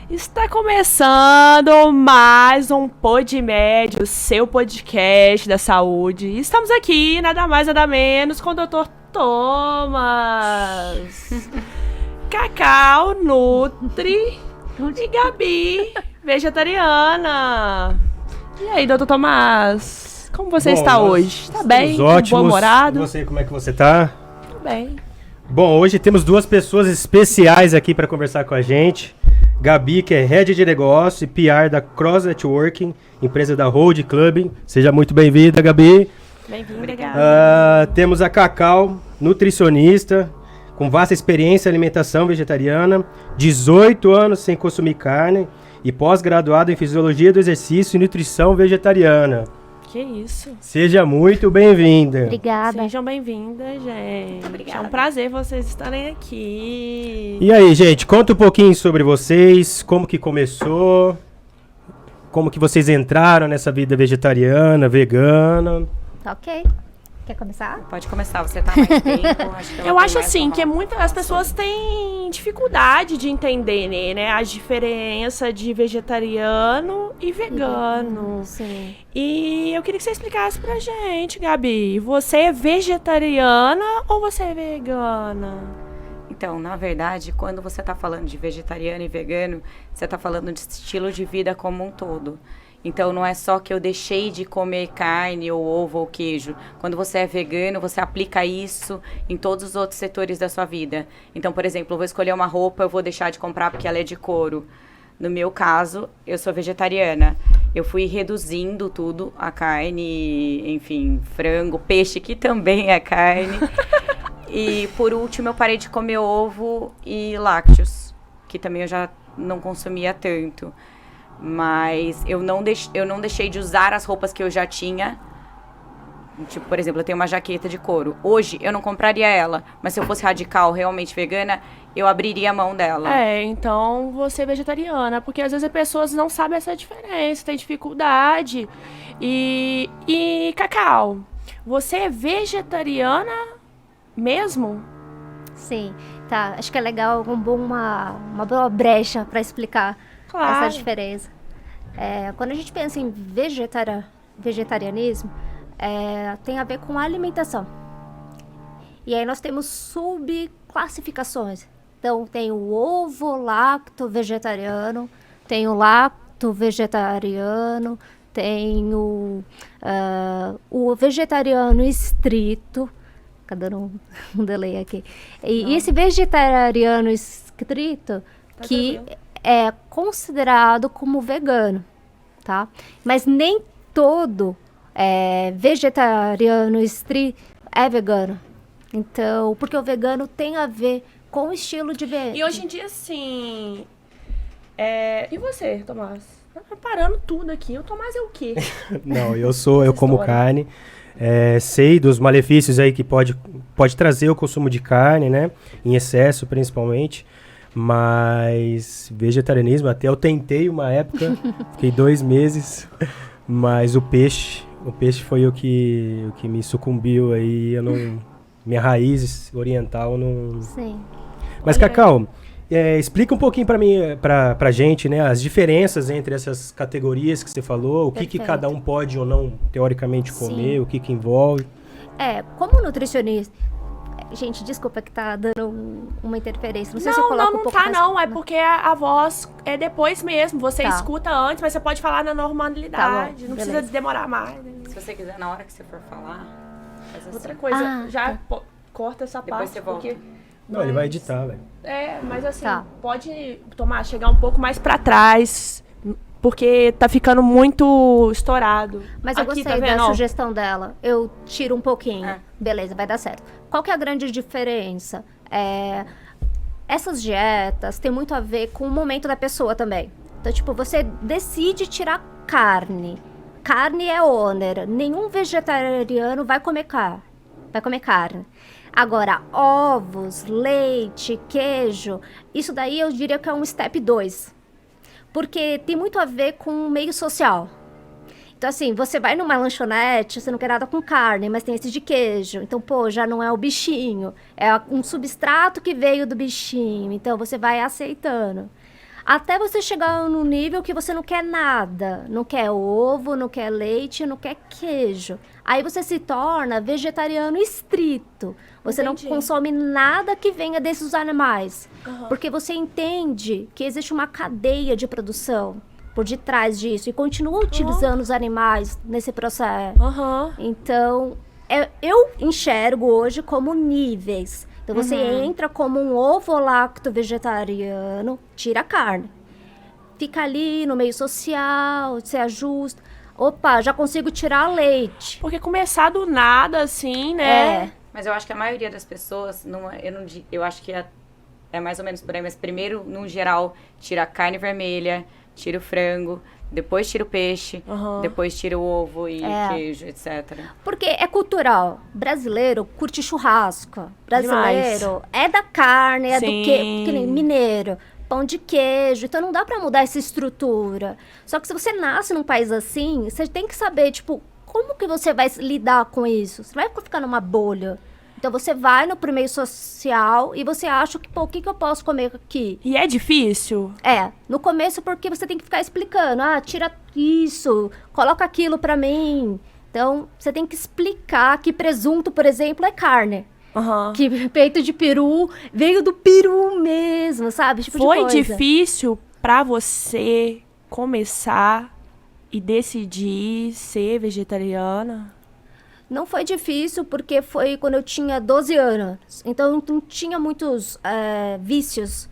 Está começando mais um PodMed, o seu podcast da saúde. E estamos aqui, nada mais, nada menos, com o Dr. Thomas, Cacau, Nutri e Gabi, vegetariana. E aí, Dr. Thomas, como você está hoje? Está bem? Ótimos. Bom-humorado? E você, como é que você tá? Tudo bem. Bom, hoje temos duas pessoas especiais aqui para conversar com a gente. Gabi, que é Head de Negócio e PR da Cross Networking, empresa da Hold Club. Seja muito bem-vinda, Gabi. Bem-vinda, obrigada. Temos a Cacau, nutricionista, com vasta experiência em alimentação vegetariana, 18 anos sem consumir carne e pós-graduado em Fisiologia do Exercício e Nutrição Vegetariana. Que isso. Seja muito bem-vinda. Obrigada. Sejam bem-vindas, gente. Obrigada. É um prazer vocês estarem aqui. E aí, gente, conta um pouquinho sobre vocês, como que começou, como que vocês entraram nessa vida vegetariana, vegana. Tá ok. Quer começar? Pode começar, você tá há mais tempo. Eu acho assim que as pessoas têm dificuldade de entender, né, a diferença de vegetariano e vegano. Sim. E eu queria que você explicasse pra gente, Gabi. Você é vegetariana ou você é vegana? Então, na verdade, quando você tá falando de vegetariano e vegano, você tá falando de estilo de vida como um todo. Então, não é só que eu deixei de comer carne, ou ovo, ou queijo. Quando você é vegano, você aplica isso em todos os outros setores da sua vida. Então, por exemplo, eu vou escolher uma roupa, eu vou deixar de comprar porque ela é de couro. No meu caso, eu sou vegetariana. Eu fui reduzindo tudo, a carne, enfim, frango, peixe, que também é carne. E, por último, eu parei de comer ovo e lácteos, que também eu já não consumia tanto. Mas eu não deixei de usar as roupas que eu já tinha. Tipo, por exemplo, eu tenho uma jaqueta de couro. Hoje, eu não compraria ela. Mas se eu fosse radical, realmente vegana, eu abriria a mão dela. Então você é vegetariana. Porque às vezes as pessoas não sabem essa diferença, tem dificuldade. E Cacau, você é vegetariana mesmo? Sim. Tá, acho que é legal uma boa brecha para explicar essa diferença. Quando a gente pensa em vegetarianismo, tem a ver com alimentação. E aí nós temos subclassificações. Então tem o ovo-lacto vegetariano, tem o lacto vegetariano, tem o vegetariano estrito. Tá dando um delay aqui. E esse vegetariano estrito que é considerado como vegano, tá? Mas nem todo vegetariano estrito é vegano. Então, porque o vegano tem a ver com o estilo de vida. E hoje em dia, assim... E você, Tomás? Tá preparando tudo aqui. O Tomás é o quê? Não, eu como carne. Sei dos malefícios aí que pode trazer o consumo de carne, né? Em excesso, principalmente. Mas vegetarianismo, até eu tentei uma época, fiquei 2 meses, mas o peixe foi o que me sucumbiu aí, minha raiz oriental não... Sim. Mas Cacau, explica um pouquinho pra gente, né, as diferenças entre essas categorias que você falou, o que cada um pode ou não, teoricamente, comer, Sim. o que envolve. Como nutricionista... Gente, desculpa que tá dando uma interferência. Não sei se eu coloco um pouco mais... Não. É porque a voz é depois mesmo. Você Tá. escuta antes, mas você pode falar na normalidade. Tá bom, não precisa beleza. demorar mais. Se você quiser, na hora que você for falar, faz assim. Outra coisa, já tá. corta essa Depois parte. você volta. Porque... Não, ele vai editar, velho. Mas assim, Tá. pode, Tomás, chegar um pouco mais pra trás, porque tá ficando muito estourado. Mas eu Aqui, gostei tá da vendo? Ó, sugestão dela. Eu tiro um pouquinho. É. Beleza, vai dar certo. Qual que é a grande diferença? Essas dietas têm muito a ver com o momento da pessoa também. Então, tipo, você decide tirar carne. Carne é ônera. Nenhum vegetariano vai comer carne. Agora, ovos, leite, queijo, isso daí eu diria que é um step 2. Porque tem muito a ver com o meio social. Então, assim, você vai numa lanchonete, você não quer nada com carne, mas tem esse de queijo. Então, pô, já não é o bichinho. É um substrato que veio do bichinho. Então, você vai aceitando. Até você chegar num nível que você não quer nada. Não quer ovo, não quer leite, não quer queijo. Aí você se torna vegetariano estrito. Você Entendi. não consome nada que venha desses animais. Aham. Porque você entende que existe uma cadeia de produção por detrás disso. E continua utilizando os animais nesse processo. Aham. Então, eu enxergo hoje como níveis. Então, você entra como um ovo-lacto vegetariano, tira a carne. Fica ali no meio social, se ajusta. Opa, já consigo tirar leite. Porque começar do nada, assim, né? Mas eu acho que a maioria das pessoas, eu acho que é mais ou menos por aí, mas primeiro, no geral, tira a carne vermelha, tira o frango, depois tira o peixe, Aham. depois tira o ovo e queijo, etc. Porque é cultural. Brasileiro curte churrasco. Brasileiro é da carne, é do Sim. que nem mineiro. Pão de queijo. Então não dá pra mudar essa estrutura. Só que se você nasce num país assim, você tem que saber, tipo, como que você vai lidar com isso? Você vai ficar numa bolha. Então você vai no meio social e você acha que, pô, o que eu posso comer aqui? E é difícil? No começo porque você tem que ficar explicando. Ah, tira isso, coloca aquilo pra mim. Então, você tem que explicar que presunto, por exemplo, é carne. Aham. Que peito de peru veio do peru mesmo, sabe? Esse tipo Foi de coisa. difícil pra você começar e decidir ser vegetariana? Não foi difícil porque foi quando eu tinha 12 anos. Então, eu não tinha muitos vícios.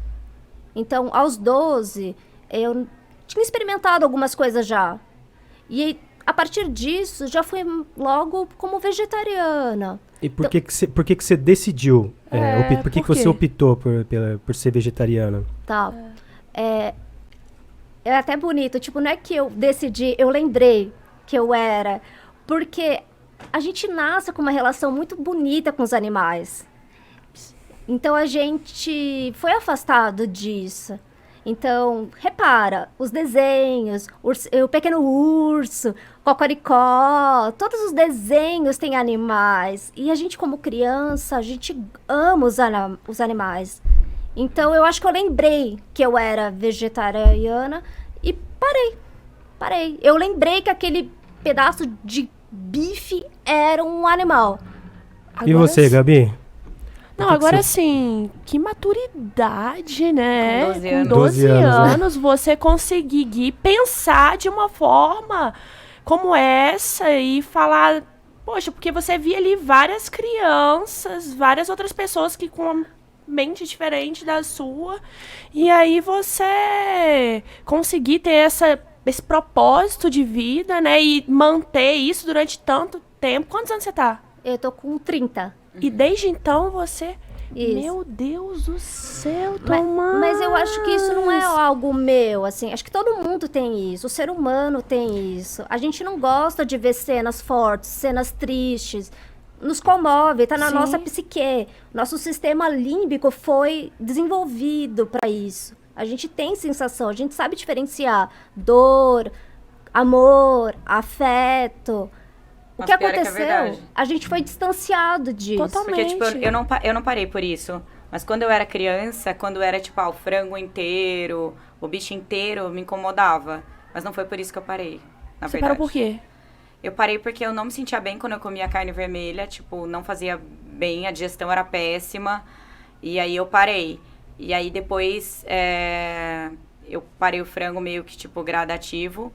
Então, aos 12, eu tinha experimentado algumas coisas já. E a partir disso, já fui logo como vegetariana. E por que que você decidiu? Por que por você quê? optou por ser vegetariana? Tá. É até bonito. Tipo, não é que eu decidi, eu lembrei que eu era. Porque a gente nasce com uma relação muito bonita com os animais. Então, a gente foi afastado disso. Então, repara, os desenhos, o Pequeno Urso, Cocoricó, todos os desenhos têm animais. E a gente, como criança, a gente ama os animais. Então, eu acho que eu lembrei que eu era vegetariana e parei. Eu lembrei que aquele pedaço de bife era um animal. E você, Gabi? Não, agora sim, que maturidade, né? Com 12 Com anos. 12 12 anos, né? anos, você conseguir pensar de uma forma como essa e falar, poxa, porque você via ali várias crianças, várias outras pessoas que com uma mente diferente da sua, e aí você conseguir ter esse propósito de vida, né? E manter isso durante tanto tempo. Quantos anos você tá? Eu tô com 30. E desde então você... Isso. Meu Deus do céu, Mas, Tomás! mas eu acho que isso não é algo meu, assim. Acho que todo mundo tem isso. O ser humano tem isso. A gente não gosta de ver cenas fortes, cenas tristes. Nos comove, tá na Sim. nossa psique. Nosso sistema límbico foi desenvolvido para isso. A gente tem sensação, a gente sabe diferenciar dor, amor, afeto. O Mas que pior é que é aconteceu? verdade. A gente foi distanciado disso. Totalmente. Porque, tipo, eu não parei por isso. Mas quando eu era criança, quando era, tipo, o frango inteiro, o bicho inteiro, me incomodava. Mas não foi por isso que eu parei, na Você verdade. parou por quê? Eu parei porque eu não me sentia bem quando eu comia carne vermelha. Tipo, não fazia bem, a digestão era péssima. E aí eu parei. E aí depois, eu parei o frango meio que, tipo, gradativo.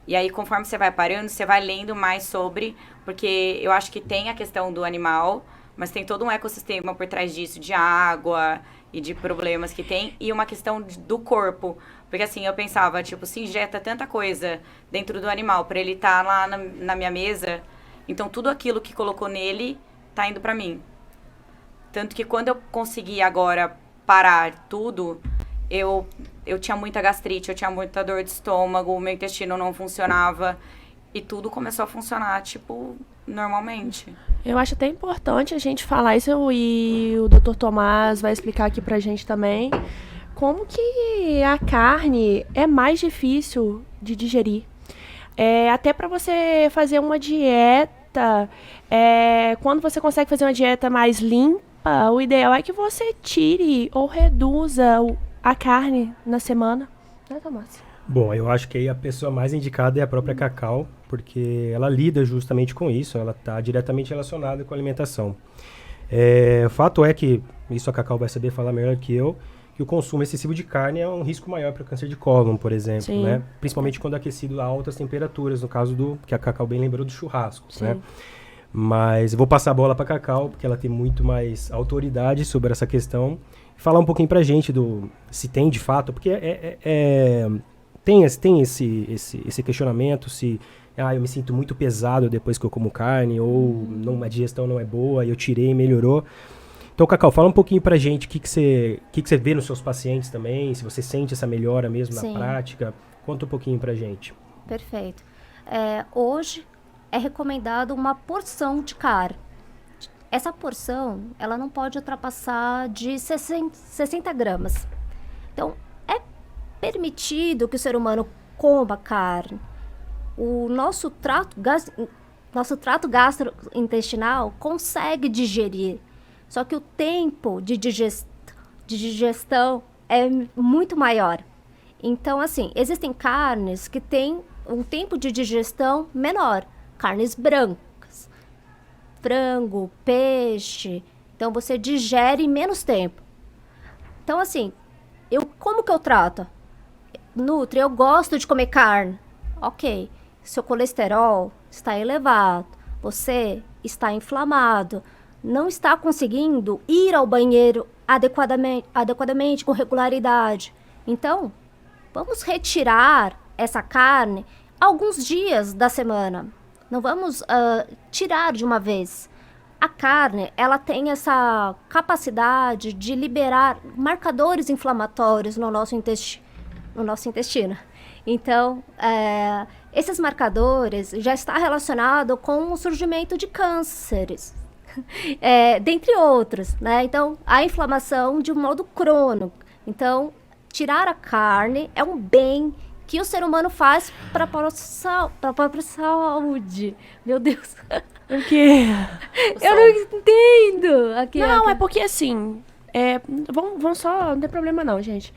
E aí, conforme você vai parando, você vai lendo mais sobre... Porque eu acho que tem a questão do animal, mas tem todo um ecossistema por trás disso, de água e de problemas que tem. E uma questão do corpo. Porque assim, eu pensava, tipo, se injeta tanta coisa dentro do animal pra ele estar lá na minha mesa, então tudo aquilo que colocou nele tá indo pra mim. Tanto que quando eu consegui agora parar tudo, eu tinha muita gastrite, eu tinha muita dor de estômago, o meu intestino não funcionava e tudo começou a funcionar, tipo, normalmente. Eu acho até importante a gente falar isso e o Dr. Tomás vai explicar aqui pra gente também como que a carne é mais difícil de digerir. Até pra você fazer uma dieta, quando você consegue fazer uma dieta mais limpa, o ideal é que você tire ou reduza a carne na semana. Né, Tomás? Bom, eu acho que aí a pessoa mais indicada é a própria Cacau, porque ela lida justamente com isso, ela está diretamente relacionada com a alimentação. O fato é que, isso a Cacau vai saber falar melhor que eu, que o consumo excessivo de carne é um risco maior para o câncer de cólon, por exemplo, Sim. né? Principalmente quando aquecido a altas temperaturas, no caso do, que a Cacau bem lembrou, do churrasco, Sim. né? Mas eu vou passar a bola para a Cacau, porque ela tem muito mais autoridade sobre essa questão, e falar um pouquinho para a gente do se tem de fato, porque tem esse questionamento se eu me sinto muito pesado depois que eu como carne, ou não, a digestão não é boa, e eu tirei e melhorou. Então, Cacau, fala um pouquinho pra gente o que você vê nos seus pacientes também, se você sente essa melhora mesmo Sim. na prática. Conta um pouquinho pra gente. Perfeito. Hoje é recomendado uma porção de carne. Essa porção, ela não pode ultrapassar de 60 gramas. Então, é permitido que o ser humano coma carne. O nosso trato gastrointestinal consegue digerir. Só que o tempo de digestão é muito maior. Então, assim, existem carnes que têm um tempo de digestão menor. Carnes brancas, frango, peixe. Então, você digere em menos tempo. Então, assim, como que eu trato? Nutri, eu gosto de comer carne. Ok, seu colesterol está elevado, você está inflamado, não está conseguindo ir ao banheiro adequadamente, com regularidade. Então, vamos retirar essa carne alguns dias da semana. Não vamos tirar de uma vez. A carne, ela tem essa capacidade de liberar marcadores inflamatórios no nosso intestino. Então, esses marcadores já estão relacionados com o surgimento de cânceres. Dentre outros, né? Então, a inflamação de um modo crônico. Então, tirar a carne é um bem que o ser humano faz para a própria saúde. Meu Deus. O quê? Eu não entendo. Não, é porque assim... vamos só... Não tem problema não, gente.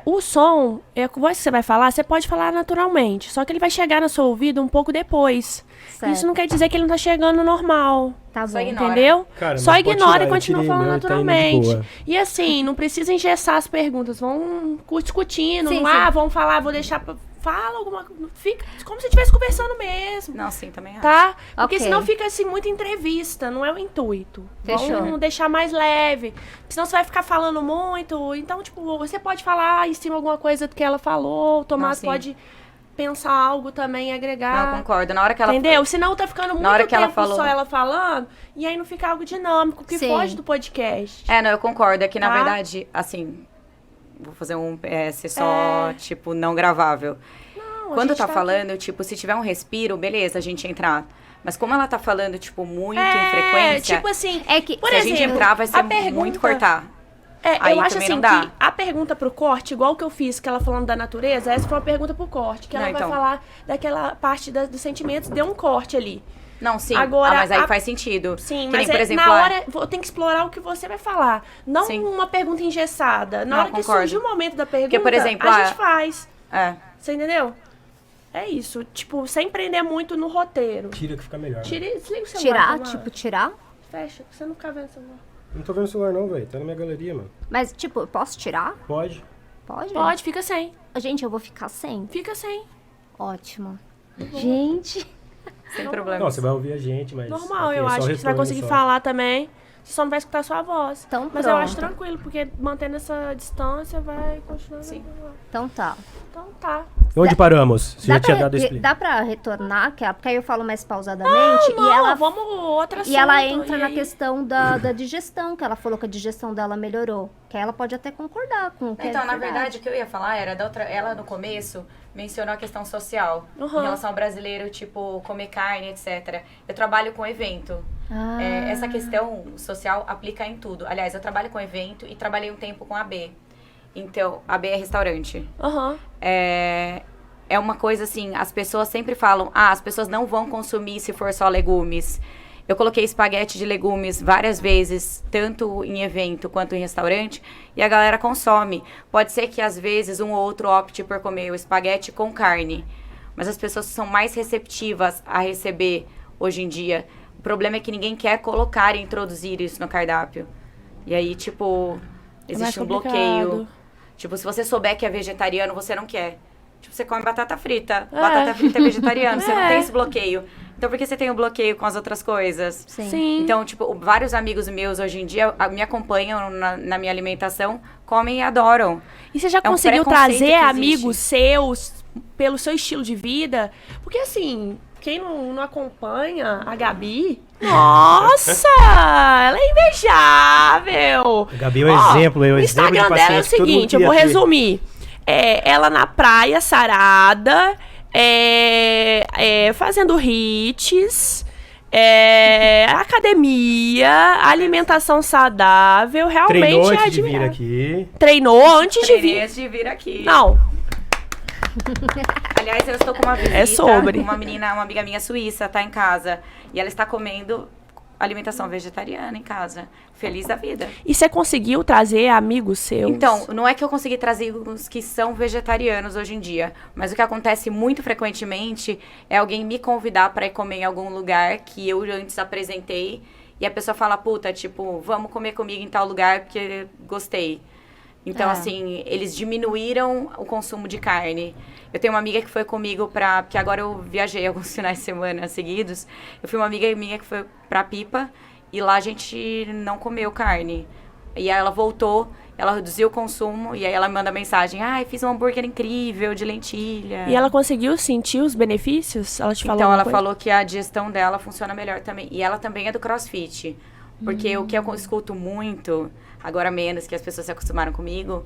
O som, a voz que você vai falar, você pode falar naturalmente. Só que ele vai chegar no seu ouvido um pouco depois. Certo. Isso não quer dizer que ele não tá chegando normal. Tá Só bom. ignora. Entendeu? Cara, Só mas pode ignora tirar, e eu continua tirei falando o meu, tá indo de naturalmente. boa. E assim, não precisa engessar as perguntas. Vão discutindo. Sim, não, sim. vamos falar, vou deixar... Fala alguma coisa. Fica como se estivesse conversando mesmo. Não, sim, também acho. Tá? Porque Ok. senão fica assim, muita entrevista, não é o intuito. Fechou. Vamos deixar mais leve. Senão você vai ficar falando muito. Então, tipo, você pode falar em cima alguma coisa do que ela falou. O Tomás sim. pode pensar algo também, agregar. Não, concordo. Na hora que ela Entendeu? Senão tá ficando muito hora que ela tempo falou- só ela falando. E aí não fica algo dinâmico, que Sim. foge do podcast. Não, eu concordo. É que, na Tá? verdade, assim... Vou fazer um PS só, tipo, não gravável. Não, a Quando gente tá aqui. falando, tipo, se tiver um respiro, beleza, a gente entrar. Mas como ela tá falando, tipo, muito em frequência... tipo assim... É que, Por se a exemplo, gente entrar, vai ser a pergunta- muito cortar. eu Aí acho também assim não dá. que a pergunta pro corte, igual que eu fiz, que ela falando da natureza, essa foi uma pergunta pro corte, que ela Não, vai então. falar daquela parte dos sentimentos, deu um corte ali. Não, sim. Agora, mas aí a- faz sentido. Sim, Que nem, mas por exemplo, na hora eu tenho que explorar o que você vai falar. Não Sim. uma pergunta engessada. Na Não, hora que concordo. surgir o momento da pergunta, Porque, por exemplo, a gente faz. É. Você entendeu? É isso. Tipo, sem prender muito no roteiro. Tira que fica melhor. Desliga o celular. tirar, Tomás. tipo, tirar? Fecha, pra você não ficar vendo o celular. Não tô vendo o celular não, velho. Tá na minha galeria, mano. Mas, tipo, eu posso tirar? Pode. Pode? Pode, fica sem. Gente, eu vou ficar sem. Fica sem. Ótimo. Gente, Sem problema. Não, você vai ouvir a gente, mas... Normal, aqui eu é só acho que você vai retorno conseguir só. falar também. Você só não vai escutar a sua voz. Então, Mas eu acho pronto. tranquilo, porque mantendo essa distância vai continuar. Sim. então tá. Então tá. Onde paramos? Você já tinha dado explicação. dá pra retornar, porque aí eu falo mais pausadamente Não, e ela vamos outro assunto. E ela entra e na aí- questão da digestão, que ela falou que a digestão dela melhorou. Que aí ela pode até concordar com o que Então, é na verdade, o que eu ia falar era da outra. Ela no começo mencionou a questão social. Uhum. Em relação ao brasileiro, tipo, comer carne, etc. Eu trabalho com evento. Ah. Essa questão social aplica em tudo. Aliás, eu trabalho com evento e trabalhei um tempo com AB. Então, AB é restaurante. Aham. É uma coisa assim, as pessoas sempre falam, as pessoas não vão consumir se for só legumes. Eu coloquei espaguete de legumes várias vezes, tanto em evento quanto em restaurante, e a galera consome. Pode ser que às vezes um ou outro opte por comer o espaguete com carne, mas as pessoas são mais receptivas a receber hoje em dia. O problema é que ninguém quer colocar e introduzir isso no cardápio. E aí, tipo, existe um bloqueio. Tipo, se você souber que é vegetariano, você não quer. Tipo, você come batata frita. Batata frita é vegetariano, você não tem esse bloqueio. Então, por que você tem um bloqueio com as outras coisas? Sim. Então, tipo, vários amigos meus hoje em dia me acompanham na minha alimentação, comem e adoram. E você já É um conseguiu preconceito trazer que existe. amigos seus pelo seu estilo de vida? Porque assim, quem não acompanha a Gabi, nossa, ela é invejável. A Gabi é um exemplo, é um O exemplo de Instagram dela é o paciente que todo mundo seguinte, eu queria vou ter. resumir. Ela na praia, sarada, fazendo hits, academia, alimentação saudável, realmente Treinou é antes de vir admirável. aqui. Treinou antes de vir. Antes de vir aqui. Não, Aliás, eu estou com uma visita. É sobre. Uma menina, uma amiga minha suíça, tá em casa. E ela está comendo alimentação vegetariana em casa. Feliz da vida. e você conseguiu trazer amigos seus? Então, não é que eu consegui trazer os que são vegetarianos hoje em dia, mas o que acontece muito frequentemente é alguém me convidar para ir comer em algum lugar que eu antes apresentei e a pessoa fala, puta, tipo, vamos comer comigo em tal lugar porque gostei. Então, assim, eles diminuíram o consumo de carne. Eu tenho uma amiga que foi comigo porque agora eu viajei alguns finais de semana seguidos. Eu fui uma amiga minha que foi pra Pipa e lá a gente não comeu carne. E aí ela voltou, ela reduziu o consumo e aí ela me manda mensagem, fiz um hambúrguer incrível de lentilha. E ela conseguiu sentir os benefícios? Ela te falou Então, alguma ela coisa? falou que a digestão dela funciona melhor também. E ela também é do CrossFit. Porque o que eu escuto muito, agora menos, que as pessoas se acostumaram comigo,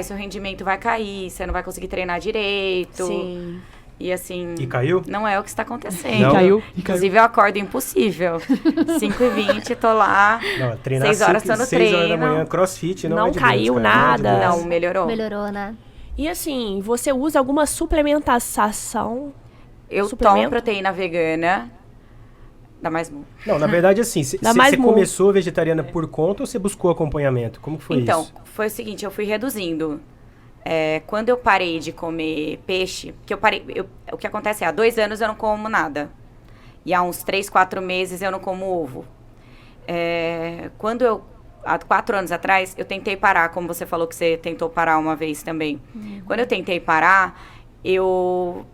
seu rendimento vai cair, você não vai conseguir treinar direito. Sim. E assim... E caiu? Não é o que está acontecendo. Não? Caiu. Inclusive, eu acordo impossível. 5h20, tô lá. Não, treinar 6 horas tô no 6 horas da treino. manhã, crossfit, não Não é de caiu Deus, cara, nada. é de Deus. Não, melhorou. Melhorou, né? E assim, você usa alguma suplementação? Eu Suplemento? tomo proteína vegana. Dá mais mu. Não, na verdade, assim, Dá mais você mu. começou vegetariana por conta ou você buscou acompanhamento? Como que foi Então, isso? foi o seguinte, eu fui reduzindo. Quando eu parei de comer peixe, que o que acontece há 2 anos eu não como nada. E há uns 3, 4 meses eu não como ovo. Há 4 anos atrás, eu tentei parar, como você falou que você tentou parar uma vez também. Quando eu tentei parar, eu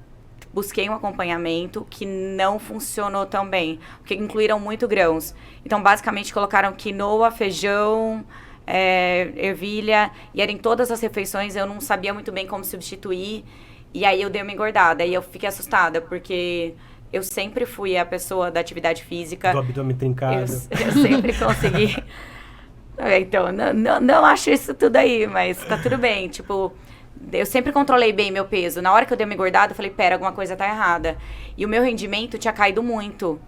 busquei um acompanhamento que não funcionou tão bem, porque incluíram muito grãos. Então, basicamente, colocaram quinoa, feijão, ervilha, e era em todas as refeições, eu não sabia muito bem como substituir, e aí eu dei uma engordada, e eu fiquei assustada, porque eu sempre fui a pessoa da atividade física. Do abdômen trincado. Eu sempre consegui. Então, não acho isso tudo aí, mas tá tudo bem. Tipo, eu sempre controlei bem meu peso. Na hora que eu dei uma engordada, eu falei, pera, alguma coisa tá errada. E o meu rendimento tinha caído muito.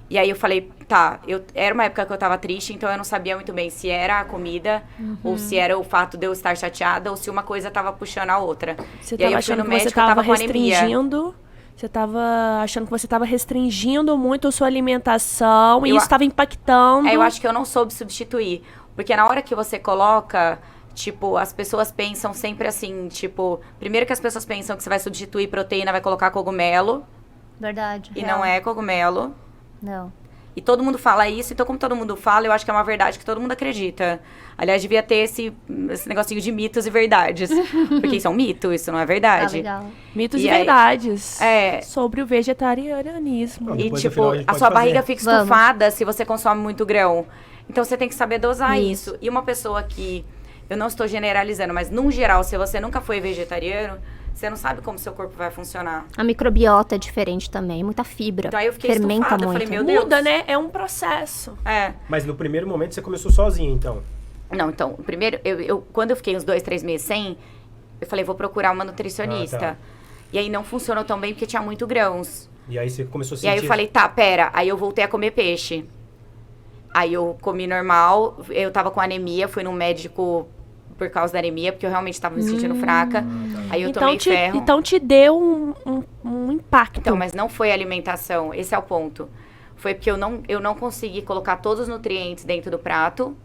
E aí eu falei, tá, era uma época que eu tava triste, então eu não sabia muito bem se era a comida, ou se era o fato de eu estar chateada, ou se uma coisa tava puxando a outra. Você E aí tava eu fui achando no que você médico, eu tava tava com anemia. restringindo... Você tava achando que você tava restringindo muito a sua alimentação e Eu isso estava impactando. Eu acho que eu não soube substituir. Porque na hora que você coloca, tipo, as pessoas pensam sempre assim, tipo... Primeiro que as pessoas pensam que você vai substituir proteína, vai colocar cogumelo. Verdade. E real. não é cogumelo. Não. E todo mundo fala isso, então como todo mundo fala, eu acho que é uma verdade que todo mundo acredita. Aliás, devia ter esse negocinho de mitos e verdades. Porque isso é um mito, isso não é Ah, verdade. legal. Mitos E e aí- verdades É. sobre o vegetarianismo. Não, E, depois, no tipo, final, a gente a pode sua fazer. barriga fica Vamos. estufada se você consome muito grão. Então, você tem que saber dosar Isso. isso. E uma pessoa que... Eu não estou generalizando, mas, num geral, se você nunca foi vegetariano, você não sabe como seu corpo vai funcionar. A microbiota é diferente também, muita fibra. Então, aí eu fiquei Fermenta estufada. Eu muito. falei, meu Deus. Muda, né? É um processo. Mas no primeiro momento você começou sozinha, então. Não, então, primeiro, quando eu fiquei uns 2, 3 meses sem, eu falei, vou procurar uma nutricionista. Ah, tá. E aí não funcionou tão bem porque tinha muito grãos. E aí você começou a E sentir... aí eu falei, tá, pera. Aí eu voltei a comer peixe. Aí eu comi normal, eu tava com anemia, fui num médico por causa da anemia, porque eu realmente tava me sentindo fraca. Aí eu tomei ferro. Então te deu um impacto. Então, mas não foi alimentação, esse é o ponto. foi porque eu não consegui colocar todos os nutrientes dentro do prato,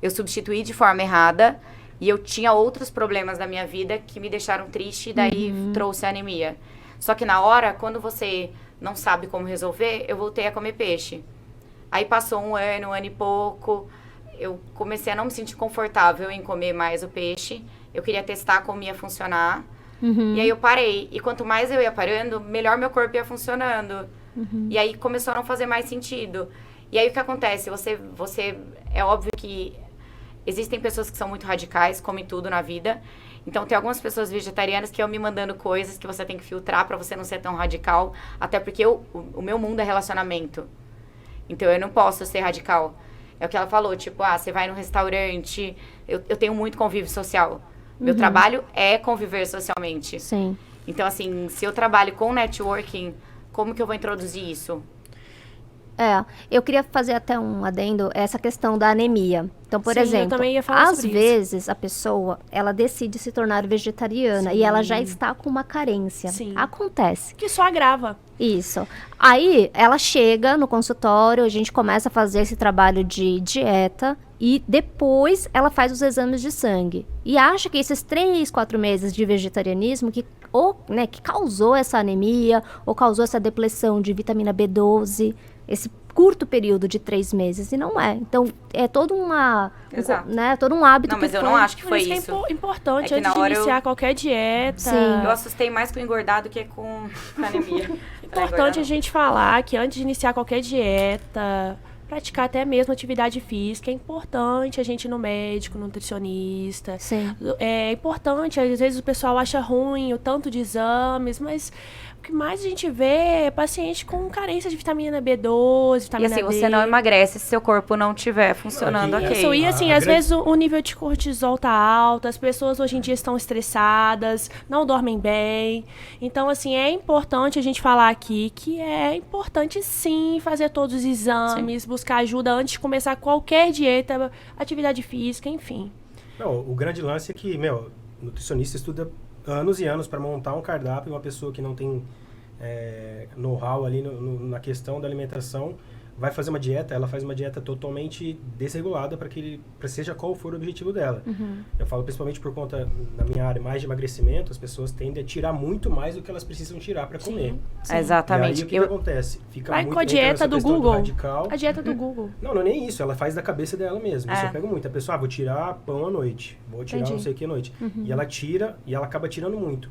eu substituí de forma errada, e eu tinha outros problemas na minha vida que me deixaram triste, e daí trouxe a anemia. Só que na hora, quando você não sabe como resolver, eu voltei a comer peixe. Aí passou um ano e pouco, eu comecei a não me sentir confortável em comer mais o peixe. Eu queria testar como ia funcionar. E aí eu parei. E quanto mais eu ia parando, melhor meu corpo ia funcionando. E aí começou a não fazer mais sentido. E aí o que acontece? Você é óbvio que existem pessoas que são muito radicais, comem tudo na vida. Então tem algumas pessoas vegetarianas que iam me mandando coisas que você tem que filtrar pra você não ser tão radical. Até porque o meu mundo é relacionamento. Então eu não posso ser radical. É o que ela falou, tipo, você vai num restaurante, eu tenho muito convívio social. Meu trabalho é conviver socialmente. Sim. Então, assim, se eu trabalho com networking, como que eu vou introduzir isso? Eu queria fazer até um adendo, essa questão da anemia. Então, por Sim, eu exemplo, também ia falar às sobre vezes a pessoa, ela decide se tornar vegetariana e ela já está com uma carência. Sim. Acontece. Que só agrava. Isso. Aí, ela chega no consultório, a gente começa a fazer esse trabalho de dieta e depois ela faz os exames de sangue. E acha que esses 3, 4 meses de vegetarianismo que causou essa anemia ou causou essa depressão de vitamina B12, esse curto período de 3 meses, e não é. Então, é todo Exato. todo um hábito Não, mas que eu foi... não acho que Por foi isso isso. que é importante, É que antes na de hora iniciar qualquer dieta. Sim. Eu assustei mais com engordado que com anemia. Importante a gente falar que antes de iniciar qualquer dieta, praticar até mesmo atividade física, é importante a gente ir no médico, nutricionista. Sim. É importante, às vezes o pessoal acha ruim o tanto de exames, mas o que mais a gente vê é paciente com carência de vitamina B12, E vitamina assim, D. você não emagrece se seu corpo não estiver funcionando Aqui, ok. Isso, e assim, A às grande- vezes o nível de cortisol tá alto, as pessoas hoje em dia estão estressadas, não dormem bem. Então, assim, é importante a gente falar aqui que é importante sim fazer todos os exames, buscar ajuda antes de começar qualquer dieta, atividade física, enfim. Não, o grande lance é que, nutricionista estuda anos e anos para montar um cardápio, uma pessoa que não tem know-how ali na questão da alimentação vai fazer uma dieta, ela faz uma dieta totalmente desregulada para seja qual for o objetivo dela. Eu falo principalmente por conta, na minha área, mais de emagrecimento, as pessoas tendem a tirar muito mais do que elas precisam tirar para comer. Exatamente. E aí o que acontece? Fica Vai muito com a entra dieta nessa do questão Google. radical. A dieta do Google. Não é nem isso, ela faz da cabeça dela mesmo. Isso É. eu pego muito. A pessoa, vou tirar pão à noite, vou tirar Entendi. não sei o que à noite. E ela tira, e ela acaba tirando muito.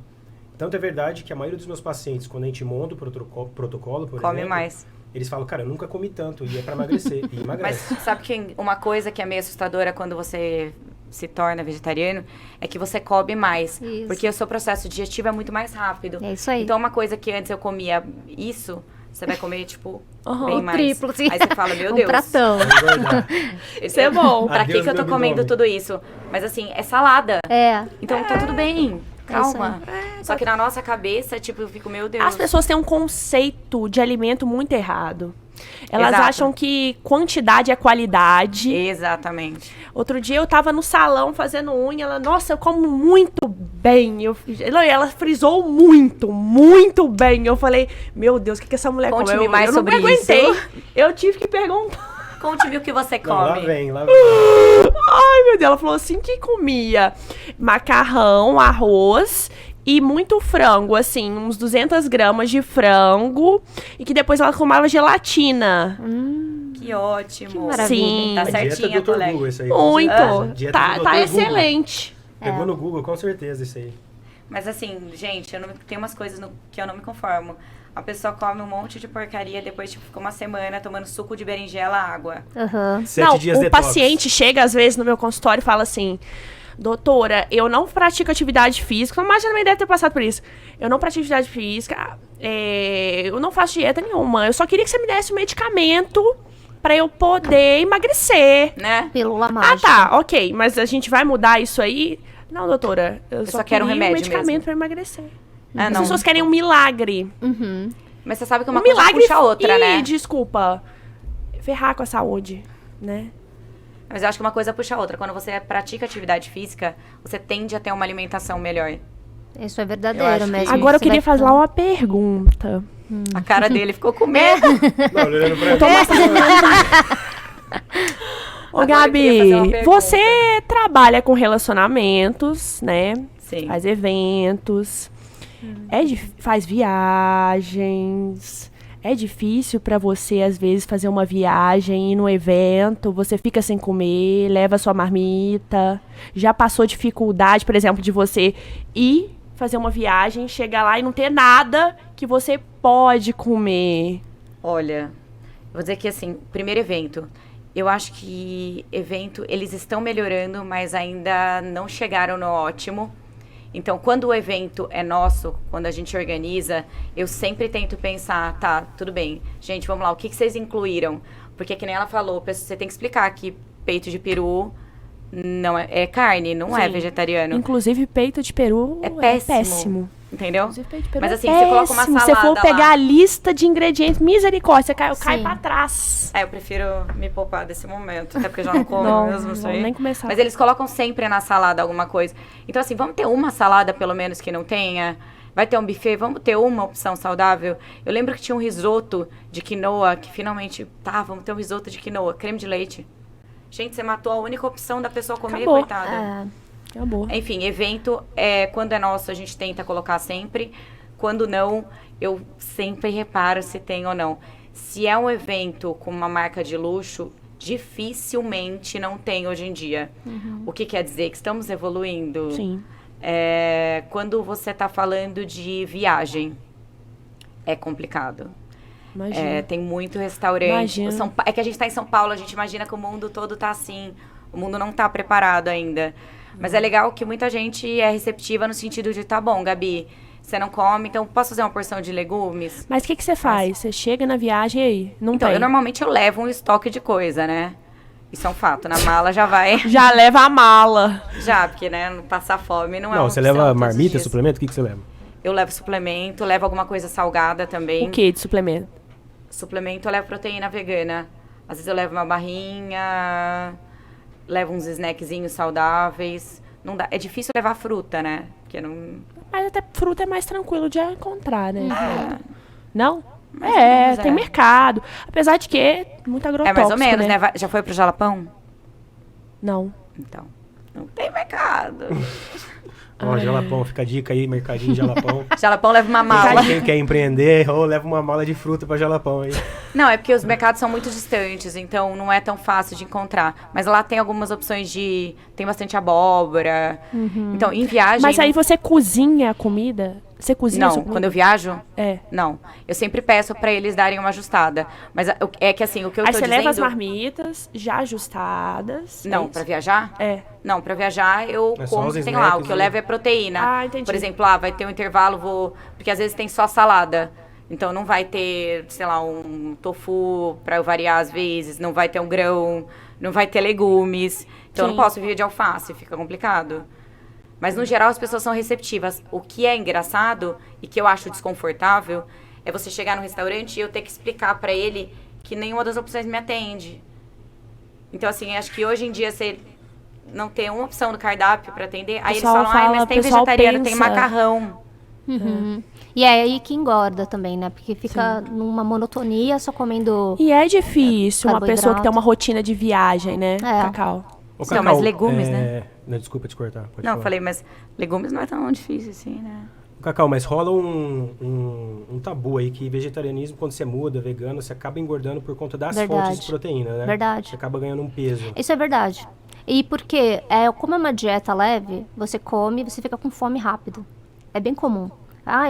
Tanto é verdade que a maioria dos meus pacientes, quando a gente monta o protocolo, por Come exemplo, mais. eles falam, cara, eu nunca comi tanto, e é pra emagrecer, e Mas emagrece. sabe que uma coisa que é meio assustadora quando você se torna vegetariano é que você come mais. Isso. Porque o seu processo digestivo é muito mais rápido. É isso aí. Então, uma coisa que antes eu comia isso, você vai comer, tipo, bem O mais. triplo, sim. Aí você fala, meu Um Deus. pratão. Pra engordar. Isso é bom. Pra que Adeus, eu tô meu comendo abdômen. tudo isso? Mas assim, é salada. É. Então tá tudo bem. isso Calma. Só que na nossa cabeça, tipo, eu fico, meu Deus. As pessoas têm um conceito de alimento muito errado. Elas Exato. acham que quantidade é qualidade. Exatamente. Outro dia eu tava no salão fazendo unha, ela, nossa, eu como muito bem. Ela frisou muito bem. Eu falei, meu Deus, o que essa mulher come? Conte-me mais eu não sobre aguentei. isso. Eu tive que perguntar. Conte-me o que você Não, lá come. vem, lá vem. Ai, meu Deus, ela falou assim que comia macarrão, arroz e muito frango, assim, uns 200 gramas de frango. E que depois ela comava gelatina. Que ótimo. Que maravilha. Sim. Tá A dieta certinha, do Dr. colega. Google, isso aí. com Muito. certeza. Dieta Tá, do tá Dr. Google. excelente. Pegou no Google, com certeza, isso aí. Mas assim, gente, tem umas coisas que eu não me conformo. A pessoa come um monte de porcaria, depois tipo, fica uma semana tomando suco de berinjela, água. Aham. 7 Não, dias o detox. paciente chega às vezes no meu consultório e fala assim: doutora, eu não pratico atividade física, mas também deve ter passado por isso. Eu não pratico atividade física, eu não faço dieta nenhuma. Eu só queria que você me desse um medicamento pra eu poder emagrecer. Né? Pílula Ah, mágica. tá, ok, mas a gente vai mudar isso aí? Não, doutora, eu só quero um queria remédio medicamento mesmo. pra emagrecer. Ah, As não. pessoas querem um milagre. Uhum. Mas você sabe que uma Um coisa milagre puxa a outra, né? desculpa, ferrar com a saúde, né? Mas eu acho que uma coisa puxa a outra. Quando você pratica atividade física, você tende a ter uma alimentação melhor. Isso é Eu verdadeiro acho que- mesmo. Agora eu Você queria vai fazer ficando- uma pergunta. A cara dele ficou com medo. Não, olhando pra Ô, Agora eu queria fazer uma Gabi, pergunta. você trabalha com relacionamentos, né? Sim. Faz eventos, faz viagens. É difícil pra você, às vezes, fazer uma viagem, ir num evento, você fica sem comer, leva sua marmita. Já passou dificuldade, por exemplo, de você ir fazer uma viagem, chegar lá e não ter nada que você pode comer? Olha, vou dizer que assim, primeiro evento. Eu acho que evento, eles estão melhorando, mas ainda não chegaram no ótimo. Então, quando o evento é nosso, quando a gente organiza, eu sempre tento pensar, tá, tudo bem, gente, vamos lá, o que vocês incluíram? Porque, que nem ela falou, você tem que explicar que peito de peru não é carne, não é Sim. vegetariano, Inclusive, peito de peru É péssimo. péssimo. entendeu? Inclusive, peito de peru Mas é assim, você coloca uma péssimo. salada Se for pegar lá. a lista de ingredientes, misericórdia, cai Sim. pra trás. Eu prefiro me poupar desse momento, até porque eu já não como Não, mesmo não isso vamos aí. nem começar. Mas eles colocam sempre na salada alguma coisa. Então, assim, vamos ter uma salada, pelo menos, que não tenha? Vai ter um buffet? Vamos ter uma opção saudável? Eu lembro que tinha um risoto de quinoa, que finalmente, vamos ter um risoto de quinoa, creme de leite. Gente, você matou a única opção da pessoa comer, Acabou. coitada. É, Acabou. Enfim, evento, quando é nosso, a gente tenta colocar sempre. Quando não, eu sempre reparo se tem ou não. Se é um evento com uma marca de luxo, dificilmente não tem hoje em dia. O que quer dizer? Que estamos evoluindo. Sim. Quando você está falando de viagem, é complicado. Imagina. Tem muito restaurante. Imagino. É que a gente está em São Paulo, a gente imagina que o mundo todo tá assim. O mundo não tá preparado ainda. Mas é legal que muita gente é receptiva no sentido de, tá bom, Gabi, você não come, então posso fazer uma porção de legumes? Mas o que você faz? Você chega na viagem e aí? Não Então, tem. normalmente eu levo um estoque de coisa, né? Isso é um fato. Na mala já vai. Já leva a mala. Já, porque, né, não passar fome não é Não, uma você opção leva todos os marmita, dias. suplemento? O que você leva? Eu levo suplemento, levo alguma coisa salgada também. O que de suplemento? Suplemento, eu levo proteína vegana. Às vezes eu levo uma barrinha, levo uns snackzinhos saudáveis. Não dá. É difícil levar fruta, né? Porque não... Mas até fruta é mais tranquilo de encontrar, né? É. Não? Mais ou menos, Tem mercado. Apesar de que muito É agrotóxico, mais ou menos, né? Já foi pro Jalapão? Não. Então, não tem mercado. Ó, Jalapão, fica a dica aí, mercadinho de Jalapão. Jalapão leva uma mala. Quem quer empreender, ou leva uma mala de fruta pra Jalapão aí. Não, é porque os mercados são muito distantes, então não é tão fácil de encontrar. Mas lá tem algumas opções de... Tem bastante abóbora. Então, em viagem... Mas aí você cozinha a comida? Você cozinha a Não, sua comida? quando eu viajo... É. Não. Eu sempre peço pra eles darem uma ajustada. Mas é que assim, o que eu Aí tô você dizendo... leva as marmitas já ajustadas. Não, é pra isso? viajar? É. Não, pra viajar eu É só como, os sei lá, o snacks, que eu né? levo é proteína. Ah, entendi. Por exemplo, vai ter um intervalo, porque às vezes tem só salada. Então não vai ter, sei lá, um tofu pra eu variar às vezes, não vai ter um grão, não vai ter legumes. Então eu Sim. não posso viver de alface, fica complicado. Mas no geral as pessoas são receptivas. O que é engraçado e que eu acho desconfortável é você chegar no restaurante e eu ter que explicar pra ele que nenhuma das opções me atende. Então assim, acho que hoje em dia você não tem uma opção no cardápio pra atender, aí eles Pessoal falam, mas tem o pessoal vegetariano, tem pensa. macarrão. Uhum. E é aí que engorda também, né? Porque fica numa monotonia, só comendo... E é difícil uma pessoa que tem Carboidrato. uma rotina de viagem, né, É. Cacau? Ô, Não, mas legumes, né? Não, desculpa te cortar. Pode Não, falar. falei, mas legumes não é tão difícil assim, né? Cacau, mas rola um tabu aí que vegetarianismo, quando você muda, vegano, você acaba engordando por conta das Verdade. fontes de proteína, né? Verdade. Você acaba ganhando um peso. Isso é verdade. E porque, como é uma dieta leve, você come, você fica com fome rápido. É bem comum.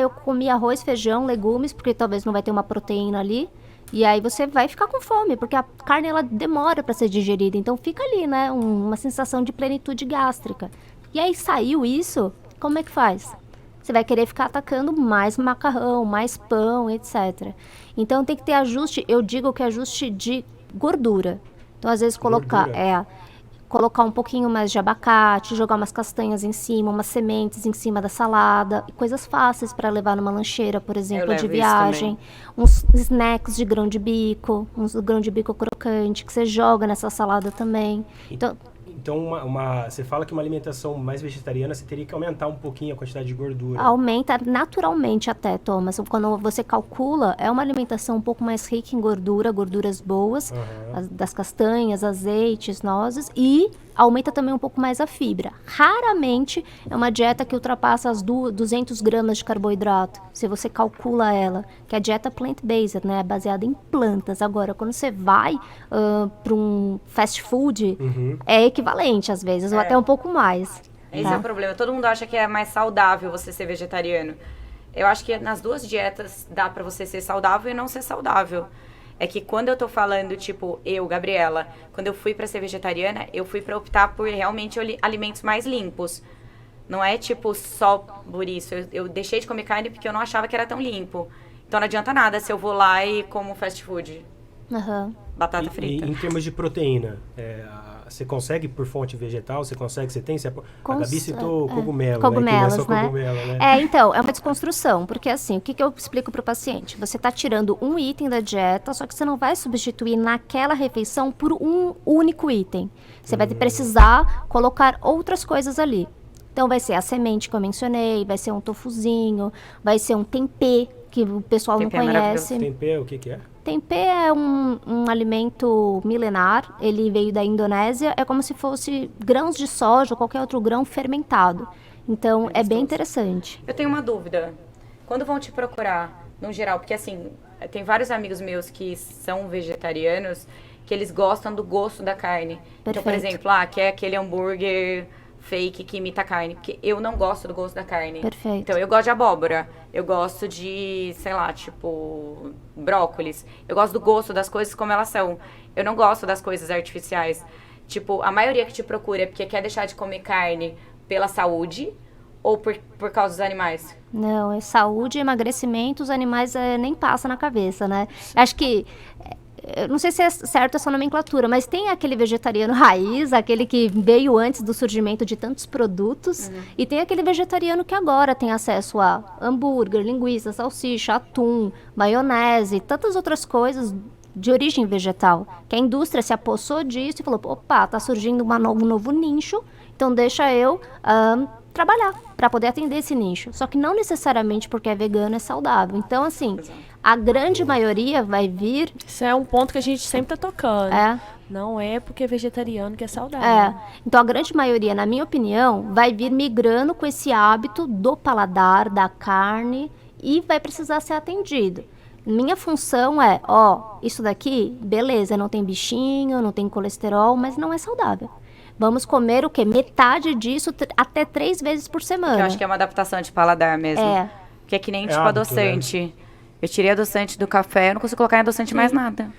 Eu comi arroz, feijão, legumes, porque talvez não vai ter uma proteína ali. E aí você vai ficar com fome, porque a carne ela demora para ser digerida. Então fica ali, né? Uma sensação de plenitude gástrica. E aí saiu isso, como é que faz? Você vai querer ficar atacando mais macarrão, mais pão, etc. Então tem que ter ajuste, eu digo que ajuste de gordura. Então às vezes colocar um pouquinho mais de abacate, jogar umas castanhas em cima, umas sementes em cima da salada, e coisas fáceis para levar numa lancheira, por exemplo, levo de isso viagem. Uns snacks de grão de bico, uns grão de bico crocante, que você joga nessa salada também. Então, Então, você fala que uma alimentação mais vegetariana, você teria que aumentar um pouquinho a quantidade de gordura. Aumenta naturalmente até, Thomas. Quando você calcula, é uma alimentação um pouco mais rica em gordura, gorduras boas, das castanhas, azeites, nozes, e aumenta também um pouco mais a fibra. Raramente é uma dieta que ultrapassa as 200 gramas de carboidrato, se você calcula ela, que é a dieta plant-based, né, baseada em plantas. Agora, quando você vai para um fast food, é equivalente às vezes, ou até um pouco mais. Esse tá? é o problema. Todo mundo acha que é mais saudável você ser vegetariano. Eu acho que nas duas dietas dá pra você ser saudável e não ser saudável. É que quando eu tô falando, tipo, eu, Gabriela, quando eu fui pra ser vegetariana, eu fui pra optar por realmente alimentos mais limpos. Não é, tipo, só por isso. Eu deixei de comer carne porque eu não achava que era tão limpo. Então não adianta nada se eu vou lá e como fast food. Aham. Batata frita. E em termos de proteína, você consegue por fonte vegetal? Você tem? A Gabi citou cogumelo, cogumelos, né? Que não é só cogumelo, né? Então, é uma desconstrução, porque assim, o que eu explico pro paciente? Você tá tirando um item da dieta, só que você não vai substituir naquela refeição por um único item. Você vai precisar colocar outras coisas ali. Então, vai ser a semente que eu mencionei, vai ser um tofuzinho, vai ser um tempê, que o pessoal Tempê não é conhece. Tempê, o que é? Tempê é um alimento milenar, ele veio da Indonésia, é como se fosse grãos de soja ou qualquer outro grão fermentado. Então, é bem interessante. Eu tenho uma dúvida. Quando vão te procurar, no geral, porque assim, tem vários amigos meus que são vegetarianos, que eles gostam do gosto da carne. Então, por Perfeito. exemplo, quer aquele hambúrguer fake que imita a carne, porque eu não gosto do gosto da carne. Perfeito. Então, eu gosto de abóbora, eu gosto de, sei lá, tipo, brócolis. Eu gosto do gosto das coisas como elas são. Eu não gosto das coisas artificiais. Tipo, a maioria que te procura é porque quer deixar de comer carne pela saúde ou por causa dos animais? Não, é saúde, emagrecimento, os animais nem passa na cabeça, né? Acho que, eu não sei se é certo essa nomenclatura, mas tem aquele vegetariano raiz, aquele que veio antes do surgimento de tantos produtos, e tem aquele vegetariano que agora tem acesso a hambúrguer, linguiça, salsicha, atum, maionese, tantas outras coisas de origem vegetal, que a indústria se apossou disso e falou, opa, tá surgindo um novo nicho, então deixa eu trabalhar para poder atender esse nicho. Só que não necessariamente porque é vegano é saudável. Então, assim, a grande maioria vai vir... Isso é um ponto que a gente sempre tá tocando. Não é porque é vegetariano que é saudável. Então, a grande maioria, na minha opinião, vai vir migrando com esse hábito do paladar, da carne, e vai precisar ser atendido. Minha função é, isso daqui, beleza, não tem bichinho, não tem colesterol, mas não é saudável. Vamos comer o quê? Metade disso até 3 vezes por semana. Eu acho que é uma adaptação de paladar mesmo. Que é que nem, tipo, hábito, adoçante. né? Eu tirei adoçante do café, eu não consigo colocar em adoçante mais nada.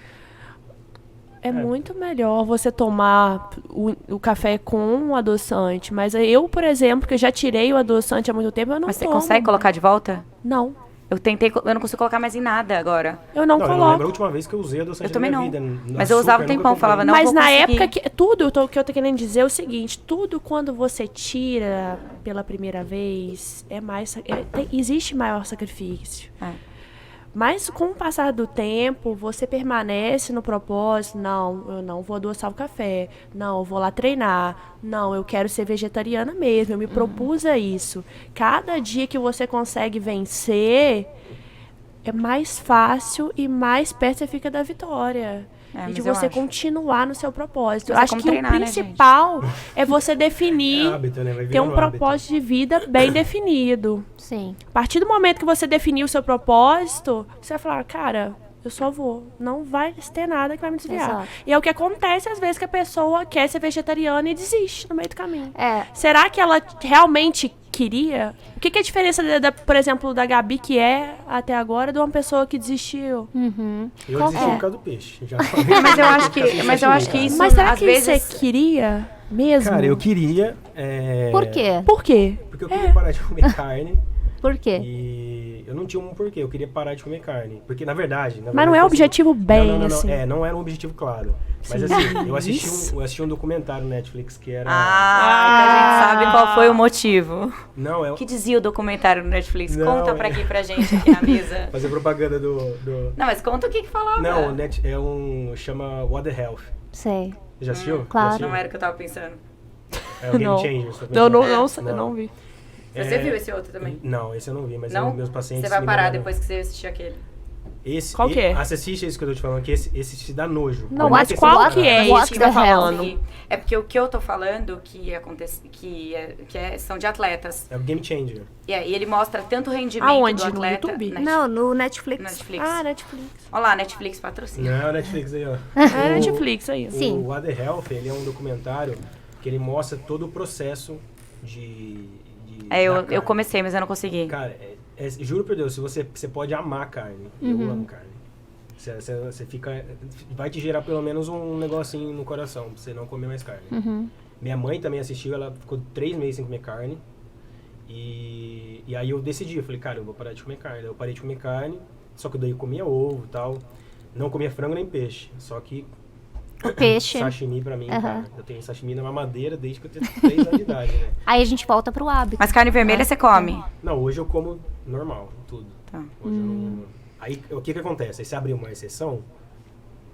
É muito melhor você tomar o café com um adoçante. Mas eu, por exemplo, que eu já tirei o adoçante há muito tempo, eu não Mas você tomo. consegue colocar de volta? Não. Eu não consigo colocar mais em nada agora. Eu não Eu não coloco. lembro a última vez que eu usei adoçante Eu também na minha não. vida. Mas eu usava um tempão, falava, não Mas vou na conseguir. época, que eu tô querendo dizer é o seguinte, tudo quando você tira pela primeira vez, existe maior sacrifício. Mas com o passar do tempo, você permanece no propósito, não, eu não vou adoçar o café, não, eu vou lá treinar, não, eu quero ser vegetariana mesmo, eu me propus a isso. Cada dia que você consegue vencer, é mais fácil e mais perto você fica da vitória. E mas de eu você acho. continuar no seu propósito. Eu Mas é acho como que treinar, o né, principal é você definir, É hábito, né? Vai ter um virando hábito. propósito de vida bem definido. Sim. A partir do momento que você definir o seu propósito, você vai falar, cara, eu só vou. Não vai ter nada que vai me desviar. Exato. E é o que acontece às vezes que a pessoa quer ser vegetariana e desiste no meio do caminho. Será Será que ela realmente queria? O que é a diferença, por exemplo, da Gabi, que é até agora, de uma pessoa que desistiu? Eu Qual desisti é? por causa do peixe. Já falei. Mas eu acho que isso, Mas será às que vezes... você queria mesmo? Cara, eu queria... Por quê? Por quê? Porque eu queria parar de comer carne. Por quê? E eu não tinha um porquê, eu queria parar de comer carne. Porque, na verdade... Mas não é eu objetivo bem, não, assim. não era um objetivo claro. Mas assim, eu assisti um documentário no Netflix que era... então a gente sabe qual foi o motivo. Não, é O que dizia o documentário no Netflix? Não, Conta pra gente aqui na mesa. fazer propaganda do... Não, mas conta o que falava. Não, chama What the Health. Sei. Já assistiu? Claro. Já assistiu? Não era o que eu tava pensando. É o Game Não. Changer. só Eu não, pensar. não vi. Você viu esse outro também? Não, esse eu não vi, mas Não? meus pacientes... Você vai me parar mandaram. depois que você assistir aquele. Qual que é? Assiste esse que eu tô te falando, que esse te dá nojo. Não, Como é mas que qual você que é para? esse que você tá falando? É porque o que eu tô falando são de atletas. É o Game Changer. E ele mostra tanto o rendimento Aonde? do No atleta... YouTube? Não, no Netflix. Netflix. Ah, Netflix. Olha lá, Netflix patrocina. Não, é o Netflix aí, ó. É Netflix aí. Sim. O Other Health, ele é um documentário que ele mostra todo o processo de da Eu carne. comecei, mas eu não consegui. Cara, juro por Deus, se você pode amar carne. Eu amo carne. Você fica... Vai te gerar pelo menos um negocinho no coração, pra você não comer mais carne. Minha mãe também assistiu, ela ficou 3 meses sem comer carne. E aí eu decidi, eu falei, cara, eu vou parar de comer carne. Eu parei de comer carne, só que daí eu comia ovo e tal. Não comia frango nem peixe. Só que O peixe. sashimi pra mim, cara. Eu tenho sashimi na mamadeira desde que eu tenho 3 anos de idade, né? Aí a gente volta pro hábito. Mas carne vermelha você come? Não, hoje eu como normal, tudo. Tá. Hoje eu não... Aí, o que acontece? Aí você abre uma exceção,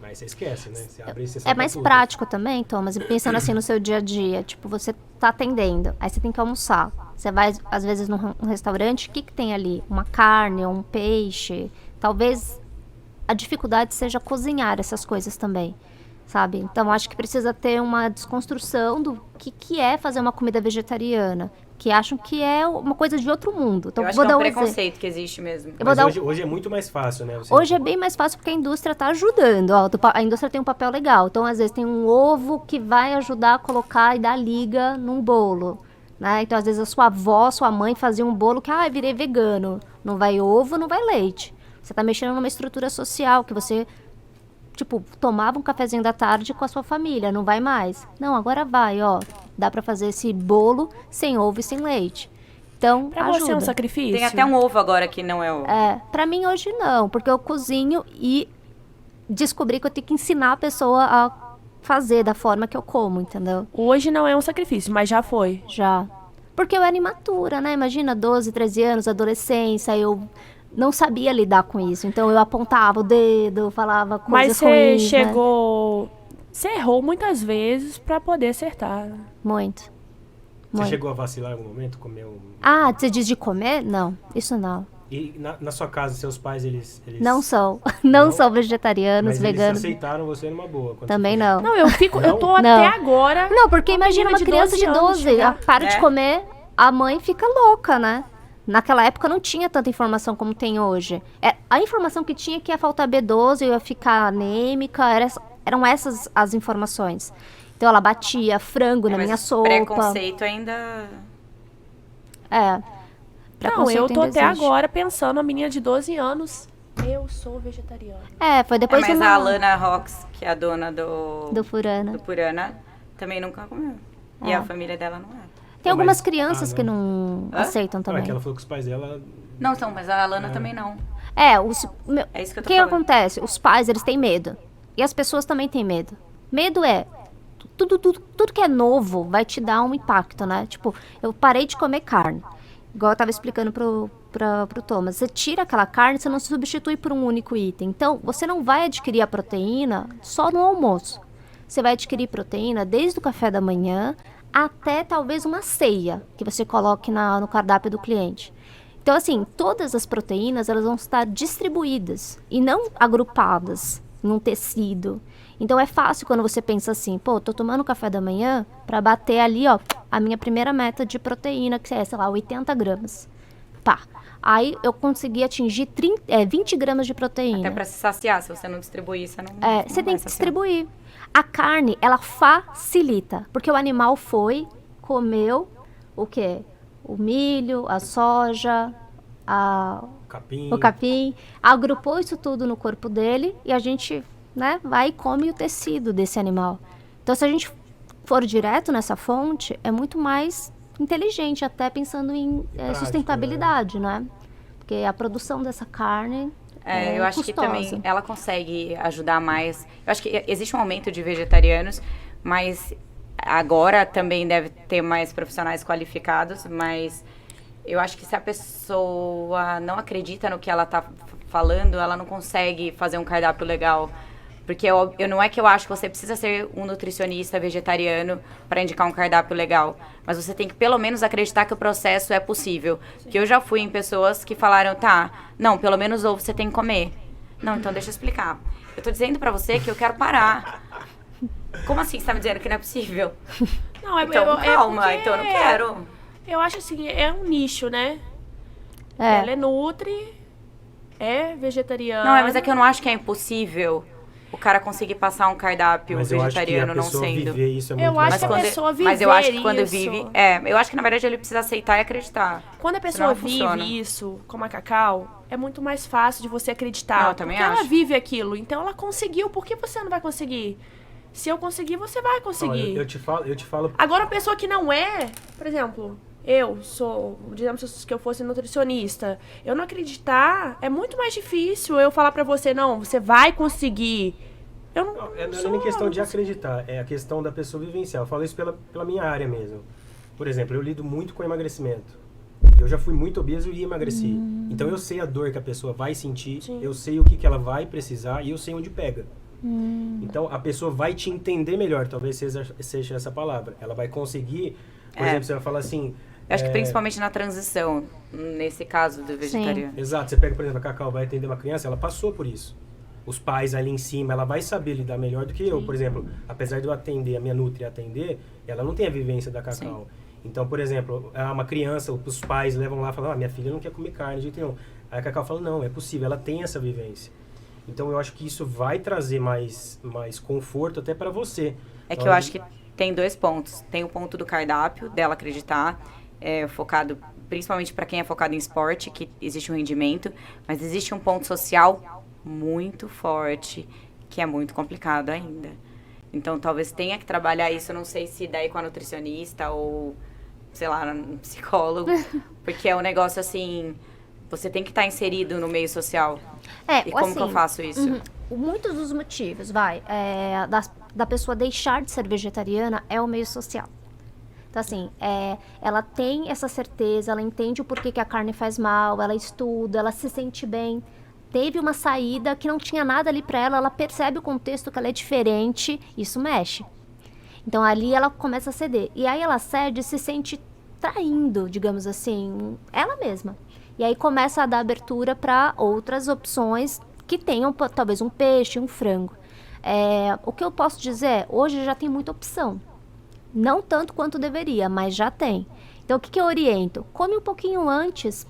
mas você esquece, né? Você abre exceção É pra mais tudo. prático também, Thomas, e pensando assim no seu dia a dia. Tipo, você tá atendendo, aí você tem que almoçar. Você vai, às vezes, num restaurante, o que tem ali? Uma carne ou um peixe. Talvez a dificuldade seja cozinhar essas coisas também, sabe? Então, acho que precisa ter uma desconstrução do que é fazer uma comida vegetariana. Que acham que é uma coisa de outro mundo. Então, Eu acho vou que é dar um um exemplo. preconceito que existe mesmo. Eu vou Mas dar hoje é muito mais fácil, né? Você- Hoje é bem mais fácil porque a indústria está ajudando. Ó, a indústria tem um papel legal. Então, às vezes, tem um ovo que vai ajudar a colocar e dar liga num bolo. Né? Então, às vezes, a sua avó, sua mãe fazia um bolo que, virei vegano. Não vai ovo, não vai leite. Você está mexendo numa estrutura social que você, tipo, tomava um cafezinho da tarde com a sua família. Não vai mais. Não, agora vai, ó. Dá para fazer esse bolo sem ovo e sem leite. Então, Pra ajuda. você é um sacrifício? Tem até um ovo agora que não é ovo. Pra mim hoje não, porque eu cozinho e descobri que eu tenho que ensinar a pessoa a fazer da forma que eu como, entendeu? Hoje não é um sacrifício, mas já foi. Já. Porque eu era imatura, né? Imagina, 12, 13 anos, adolescência, eu não sabia lidar com isso. Então eu apontava o dedo, falava coisas Mas você ruins, né? chegou... Você errou muitas vezes pra poder acertar. Muito. Você Muito. chegou a vacilar em algum momento? Comeu... Ah, você diz de comer? Não, isso não. E na sua casa, seus pais, eles Não são. Não Não? são vegetarianos, mas veganos. eles aceitaram você numa boa. quando Também você foi. não. Não, eu tô Não. até agora... Não, porque Uma imagina uma menina de criança 12 de anos 12, chegar. para de comer, a mãe fica louca, né? Naquela época não tinha tanta informação como tem hoje. A informação que tinha é que ia faltar B12, eu ia ficar anêmica, eram essas as informações. Então ela batia frango na Mas minha sopa. preconceito ainda... É. Não, Preconceito eu tô ainda até existe. agora pensando, a menina de 12 anos, eu sou vegetariana. Foi depois de mas uma... a Alana Rox, que é a dona do Furana. do Purana, também nunca comeu. E a família dela não é. Tem Ah, algumas mas- crianças que não Hã? aceitam Não, também. é que ela falou que os pais dela... Não, então, mas a Alana também não. É, É isso que eu o tô que falando. acontece? Os pais, eles têm medo. E as pessoas também têm medo. Medo é... Tudo que é novo vai te dar um impacto, né? Tipo, eu parei de comer carne. Igual eu tava explicando pro Thomas. Você tira aquela carne, você não substitui por um único item. Então, você não vai adquirir a proteína só no almoço. Você vai adquirir proteína desde o café da manhã até talvez uma ceia que você coloque no cardápio do cliente. Então, assim, todas as proteínas, elas vão estar distribuídas e não agrupadas em um tecido. Então, é fácil quando você pensa assim, pô, tô tomando café da manhã para bater ali, ó, a minha primeira meta de proteína, que é, sei lá, 80 gramas. Pá. Aí, eu consegui atingir 20 gramas de proteína. Até pra se saciar, se você não distribuir, você não Você vai tem que saciar. distribuir. A carne, ela facilita, porque o animal foi, comeu o quê? O milho, a soja, Capim... o capim, agrupou isso tudo no corpo dele e a gente, né, vai e come o tecido desse animal. Então, se a gente for direto nessa fonte, é muito mais inteligente, até pensando em prático, sustentabilidade, né? Porque a produção dessa carne eu acho que custosa. também ela consegue ajudar mais. Eu acho que existe um aumento de vegetarianos, mas agora também deve ter mais profissionais qualificados, mas eu acho que se a pessoa não acredita no que ela está falando, ela não consegue fazer um cardápio legal Porque eu não é que eu acho que você precisa ser um nutricionista vegetariano para indicar um cardápio legal. Mas você tem que pelo menos acreditar que o processo é possível. Que eu já fui em pessoas que falaram, tá, não, pelo menos ovo você tem que comer. Não, então deixa eu explicar. Eu tô dizendo pra você que eu quero parar. Como assim você tá me dizendo que não é possível? Não, Então, calma, porque então eu não quero. Eu acho assim, é um nicho, né? É. Ela é nutri, é vegetariana. Não, mas é que eu não acho que é impossível o cara conseguir passar um cardápio Mas eu acho que vegetariano a não pessoa sendo. viver isso é muito Eu acho mais que a fácil. pessoa Mas eu acho que quando isso. vive... eu acho que na verdade ele precisa aceitar e acreditar. Quando a Senão pessoa não vive funciona. isso, como a Cacau, é muito mais fácil de você acreditar. Não, eu também porque ela acho. vive aquilo. Então ela conseguiu, por que você não vai conseguir? Se eu conseguir, você vai conseguir. Olha, eu te falo. Agora, a pessoa que não é, por exemplo, eu sou, digamos que eu fosse nutricionista, eu não acreditar, é muito mais difícil eu falar pra você, não, você vai conseguir. Eu não, Não é sou- nem questão de acreditar, é a questão da pessoa vivenciar. Eu falo isso pela minha área mesmo. Por exemplo, eu lido muito com emagrecimento. Eu já fui muito obeso e emagreci. Então eu sei a dor que a pessoa vai sentir, Sim. eu sei o que ela vai precisar e eu sei onde pega. Então a pessoa vai te entender melhor, talvez seja essa palavra. Ela vai conseguir, por exemplo, você vai falar assim... Eu acho que principalmente na transição, nesse caso do vegetariano. Exato, você pega, por exemplo, a Cacau vai atender uma criança, ela passou por isso. Os pais ali em cima, ela vai saber lidar melhor do que eu. Por exemplo, apesar de eu atender, a minha nutri atender, ela não tem a vivência da Cacau. Então, por exemplo, uma criança, os pais levam lá e falam, minha filha não quer comer carne de jeito nenhum. Aí a Cacau fala, não, é possível, ela tem essa vivência. Então, eu acho que isso vai trazer mais conforto até para você. É que Então, eu acho que tem 2 pontos. Tem o ponto do cardápio, dela acreditar, focado principalmente para quem é focado em esporte, que existe um rendimento, mas existe um ponto social muito forte, que é muito complicado ainda. Então, talvez tenha que trabalhar isso, eu não sei se daí com a nutricionista ou, sei lá, um psicólogo, porque é um negócio assim, você tem que estar inserido no meio social. E como que eu faço isso? Muitos dos motivos, da pessoa deixar de ser vegetariana é o meio social. Então, assim, ela tem essa certeza, ela entende o porquê que a carne faz mal, ela estuda, ela se sente bem. Teve uma saída que não tinha nada ali pra ela percebe o contexto que ela é diferente, isso mexe. Então, ali ela começa a ceder. E aí ela cede e se sente traindo, digamos assim, ela mesma. E aí começa a dar abertura para outras opções que tenham talvez um peixe, um frango. O que eu posso dizer, hoje já tem muita opção. Não tanto quanto deveria, mas já tem. Então, o que eu oriento? Come um pouquinho antes,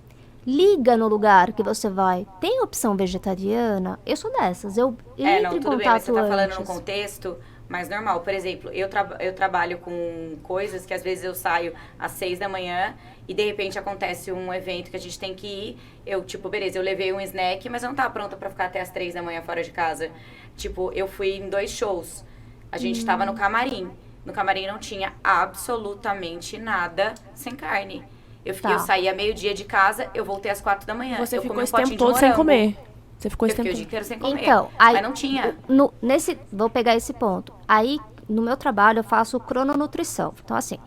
liga no lugar que você vai. Tem opção vegetariana? Eu sou dessas, eu entro Não, em tudo bem, mas você contato tá falando antes. num contexto mais normal. Por exemplo, eu trabalho com coisas que às vezes eu saio às 6 da manhã e de repente acontece um evento que a gente tem que ir. Eu, tipo, beleza, eu levei um snack, mas eu não tava pronta pra ficar até às 3 da manhã fora de casa. Tipo, eu fui em 2 shows. A gente tava no camarim. No camarim não tinha absolutamente nada sem carne. Eu saí a meio-dia de casa, eu voltei às 4 da manhã. Você eu ficou comi esse um potinho tempo todo de sem morango. comer. Você ficou Eu esse fiquei tempo o dia todo. inteiro sem comer. Então, aí, mas não tinha. Vou pegar esse ponto. Aí, no meu trabalho, eu faço crononutrição. Então, assim,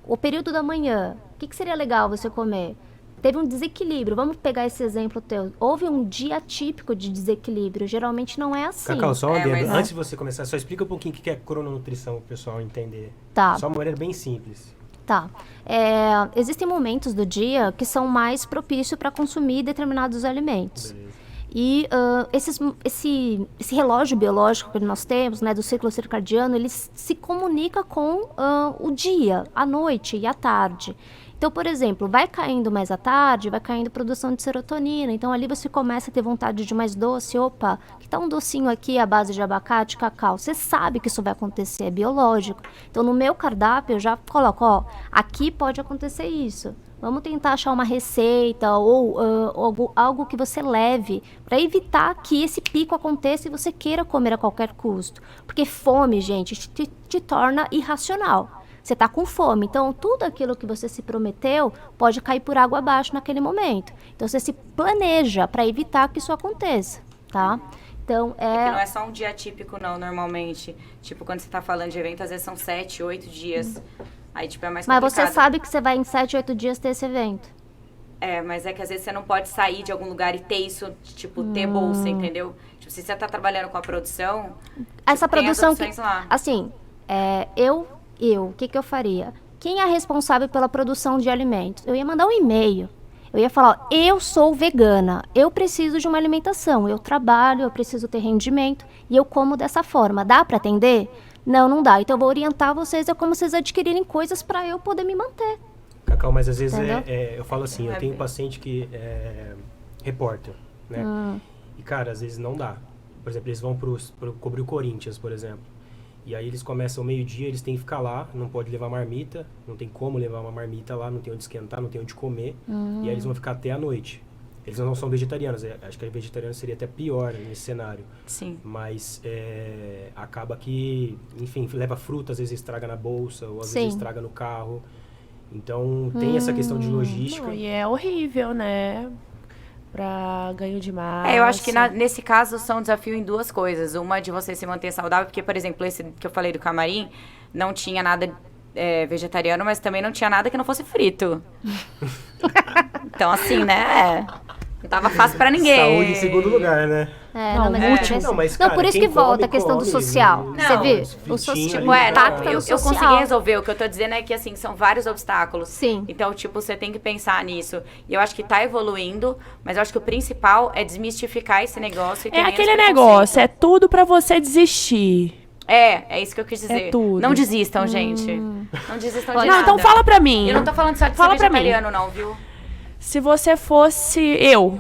o período da manhã, o que seria legal você comer? Teve um desequilíbrio. Vamos pegar esse exemplo teu. Houve um dia típico de desequilíbrio. Geralmente não é assim. Cacau, só um adendo. mas- Antes de você começar, só explica um pouquinho o que é crononutrição, pro pessoal entender. Tá. Só uma maneira bem simples. Tá. Existem momentos do dia que são mais propícios para consumir determinados alimentos. Beleza. E esse relógio biológico que nós temos, né, do ciclo circadiano, ele se comunica com o dia, a noite e a tarde. Então, por exemplo, vai caindo mais à tarde, vai caindo produção de serotonina. Então, ali você começa a ter vontade de mais doce. Opa, que tá um docinho aqui à base de abacate, cacau. Você sabe que isso vai acontecer, é biológico. Então, no meu cardápio, eu já coloco, aqui pode acontecer isso. Vamos tentar achar uma receita ou algo que você leve para evitar que esse pico aconteça e você queira comer a qualquer custo. Porque fome, gente, te torna irracional. Você está com fome, então tudo aquilo que você se prometeu pode cair por água abaixo naquele momento. Então você se planeja para evitar que isso aconteça, tá? Então Que não é só um dia típico, não, normalmente. Tipo, quando você tá falando de evento, às vezes são 7, 8 dias. Aí, tipo, é mais Mas complicado. você sabe que você vai em 7, 8 dias ter esse evento. Mas é que às vezes você não pode sair de algum lugar e ter isso, tipo, ter bolsa, entendeu? Tipo, se você tá trabalhando com a produção, Essa tem as produção opções lá. assim, o que eu faria? Quem é responsável pela produção de alimentos? Eu ia mandar um e-mail. Eu ia falar, ó, eu sou vegana, eu preciso de uma alimentação, eu trabalho, eu preciso ter rendimento e eu como dessa forma. Dá para atender? Não, não dá. Então eu vou orientar vocês a como vocês adquirirem coisas para eu poder me manter. Cacau, mas às vezes Entendeu? eu falo assim, eu tenho um paciente que é repórter, né? E, cara, às vezes não dá. Por exemplo, eles vão cobrir o Corinthians, por exemplo. E aí eles começam ao meio-dia, eles têm que ficar lá, não pode levar marmita, não tem como levar uma marmita lá, não tem onde esquentar, não tem onde comer. E aí eles vão ficar até a noite. Eles não são vegetarianos, acho que vegetariano seria até pior nesse cenário. Sim. Mas acaba que, enfim, leva fruta, às vezes estraga na bolsa, ou às Sim. vezes estraga no carro. Então tem essa questão de logística. Não, e é horrível, né? Pra ganho de massa. Eu acho que nesse caso são desafio em duas coisas. Uma de você se manter saudável, porque, por exemplo, esse que eu falei do camarim, não tinha nada vegetariano, mas também não tinha nada que não fosse frito. Então, assim, né? Não tava fácil pra ninguém. Saúde em segundo lugar, né? Não, mas útil. é Não, mas, não, cara, por isso quem que volta come, a questão do come, social. não, Você vê? fritinho O social. ali, Ué, tá, pelo eu social. consegui resolver. O que eu tô dizendo é que, assim, são vários obstáculos. Sim. Então, tipo, você tem que pensar nisso. E eu acho que tá evoluindo, mas eu acho que o principal é desmistificar esse negócio e ter É menos aquele preconceito. negócio, é tudo pra você desistir. É isso que eu quis dizer. É tudo. Não desistam, gente. Não desistam de Não, nada. então fala pra mim. Eu não tô falando só de ser Fala pra mim. vegetariano, não, viu? Se você fosse eu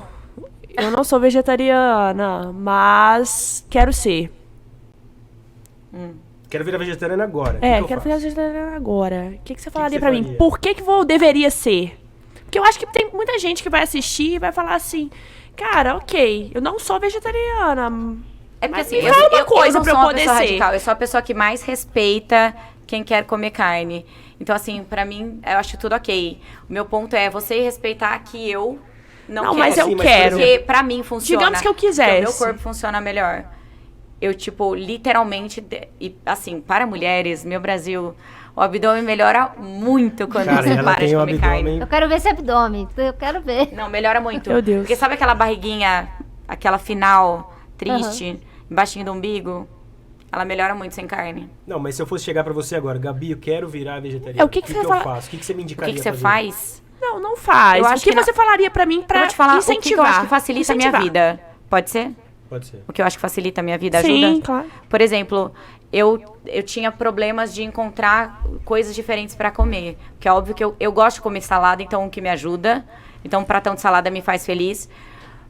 não sou vegetariana, mas quero ser. Quero virar vegetariano agora. Quero faço? virar vegetariana agora. O que você falaria você pra mim? faria? Por que eu deveria ser? Porque eu acho que tem muita gente que vai assistir e vai falar assim, cara, ok, eu não sou vegetariana. É porque Mas assim, me fala uma coisa não pra sou eu uma poder pessoa ser. radical, eu sou a pessoa que mais respeita quem quer comer carne. Então, assim, pra mim, eu acho tudo ok. O meu ponto é você respeitar que eu não quero. mas eu Sim, mas, por quero. Porque pra mim funciona. Digamos que eu porque quisesse. O meu corpo funciona melhor. Eu, tipo, literalmente... E, assim, para mulheres, meu Brasil, o abdômen melhora muito quando Cara, você ela para de tem um comer carne. abdômen. Eu quero ver esse abdômen. Eu quero ver. Não, melhora muito. Meu Deus. Porque sabe aquela barriguinha, aquela final, triste, embaixinho do umbigo? Ela melhora muito sem carne. Não, mas se eu fosse chegar pra você agora, Gabi, eu quero virar vegetariano. O que você eu fala? faço? O que você me O indicaria que você fazer? faz? Não faz. Eu O acho que que não- você falaria pra mim Eu pra vou te falar incentivar? o que eu acho que facilita a minha Incentivar. vida. Pode ser? Pode ser. O que eu acho que facilita a minha vida, Sim, ajuda? claro. Por exemplo, eu tinha problemas de encontrar coisas diferentes pra comer. Porque é óbvio que eu gosto de comer salada, então o que me ajuda. Então um pratão de salada me faz feliz.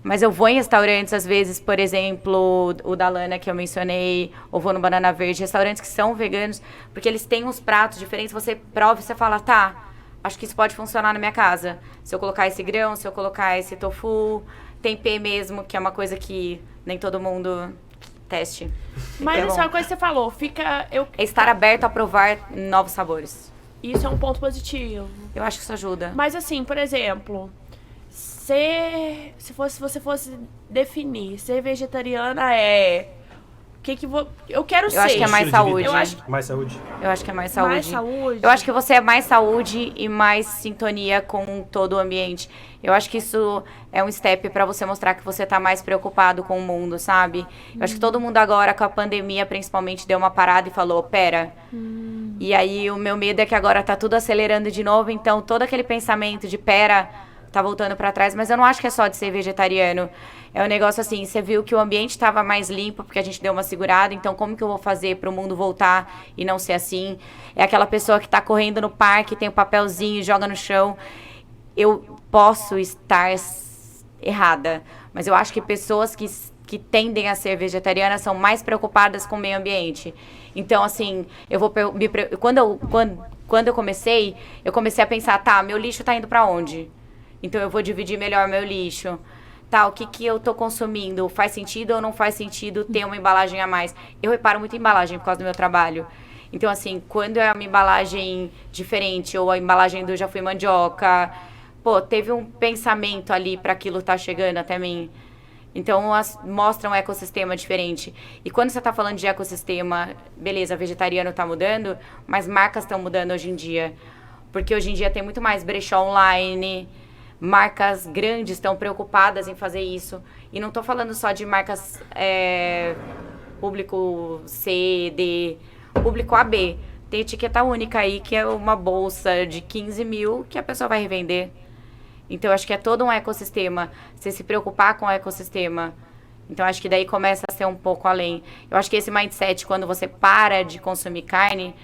Mas eu vou em restaurantes, às vezes, por exemplo, o da Lana que eu mencionei, ou vou no Banana Verde, restaurantes que são veganos, porque eles têm uns pratos diferentes, você prova e você fala, tá, acho que isso pode funcionar na minha casa. Se eu colocar esse grão, se eu colocar esse tofu, tempê mesmo, que é uma coisa que nem todo mundo teste. Mas Então, isso é uma coisa que você falou. Fica. é estar aberto a provar novos sabores. Isso é um ponto positivo. Eu acho que isso ajuda. Mas assim, por exemplo, se você fosse definir, ser vegetariana eu quero ser. Eu acho que é mais Estilo de vida. saúde. Eu acho Mais saúde. Eu acho que é mais saúde. Mais saúde. Eu acho que você é mais saúde e mais sintonia com todo o ambiente. Eu acho que isso é um step pra você mostrar que você tá mais preocupado com o mundo, sabe? Eu acho que todo mundo agora, com a pandemia, principalmente, deu uma parada e falou, pera. E aí o meu medo é que agora tá tudo acelerando de novo, então todo aquele pensamento de pera tá voltando pra trás, mas eu não acho que é só de ser vegetariano. É um negócio assim, você viu que o ambiente estava mais limpo porque a gente deu uma segurada, então como que eu vou fazer pro mundo voltar e não ser assim? É aquela pessoa que tá correndo no parque, tem o papelzinho e joga no chão. Eu posso estar errada, mas eu acho que pessoas que tendem a ser vegetarianas são mais preocupadas com o meio ambiente. Então, assim, quando eu comecei a pensar, tá, meu lixo tá indo pra onde? Então eu vou dividir melhor meu lixo. Tá, o que eu tô consumindo? Faz sentido ou não faz sentido ter uma embalagem a mais? Eu reparo muito em embalagem por causa do meu trabalho. Então, assim, quando é uma embalagem diferente, ou a embalagem do Já Fui Mandioca, pô, teve um pensamento ali para aquilo tá chegando até mim. Então, mostra um ecossistema diferente. E quando você tá falando de ecossistema, beleza, vegetariano tá mudando, mas marcas estão mudando hoje em dia. Porque hoje em dia tem muito mais brechó online, marcas grandes estão preocupadas em fazer isso. E não estou falando só de marcas público C, D, público AB. Tem etiqueta única aí, que é uma bolsa de 15 mil que a pessoa vai revender. Então, eu acho que é todo um ecossistema. Você se preocupar com o ecossistema. Então, acho que daí começa a ser um pouco além. Eu acho que esse mindset, quando você para de consumir carne,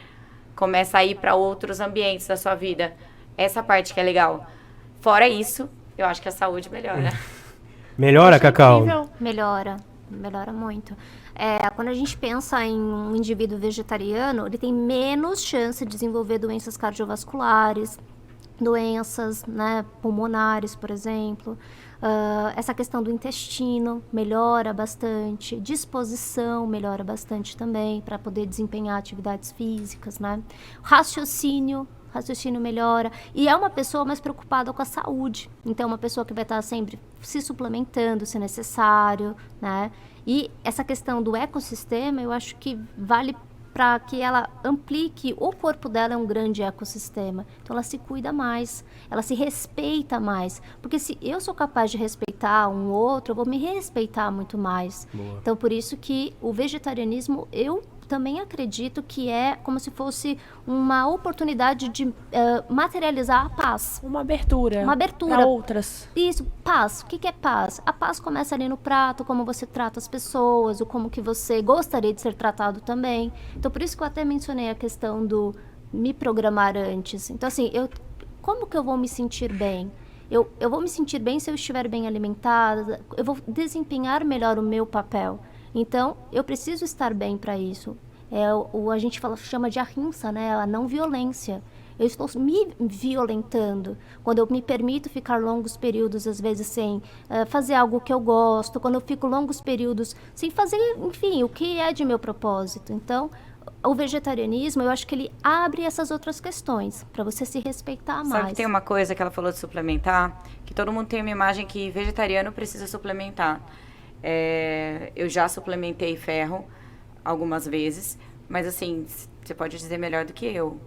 começa a ir para outros ambientes da sua vida. Essa parte que é legal. Fora isso, eu acho que a saúde melhora. Melhora, Acho Cacau? incrível. Melhora muito. Quando a gente pensa em um indivíduo vegetariano, ele tem menos chance de desenvolver doenças cardiovasculares, doenças, né, pulmonares, por exemplo. Essa questão do intestino melhora bastante, disposição melhora bastante também para poder desempenhar atividades físicas, né? Raciocínio melhora, e é uma pessoa mais preocupada com a saúde, então uma pessoa que vai estar sempre se suplementando se necessário, né? E essa questão do ecossistema, eu acho que vale para que ela amplique, o corpo dela é um grande ecossistema, então ela se cuida mais, ela se respeita mais, porque se eu sou capaz de respeitar um outro, eu vou me respeitar muito mais. Boa. Então por isso que o vegetarianismo, eu também acredito que é como se fosse uma oportunidade de materializar a paz. Uma abertura. Uma abertura. Para outras. Isso, paz. O que é paz? A paz começa ali no prato, como você trata as pessoas, ou como que você gostaria de ser tratado também. Então, por isso que eu até mencionei a questão do me programar antes. Então, assim, como que eu vou me sentir bem? Eu vou me sentir bem se eu estiver bem alimentada, eu vou desempenhar melhor o meu papel. Então, eu preciso estar bem para isso. A gente chama de ahimsa, né? A não violência. Eu estou me violentando quando eu me permito ficar longos períodos, às vezes, sem fazer algo que eu gosto, quando eu fico longos períodos sem fazer, enfim, o que é de meu propósito. Então, o vegetarianismo, eu acho que ele abre essas outras questões, para você se respeitar mais. Sabe que tem uma coisa que ela falou de suplementar, que todo mundo tem uma imagem que vegetariano precisa suplementar. Eu já suplementei ferro algumas vezes, mas assim, você pode dizer melhor do que eu.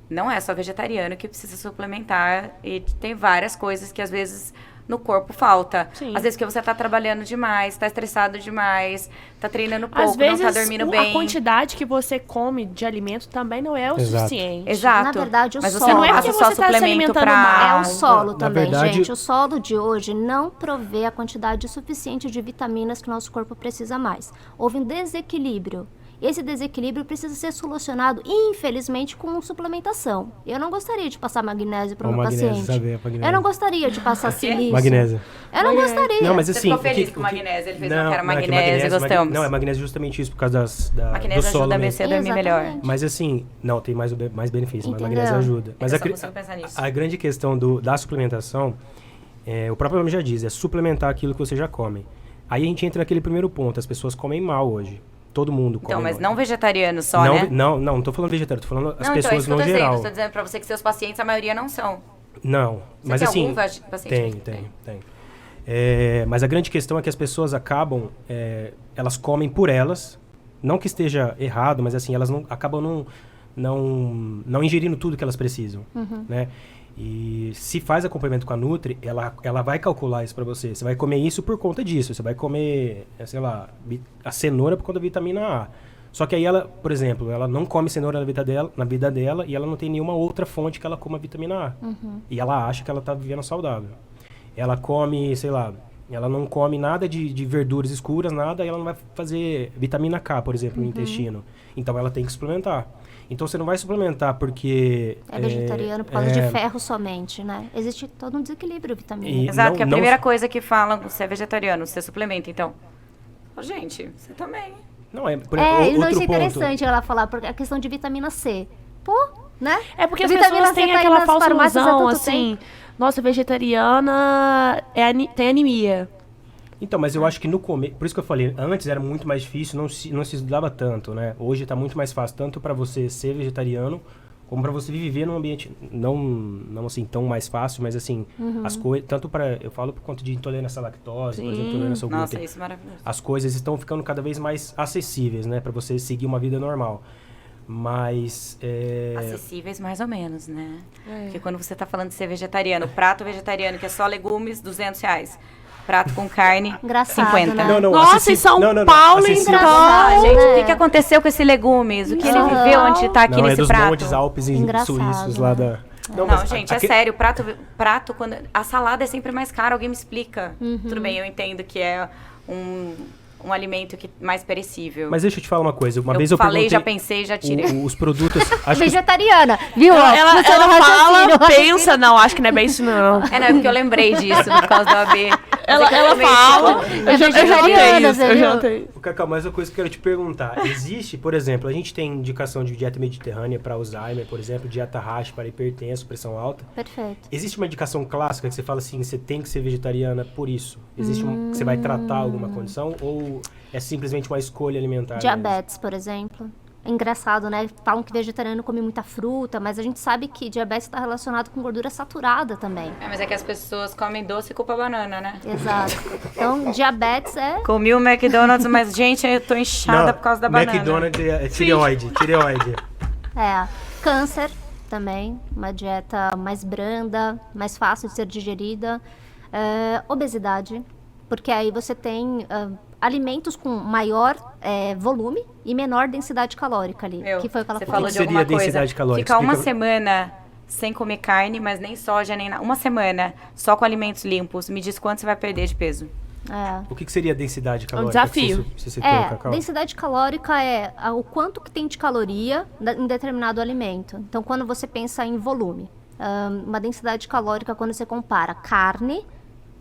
Não é só vegetariano que precisa suplementar, e tem várias coisas que às vezes no corpo falta. Sim. Às vezes que você tá trabalhando demais, tá estressado demais, tá treinando pouco, Às vezes, não tá dormindo bem. a quantidade que você come de alimento também não é o Exato. suficiente. Exato. Na verdade, o mas solo. você não Não é passa porque só você tá se suplemento alimentando pra... mal. É o solo Na também, verdade- gente. O solo de hoje não provê a quantidade suficiente de vitaminas que o nosso corpo precisa mais. Houve um desequilíbrio. Esse desequilíbrio precisa ser solucionado, infelizmente, com suplementação. Eu não gostaria de passar magnésio para o meu magnésio, paciente. sabe? Magnésio. Eu não gostaria de passar silício. Magnésio. Eu não gostaria. Não, mas Você assim... ficou feliz com o magnésio? Ele fez uma cara não é que magnésio, gostamos. Não, é magnésio justamente isso, por causa do Magnésio solo ajuda mesmo. você a dormir melhor. Exatamente. Mas assim, não, tem mais benefício, mas Entendeu? magnésio ajuda. Mas Eu só consigo pensar nisso. a grande questão da suplementação, o próprio nome já diz, é suplementar aquilo que você já come. Aí a gente entra naquele primeiro ponto, as pessoas comem mal hoje. Todo mundo come Então, mas mal. não vegetariano só, não, né? não tô falando vegetariano, tô falando as Não, então, é pessoas isso que eu no tô dizendo. geral. Estou dizendo pra você que seus pacientes, a maioria não são. Não, Você mas tem assim... algum paciente? Tem. Mas a grande questão é que as pessoas acabam, elas comem por elas, não que esteja errado, mas assim, elas acabam não ingerindo tudo que elas precisam, né? E se faz acompanhamento com a Nutri, ela vai calcular isso pra você. Você vai comer isso por conta disso. Você vai comer, sei lá, a cenoura por conta da vitamina A. Só que aí ela, por exemplo, ela não come cenoura na vida dela e ela não tem nenhuma outra fonte que ela coma vitamina A. E ela acha que ela tá vivendo saudável. Ela come, sei lá, ela não come nada de verduras escuras, nada, e ela não vai fazer vitamina K, por exemplo, no intestino. Então ela tem que suplementar. Então você não vai suplementar porque... É vegetariano por causa de ferro somente, né? Existe todo um desequilíbrio vitamínico. E Exato, não- que a não- primeira coisa que falam, você é vegetariano, você suplementa, então. Ô, gente, você também. Não, Não, outro isso é ponto. interessante ela falar, porque a questão de vitamina C. Pô, né? É porque as Vitamina pessoas C têm tá aí aquela nas falsa farmácias há ilusão, tanto assim... Nossa, vegetariana tem anemia. Então, mas eu acho que no começo... Por isso que eu falei, antes era muito mais difícil, não se estudava tanto, né? Hoje tá muito mais fácil, tanto para você ser vegetariano, como para você viver num ambiente não assim tão mais fácil, mas assim, as coisas... Tanto para... Eu falo por conta de intolerância à lactose, por exemplo, intolerância ao glúten. Nossa, isso é maravilhoso. As coisas estão ficando cada vez mais acessíveis, né? Para você seguir uma vida normal. Mas Acessíveis mais ou menos, né? Porque quando você tá falando de ser vegetariano, prato vegetariano que é só legumes, R$ 200. Prato com carne, Engraçado, 50. né? Não, Nossa, em São Paulo, acessível. então. Ah, gente, né? o que aconteceu com esse legumes? O que ele Não. viveu onde tá aqui Não, é nesse dos prato? montes Alpes Engraçado, suíços lá né? da... Não, gente, é sério, prato, quando a salada é sempre mais cara, alguém me explica. Tudo bem, eu entendo que é um alimento mais perecível. Mas deixa eu te falar uma coisa. Uma eu vez eu falei, perguntei... já pensei, já tirei. Os produtos... Acho que Vegetariana, viu? Ela Funciona o fala, raciocínio, pensa, não, acho que não é bem isso, não. É, não, é porque eu lembrei disso por causa da AB. Ela fala, eu já notei vegetariana, isso, você eu já viu? notei. Cacau, mais uma coisa que eu quero te perguntar. Existe, por exemplo, a gente tem indicação de dieta mediterrânea para Alzheimer, por exemplo, dieta Rash para hipertenso, pressão alta. Perfeito. Existe uma indicação clássica que você fala assim, você tem que ser vegetariana por isso? Existe que você vai tratar alguma condição ou é simplesmente uma escolha alimentar? Diabetes, por exemplo. É engraçado, né? Falam que vegetariano come muita fruta, mas a gente sabe que diabetes está relacionado com gordura saturada também. É, mas é que as pessoas comem doce e culpa banana, né? Exato. Então, diabetes é... Comi o McDonald's, mas, gente, eu tô inchada por causa da banana. McDonald's é tireoide. É, câncer também, uma dieta mais branda, mais fácil de ser digerida. Obesidade, porque aí você tem alimentos com maior volume e menor densidade calórica ali, que foi o que ela Você falou. falou de seria alguma a densidade coisa. calórica? Ficar uma Explica- semana sem comer carne, mas nem soja, nem nada. Uma semana só com alimentos limpos. Me diz quanto você vai perder de peso. É. O que seria a densidade calórica? desafio. Que você citou, Cacau? Densidade calórica é o quanto que tem de caloria em determinado alimento. Então, quando você pensa em volume, uma densidade calórica quando você compara carne,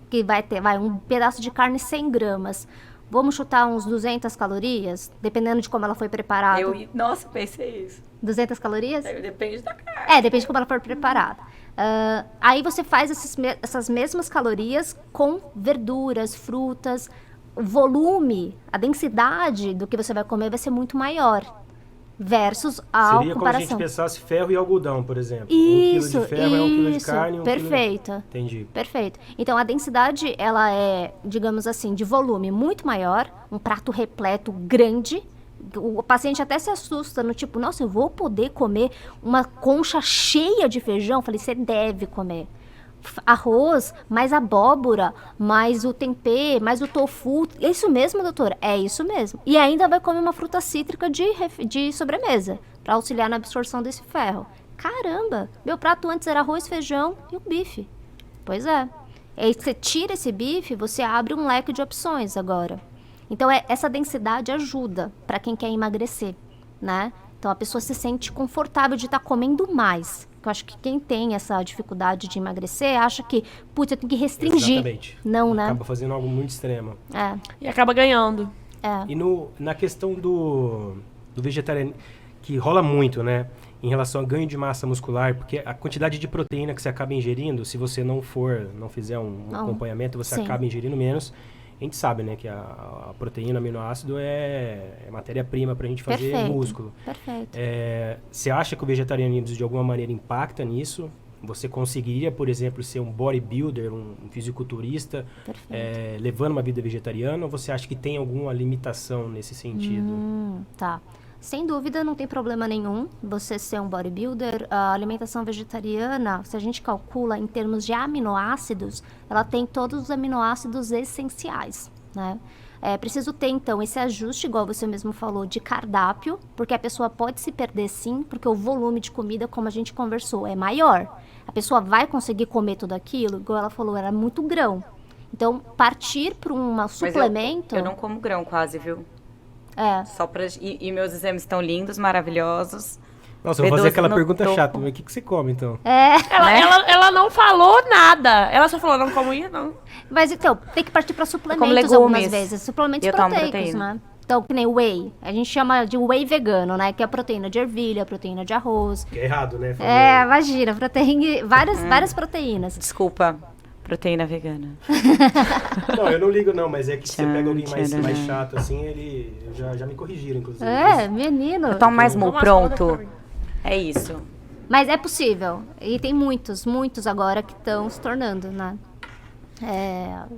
que vai ter um pedaço de carne 100 gramas, vamos chutar uns 200 calorias, dependendo de como ela foi preparada. Nossa, pensei isso. 200 calorias? Depende da carne. Depende de como ela for preparada. Aí você faz essas mesmas calorias com verduras, frutas. O volume, a densidade do que você vai comer vai ser muito maior. Versus a Seria como a gente comparação. pensasse ferro e algodão, por exemplo. Isso, 1 quilo de ferro é 1 quilo de isso, carne. perfeito. Entendi. Perfeito. Então, a densidade, ela é, digamos assim, de volume muito maior, um prato repleto grande. O paciente até se assusta, no tipo, nossa, eu vou poder comer uma concha cheia de feijão? Eu falei, você deve comer. Arroz, mais abóbora, mais o tempê, mais o tofu. É isso mesmo, doutora? É isso mesmo. E ainda vai comer uma fruta cítrica de sobremesa, para auxiliar na absorção desse ferro. Caramba, meu prato antes era arroz, feijão e o bife. Pois é. Aí você tira esse bife, você abre um leque de opções agora. Então, essa densidade ajuda para quem quer emagrecer, né? Então, a pessoa se sente confortável de estar comendo mais. Eu acho que quem tem essa dificuldade de emagrecer acha que, putz, eu tenho que restringir. Exatamente. Não, né? Acaba fazendo algo muito extremo. E acaba ganhando. E na questão do vegetariano, que rola muito, né? Em relação a ganho de massa muscular, porque a quantidade de proteína que você acaba ingerindo, se você não fizer um acompanhamento, você Sim. acaba ingerindo menos. A gente sabe, né, que a proteína, aminoácido é matéria-prima pra gente fazer Perfeito. músculo. Perfeito. Você acha que o vegetarianismo de alguma maneira impacta nisso? Você conseguiria, por exemplo, ser um bodybuilder, um fisiculturista, levando uma vida vegetariana? Ou você acha que tem alguma limitação nesse sentido? Tá. Sem dúvida, não tem problema nenhum você ser um bodybuilder. A alimentação vegetariana, se a gente calcula em termos de aminoácidos, ela tem todos os aminoácidos essenciais, né? É preciso ter, então, esse ajuste, igual você mesmo falou, de cardápio, porque a pessoa pode se perder sim, porque o volume de comida, como a gente conversou, é maior. A pessoa vai conseguir comer tudo aquilo, igual ela falou, era muito grão. Então, partir para um suplemento... Eu não como grão quase, viu? Só pra... E meus exames estão lindos, maravilhosos. Nossa, eu vou fazer B12 aquela no pergunta topo. chata, mas o que você come, então? Ela não falou nada. Ela só falou, não como ia, não. Mas então, tem que partir para suplementos legumes. algumas vezes. Suplementos Eu tomo proteicos, proteína. né? Então, que nem whey. A gente chama de whey vegano, né? Que é a proteína de ervilha, proteína de arroz. Que é errado, né? Imagina, proteína, várias proteínas. Desculpa, proteína vegana. Não, eu não ligo não, mas é que você Tchan, pega alguém mais tcharam. chato assim, já me corrigiram, inclusive. Menino. Eu tomo mais mu, Toma pronto. soda pra mim. É isso. Mas é possível. E tem muitos agora que estão se tornando, né?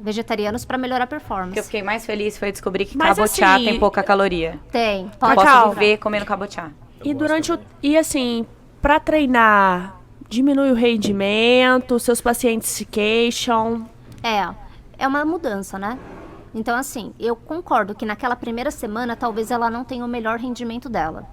Vegetarianos para melhorar a O que eu performance. fiquei mais feliz foi descobrir que Mas cabotiá assim, tem pouca caloria. Tem. Eu Pode posso Cacau. viver comendo cabotiá. E durante o... E assim, pra treinar, diminui o rendimento, seus pacientes se queixam. É uma mudança, né? Então, assim, eu concordo que naquela primeira semana, talvez ela não tenha o melhor rendimento dela.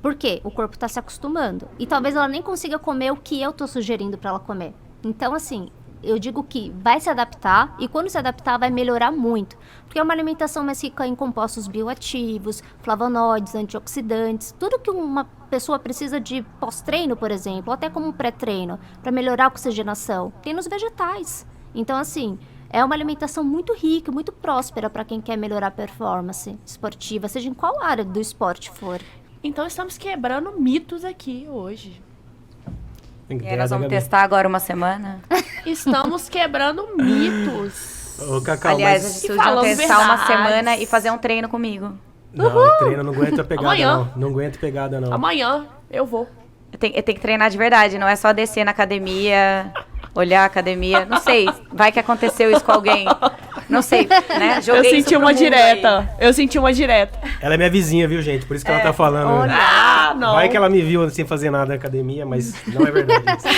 Por quê? O corpo tá se acostumando. E talvez ela nem consiga comer o que eu tô sugerindo pra ela comer. Então, assim, eu digo que vai se adaptar, e quando se adaptar vai melhorar muito. Porque é uma alimentação mais rica em compostos bioativos, flavonoides, antioxidantes, tudo que uma pessoa precisa de pós-treino, por exemplo, ou até como um pré-treino, para melhorar a oxigenação, tem nos vegetais. Então, assim, é uma alimentação muito rica, muito próspera para quem quer melhorar a performance esportiva, seja em qual área do esporte for. Então estamos quebrando mitos aqui hoje. E aí nós vamos testar agora uma semana. Estamos quebrando mitos. Ô, Cacau, Aliás, mas... a gente podia testar uma semana e fazer um treino comigo. Não, treino, não aguento a pegada, Amanhã. não. Não aguento pegada, não. Amanhã eu vou. Eu tenho que treinar de verdade, não é só descer na academia, olhar a academia. Não sei, vai que aconteceu isso com alguém. Não sei, né? Joguei Eu isso senti pro uma mundo direta. aí. Eu senti uma direta. Ela é minha vizinha, viu, gente? Por isso que ela tá falando. olha. Ah, não. Vai que ela me viu sem fazer nada na academia, mas não é verdade isso.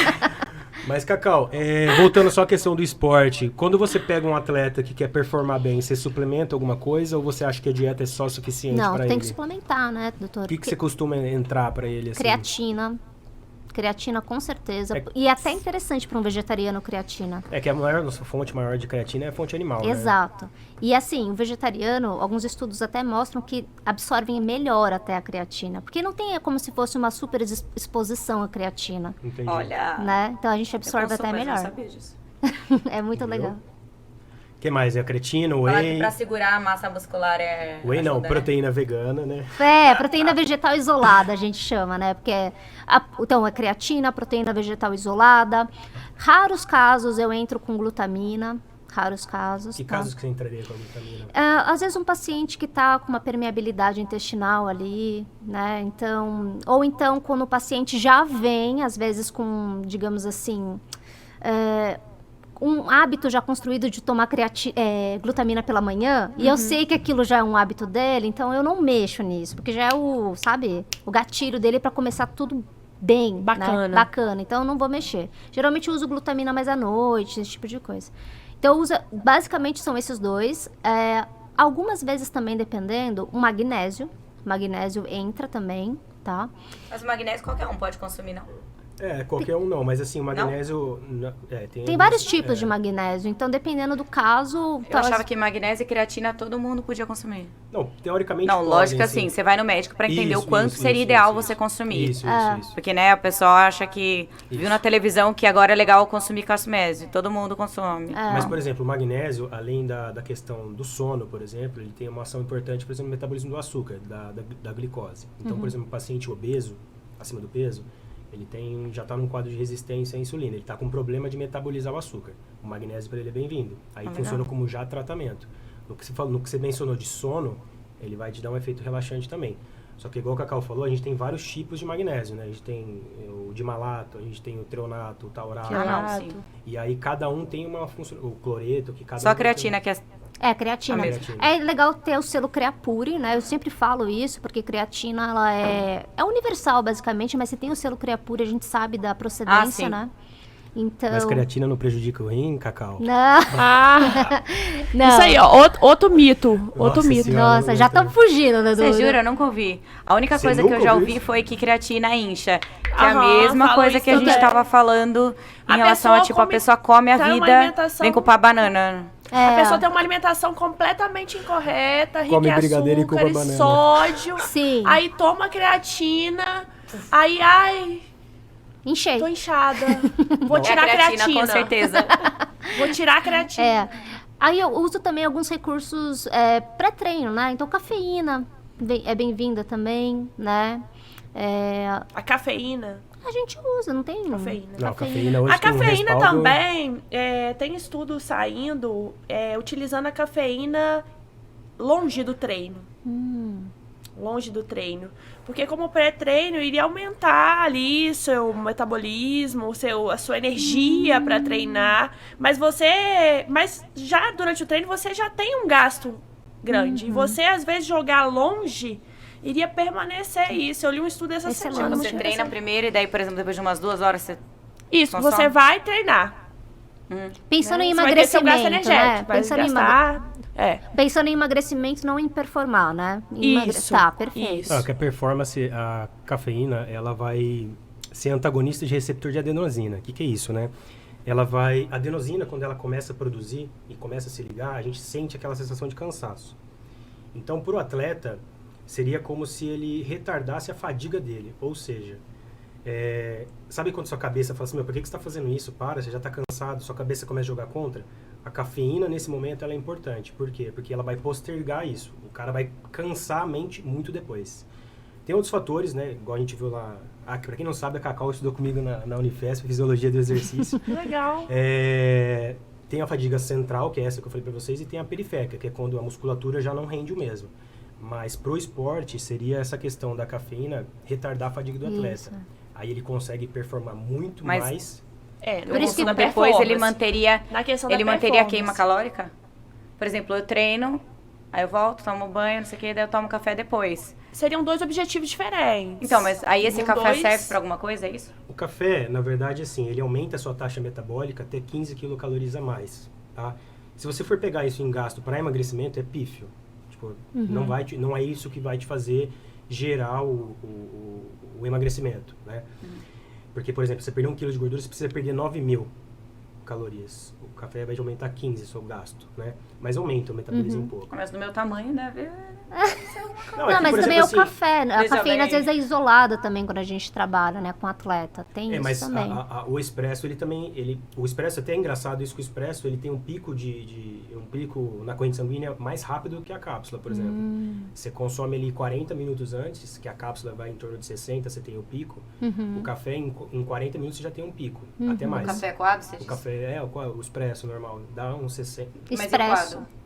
Mas, Cacau, voltando só à questão do esporte, quando você pega um atleta que quer performar bem, você suplementa alguma coisa ou você acha que a dieta é só suficiente Não, pra tem ele? que suplementar, né, doutor? O que você costuma entrar pra ele? Assim? Creatina, com certeza. E é até interessante para um vegetariano creatina. É que a nossa fonte maior de creatina é a fonte animal, né? Exato. E assim, o vegetariano, alguns estudos até mostram que absorvem melhor até a creatina. Porque não tem como se fosse uma super exposição à creatina, Entendi. Olha, né? Então a gente eu absorve consumo, até mas não melhor. sabia disso. É muito Entendeu? legal. O que mais? É a creatina, Falar que whey... pra segurar a massa muscular é... Whey não, ajuda, né? proteína vegana, né? Proteína vegetal isolada, a gente chama, né? Porque então, é creatina, proteína vegetal isolada. Raros casos eu entro com glutamina. Raros casos. Que tá? casos que você entraria com a glutamina? Às vezes um paciente que está com uma permeabilidade intestinal ali, né? Então, ou então quando o paciente já vem, às vezes com, digamos assim, um hábito já construído de tomar glutamina pela manhã, e eu sei que aquilo já é um hábito dele, então eu não mexo nisso, porque já é o gatilho dele para começar tudo bem, Bacana. né? Bacana, então eu não vou mexer. Geralmente eu uso glutamina mais à noite, esse tipo de coisa. Então, basicamente são esses dois. Algumas vezes também, dependendo, o magnésio. O magnésio entra também, tá? Mas o magnésio qualquer um pode consumir, não? Qualquer um não, mas assim, o magnésio... Tem vários tipos de magnésio, então dependendo do caso... Eu achava que magnésio e creatina todo mundo podia consumir. Não, teoricamente Não, podem, lógico assim. assim, você vai no médico pra entender Isso, o quanto isso, seria isso, ideal isso, você isso. consumir. Isso. Porque, né, o pessoal acha que viu na televisão que agora é legal consumir magnésio. Todo mundo consome. Mas, por exemplo, o magnésio, além da questão do sono, por exemplo, ele tem uma ação importante, por exemplo, no metabolismo do açúcar, da glicose. Então, por exemplo, um paciente obeso, acima do peso, ele já está num quadro de resistência à insulina, ele está com problema de metabolizar o açúcar. O magnésio para ele é bem-vindo. Aí funciona como já tratamento. No que você mencionou de sono, ele vai te dar um efeito relaxante também. Só que igual o Cacau falou, a gente tem vários tipos de magnésio, né? A gente tem o dimalato, a gente tem o treonato, o taurato. Sim. E aí cada um tem uma função, o cloreto, que cada Só um a creatina que é... creatina. A creatina. É legal ter o selo Creapure, né? Eu sempre falo isso, porque creatina, ela é universal, basicamente, mas se tem o selo Creapure, a gente sabe da procedência, sim. né? Então... Mas creatina não prejudica o rim, Cacau? Não, não. Isso aí, ó, outro mito. Outro Nossa mito. Senhora. Nossa, já estamos fugindo, né? Você jura? Eu nunca ouvi. A única Você coisa que eu nunca já ouviu ouvi isso? foi que creatina incha. Que é a Aham, mesma falam coisa isso que a gente também. estava falando em A relação a, pessoa tipo, a come- pessoa come a tá numa vida, alimentação- vem culpar banana. A pessoa tem uma alimentação completamente incorreta, rica Come em brigadeiro e açúcar culpa e banana. sódio. Sim. Aí toma creatina. Aí, ai, Enchei. tô inchada. Vou É tirar a creatina. com certeza. Vou tirar a creatina. Aí eu uso também alguns recursos pré-treino, né? Então, cafeína é bem-vinda também, né? A cafeína. A gente usa, não tem... Cafeína. Não, cafeína hoje A tem um cafeína respaldo- também, tem estudos saindo utilizando a cafeína longe do treino. Longe do treino. Porque como pré-treino, iria aumentar ali seu metabolismo, a sua energia para treinar. Mas já durante o treino, você já tem um gasto grande. E você, às vezes, jogar longe iria permanecer isso. Eu li um estudo essa Excelente. semana. Você treina primeiro e daí, por exemplo, depois de umas 2 horas você... Isso, consome? você vai treinar. Pensando em Você vai ter seu gasto emagrecimento, energético. né? Vai gastar... Pensando em emagrecimento, não em performar, né? Isso. Tá, perfeito. Isso. Ah, que a performance, a cafeína, ela vai ser antagonista de receptor de adenosina. O que é isso, né? A adenosina, quando ela começa a produzir e começa a se ligar, a gente sente aquela sensação de cansaço. Então, para o atleta, seria como se ele retardasse a fadiga dele. Ou seja, sabe quando sua cabeça fala assim, por que você está fazendo isso? Para, você já está cansado, sua cabeça começa a jogar contra? A cafeína, nesse momento, ela é importante. Por quê? Porque ela vai postergar isso. O cara vai cansar a mente muito depois. Tem outros fatores, né? Igual a gente viu lá... para quem não sabe, a Cacau estudou comigo na Unifesp, Fisiologia do Exercício. Legal. Tem a fadiga central, que é essa que eu falei para vocês, e tem a periférica, que é quando a musculatura já não rende o mesmo. Mas pro esporte, seria essa questão da cafeína retardar a fadiga do atleta. Isso. Aí ele consegue performar muito Mas- mais... No Por isso que na Depois ele performance. manteria... Na questão Ele da manteria a performance. queima calórica? Por exemplo, eu treino, aí eu volto, tomo banho, não sei o que, daí eu tomo café depois. Seriam 2 objetivos diferentes. Então, mas aí esse Com café 2 serve pra alguma coisa, é isso? O café, na verdade, assim, ele aumenta a sua taxa metabólica até 15 quilocalorias a mais, tá? Se você for pegar isso em gasto para emagrecimento, é pífio. Tipo, não é isso que vai te fazer gerar o emagrecimento, né? Porque, por exemplo, você perder 1 kg de gordura, você precisa perder 9.000 calorias. O café vai aumentar 15 o seu gasto, né? Mas aumenta o metabolismo um pouco. Mas no meu tamanho deve... Não, Não, que, mas por também exemplo, é o assim, café. A veja cafeína, bem. às vezes, é isolada também quando a gente trabalha, né, com atleta. Tem isso mas também. o expresso, ele também... o expresso, até é engraçado isso, que o expresso, ele tem um pico um pico na corrente sanguínea mais rápido que a cápsula, por exemplo. Você consome ali 40 minutos antes, que a cápsula vai em torno de 60, você tem o pico. O café, em 40 minutos, você já tem um pico, até mais. O café coado, você O disse? café, o expresso normal, dá uns 60... Mas e o Expresso. coado?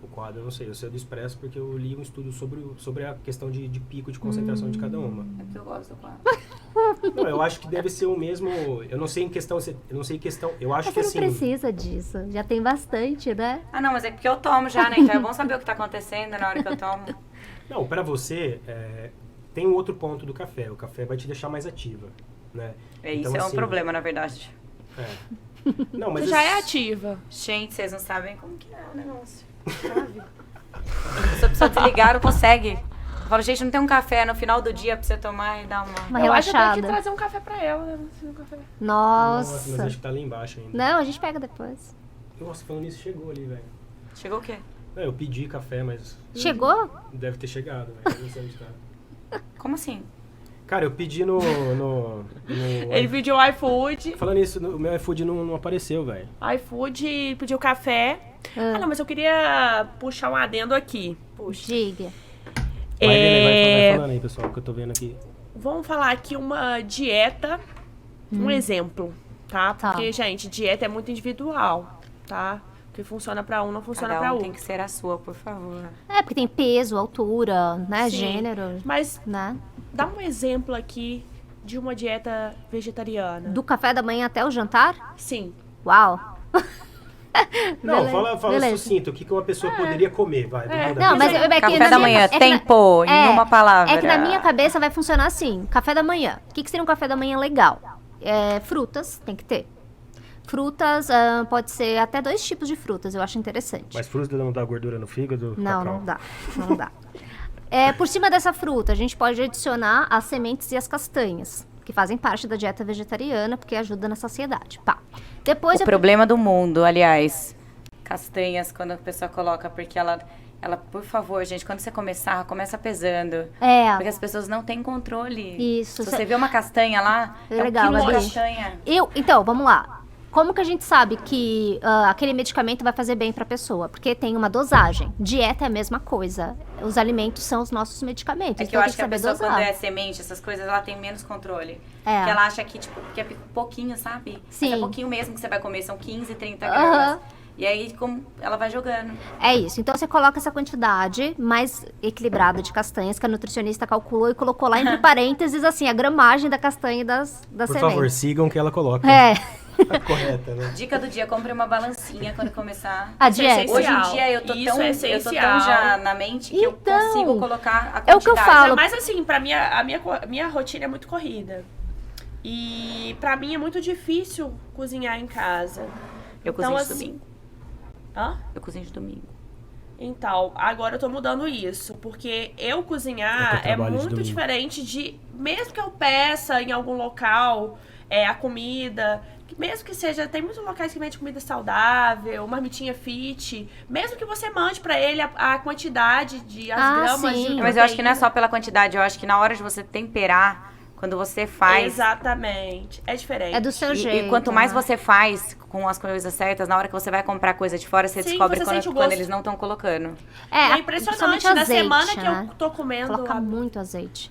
O quadro, eu não sei, eu sei do expresso porque eu li um estudo sobre a questão de pico de concentração de cada uma. É porque eu gosto do coado. Não, eu acho que deve ser o mesmo, eu não sei eu acho Mas que você assim... não precisa disso. Já tem bastante, né? Ah, não, mas é porque eu tomo já, né? Então é bom saber o que tá acontecendo na hora que eu tomo. Não, pra você, tem um outro ponto do café, o café vai te deixar mais ativa, né? Isso Então, é um assim, problema, na verdade. Não, mas Você já é ativa. Gente, vocês não sabem como que é o negócio. Sabe? A pessoa desligar, não consegue. Eu falo, gente, não tem um café no final do dia pra você tomar e dar uma... Uma Eu acho até que relaxada. trazer um café pra ela. Né? Um café. Nossa, mas Nossa. acho que tá ali embaixo ainda. Não, a gente pega depois. Nossa, falando nisso, chegou ali, velho. Chegou o quê? Não, eu pedi café, mas Chegou? deve ter chegado, velho. Eu não sei onde tá. Como assim? Cara, eu pedi no Ele pediu o iFood. Falando isso, o meu iFood não apareceu, velho. iFood pediu café. Ah, não, mas eu queria puxar um adendo aqui. Puxa. Diga. Vai falando aí, pessoal, que eu tô vendo aqui. Vamos falar aqui uma dieta, um exemplo, tá? Tá. Porque, gente, dieta é muito individual, tá? O que funciona pra um não funciona Cada pra um outro. tem que ser a sua, por favor. É, porque tem peso, altura, né? Sim. Gênero, Mas né? dá um exemplo aqui de uma dieta vegetariana. Do café da manhã até o jantar? Sim. Uau! Não, Beleza, fala beleza. sucinto, o que uma pessoa poderia comer, vai. do mundo Não, da mas vida. é que Café na da minha- manhã, é que na- tempo, em uma palavra. É que na minha cabeça vai funcionar assim: café da manhã. O que seria um café da manhã legal? Frutas, tem que ter. Frutas, pode ser até 2 tipos de frutas, eu acho interessante. Mas fruta não dá gordura no fígado? Não, Cacau? não dá. Não dá. Por cima dessa fruta, a gente pode adicionar as sementes e as castanhas, que fazem parte da dieta vegetariana, porque ajuda na saciedade. Pá. Depois O problema do mundo, aliás, castanhas, quando a pessoa coloca, porque ela, por favor, gente, quando você começar, começa pesando. Porque as pessoas não têm controle. Isso. Se você vê uma castanha lá, É é legal, um quilo de Gabi. castanha. Então, vamos lá. Como que a gente sabe que aquele medicamento vai fazer bem para a pessoa? Porque tem uma dosagem. Dieta é a mesma coisa. Os alimentos são os nossos medicamentos. É que então eu tem acho que a saber pessoa, dosar. quando é semente, essas coisas, ela tem menos controle. É. Porque ela acha que, tipo, que é pouquinho, sabe? Sim. Mas é pouquinho mesmo que você vai comer, são 15, 30 Aham. gramas. E aí, como ela vai jogando. É isso. Então você coloca essa quantidade mais equilibrada de castanhas que a nutricionista calculou e colocou lá entre parênteses, assim, a gramagem da castanha e das Por sementes. favor, sigam o que ela coloca. É. Correta, né? Dica do dia, compre uma balancinha quando começar. A Isso é dieta. Hoje em essencial. dia eu tô Isso tão, é eu tô essencial. tão já na mente que eu Então, consigo colocar a quantidade. é o que eu falo. Mas assim, pra mim, minha rotina é muito corrida. E pra mim é muito difícil cozinhar em casa. Eu Então, cozinho de assim- domingo. Hã? Eu cozinho de domingo. Então, agora eu tô mudando isso. Porque eu É que cozinhar eu é trabalho de muito domingo. diferente de... Mesmo que eu peça em algum local a comida... Mesmo que seja... Tem muitos locais que vendem comida saudável, marmitinha fit. Mesmo que você mande pra ele a quantidade de... As gramas sim. de Mas eu acho que não é proteína. só pela quantidade, eu acho que na hora de você temperar, quando você faz... Exatamente. É diferente. É do seu jeito. E quanto mais né? você faz com as coisas certas, na hora que você vai comprar coisa de fora, você Sim, descobre você sente o quando gosto. eles não estão colocando. É principalmente impressionante. Na azeite, semana que né? eu tô comendo... Coloca muito azeite.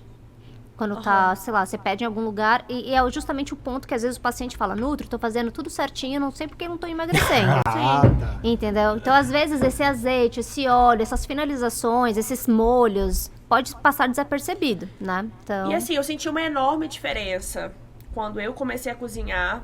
Quando tá, sei lá, você pede em algum lugar e é justamente o ponto que às vezes o paciente fala, Nutri, tô fazendo tudo certinho, não sei porque eu não tô emagrecendo. Ah, tá. Entendeu? Então, às vezes, esse azeite, esse óleo, essas finalizações, esses molhos, pode passar desapercebido, né? Então, E assim, eu senti uma enorme diferença quando eu comecei a cozinhar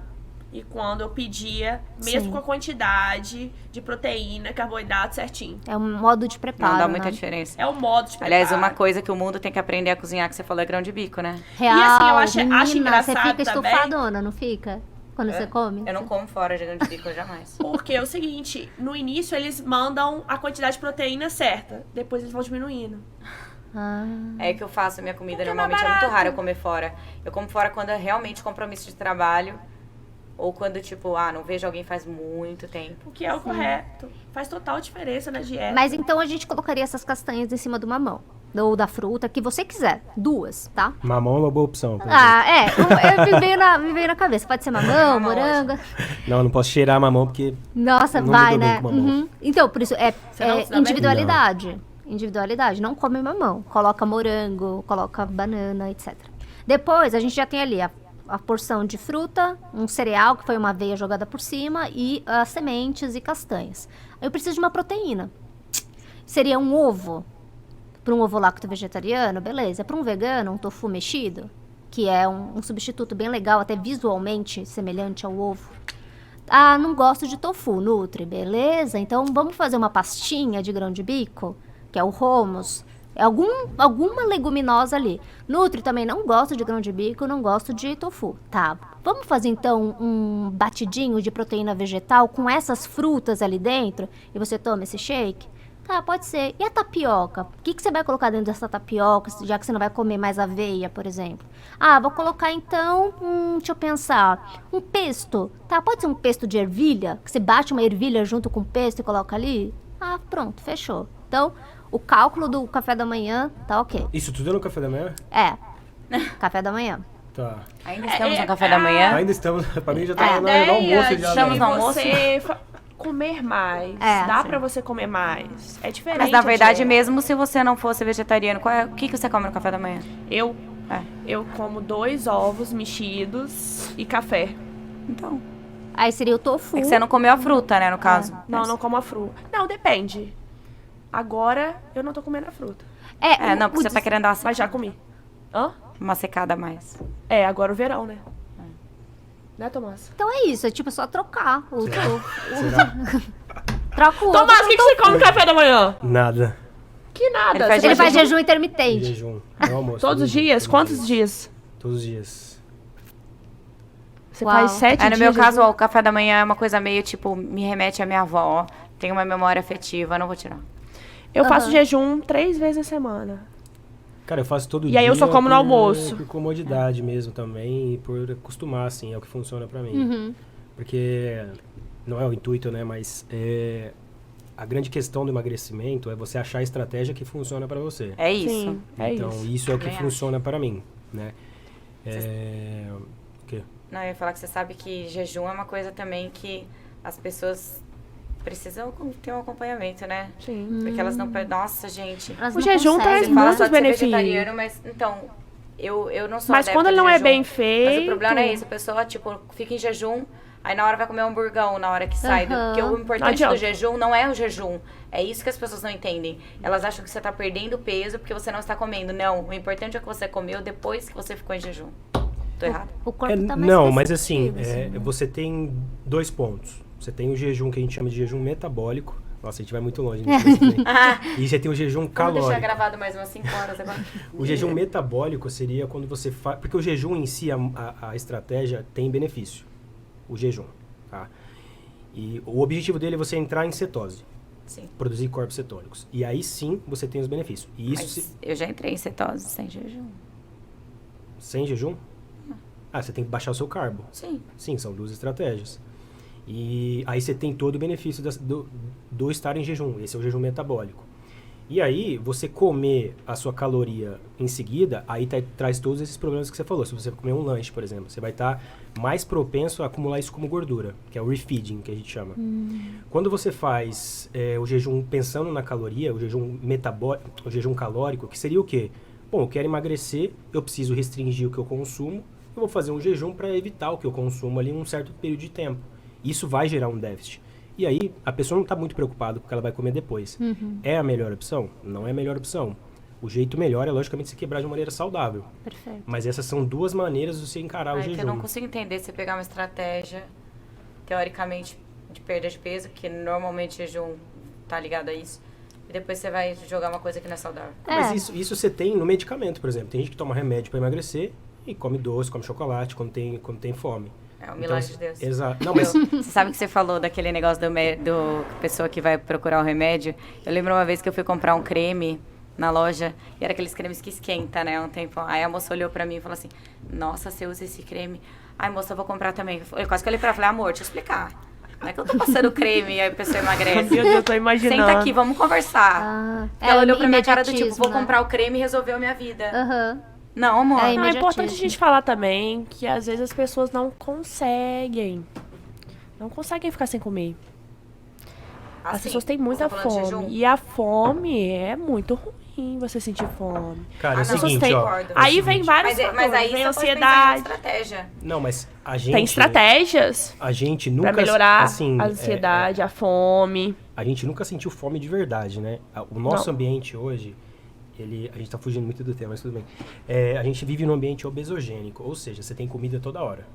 e quando eu pedia, mesmo Sim. com a quantidade de proteína, carboidrato certinho. é um modo de preparo, Não dá né? muita diferença. É o modo de preparo. Aliás, uma coisa que o mundo tem que aprender a cozinhar, que você falou, é grão de bico, né? Real, E assim, eu acho menina, você engraçado fica também. estufadona, não fica? Quando você come? Eu não como fora de grão de bico, jamais. Porque é o seguinte, no início eles mandam a quantidade de proteína certa, depois eles vão diminuindo. Ah, É que eu faço a minha comida, Porque é mais normalmente é muito barato. raro eu comer fora. Eu como fora quando é realmente compromisso de trabalho. Ou quando, tipo, não vejo alguém faz muito tempo. O que é o correto. Faz total diferença na dieta. mas então a gente colocaria essas castanhas em cima do mamão. Ou da fruta, que você quiser. 2, tá? Mamão é uma boa opção. pelo Me veio na cabeça. Pode ser mamão, morango. jeito. Não, não posso cheirar mamão porque Nossa, Não vai, lido bem né? com mamão. Uhum. Então, por isso, não se dá bem? individualidade. Individualidade. Não come mamão. Coloca morango, coloca banana, etc. Depois, a gente já tem ali a porção de fruta, um cereal, que foi uma aveia jogada por cima, e as sementes e castanhas. Eu preciso de uma proteína. Seria um ovo. Para um ovo lacto vegetariano, beleza. Para um vegano, um tofu mexido, que é um substituto bem legal, até visualmente semelhante ao ovo. Ah, não gosto de tofu, Nutri, beleza? Então vamos fazer uma pastinha de grão de bico, que é o hummus. É alguma leguminosa ali. Nutri também não gosto de grão de bico, não gosto de tofu. Tá, vamos fazer então um batidinho de proteína vegetal com essas frutas ali dentro e você toma esse shake? Tá, pode ser. E a tapioca? O que você vai colocar dentro dessa tapioca, já que você não vai comer mais aveia, por exemplo? Ah, vou colocar então, deixa eu pensar, um pesto. Tá, pode ser um pesto de ervilha? Que você bate uma ervilha junto com o pesto e coloca ali? Ah, pronto, fechou. Então, o cálculo do café da manhã tá ok. Isso tudo é no café da manhã? É, café da manhã. Tá. Ainda estamos no café da manhã? Ainda estamos. Pra mim já tá A no ideia almoço já. de Estamos no almoço? você comer mais. É, Dá sim. pra você comer mais. É diferente. Mas na a verdade, dieta. mesmo se você não fosse vegetariano, o que você come no café da manhã? Eu como 2 ovos mexidos e café. Então. Aí seria o tofu. É que você não comeu a fruta, né, no caso. Não como a fruta. Não, depende. Agora eu não tô comendo a fruta. Não, porque você tá querendo dar Mas já comi. Hã? uma secada a mais. É, agora o verão, né? Né, Tomás? Então é isso, é tipo só trocar o Será? Troca o ovo. Tomás, o que você come no café da manhã? Nada. Que nada. Ele faz Você Ele faz jejum jejum intermitente. Jejum. No almoço. todos os dias? Quantos dias? Todos os dias. Você Uau. faz 7 Aí, dias? no meu de caso, jejum? o café da manhã é uma coisa meio, tipo, me remete à minha avó. Tem uma memória afetiva, não vou tirar. Eu faço Aham. jejum 3 vezes a semana. Cara, eu faço todo E dia. aí eu só como no almoço. Por comodidade mesmo também e por acostumar, assim, é o que funciona pra mim. Uhum. Porque não é o intuito, né, mas a grande questão do emagrecimento é você achar a estratégia que funciona pra você. É isso. Sim, é então, isso. isso é o que Também funciona pra mim, né? O quê? Não, eu ia falar que você sabe que jejum é uma coisa também que as pessoas precisam ter um acompanhamento, né? Sim. Porque elas não... Nossa, gente. Elas O não jejum conseguem. traz Você fala muitos só de ser benefícios. vegetariano, mas... Então, eu não sou Mas adepta quando ele de não é jejum. bem feito... Mas o problema é isso. A pessoa, tipo, fica em jejum, aí na hora vai comer um hamburgão, na hora que sai. Aham. Porque o Não importante adianta. do jejum não é o jejum. É isso que as pessoas não entendem. Elas acham que você tá perdendo peso porque você não está comendo. Não, o importante é o que você comeu depois que você ficou em jejum. Tô errado? O corpo tá mais não, mas assim, receptivo, né? você tem 2 pontos. Você tem o jejum que a gente chama de jejum metabólico. Nossa, a gente vai muito longe nisso também. E você tem o jejum Vamos calórico. deixar gravado mais umas 5 horas agora. O jejum metabólico seria quando você faz... Porque o jejum em si, a estratégia tem benefício. O jejum, tá? E o objetivo dele é você entrar em cetose. Sim. Produzir corpos cetônicos. E aí sim você tem os benefícios. E isso Mas eu já entrei em cetose sem jejum. sem jejum? Você tem que baixar o seu carbo. Sim. Sim, são 2 estratégias. E aí você tem todo o benefício do estar em jejum. Esse é o jejum metabólico. E aí, você comer a sua caloria em seguida, aí traz todos esses problemas que você falou. Se você comer um lanche, por exemplo, você vai estar mais propenso a acumular isso como gordura, que é o refeeding, que a gente chama. Quando você faz o jejum pensando na caloria, o jejum metabólico, o jejum calórico, que seria o quê? Bom, eu quero emagrecer, eu preciso restringir o que eu consumo, eu vou fazer um jejum para evitar o que eu consumo ali em um certo período de tempo. Isso vai gerar um déficit. E aí, a pessoa não está muito preocupada com o que ela vai comer depois. É a melhor opção? Não é a melhor opção. O jeito melhor é, logicamente, se quebrar de uma maneira saudável. Perfeito. Mas essas são 2 maneiras de você encarar o Que jejum. eu não consigo entender você pegar uma estratégia, teoricamente, de perda de peso, que normalmente jejum tá ligado a isso, e depois você vai jogar uma coisa que não é saudável. Mas isso você tem no medicamento, por exemplo. Tem gente que toma remédio para emagrecer e come doce, come chocolate quando tem fome. É um milagre de Deus. Exato. Não, mas Você sabe que você falou daquele negócio do pessoa que vai procurar o remédio? Eu lembro uma vez que eu fui comprar um creme na loja e era aqueles cremes que esquenta, né? Um tempo. Aí a moça olhou pra mim e falou assim: Nossa, você usa esse creme? Ai, moça, eu vou comprar também. Eu quase que olhei pra ela e falei: Amor, deixa eu explicar. Não é que eu tô passando creme e aí a pessoa emagrece. Meu Deus, eu tô imaginando. Senta aqui, vamos conversar. Ela olhou pra minha cara do tipo: Vou comprar o creme e resolveu a minha vida. Aham. Não, amor. É Não, é importante a imediatismo. gente falar também que às vezes as pessoas não conseguem. Não conseguem ficar sem comer. As Assim, pessoas têm muita você tá falando de fome. jejum? E a fome é muito ruim você sentir fome. cara, é o não, seguinte, tem- ó. concordo. Aí vem vários Mas fatores. aí Vem você pode pensar em ansiedade. estratégia. Não, mas a gente... Tem estratégias A gente nunca... pra melhorar assim, a ansiedade, a fome. a gente nunca sentiu fome de verdade, né? O nosso Não. ambiente hoje, a gente tá fugindo muito do tema, mas tudo bem. A gente vive num ambiente obesogênico, ou seja, você tem comida toda hora.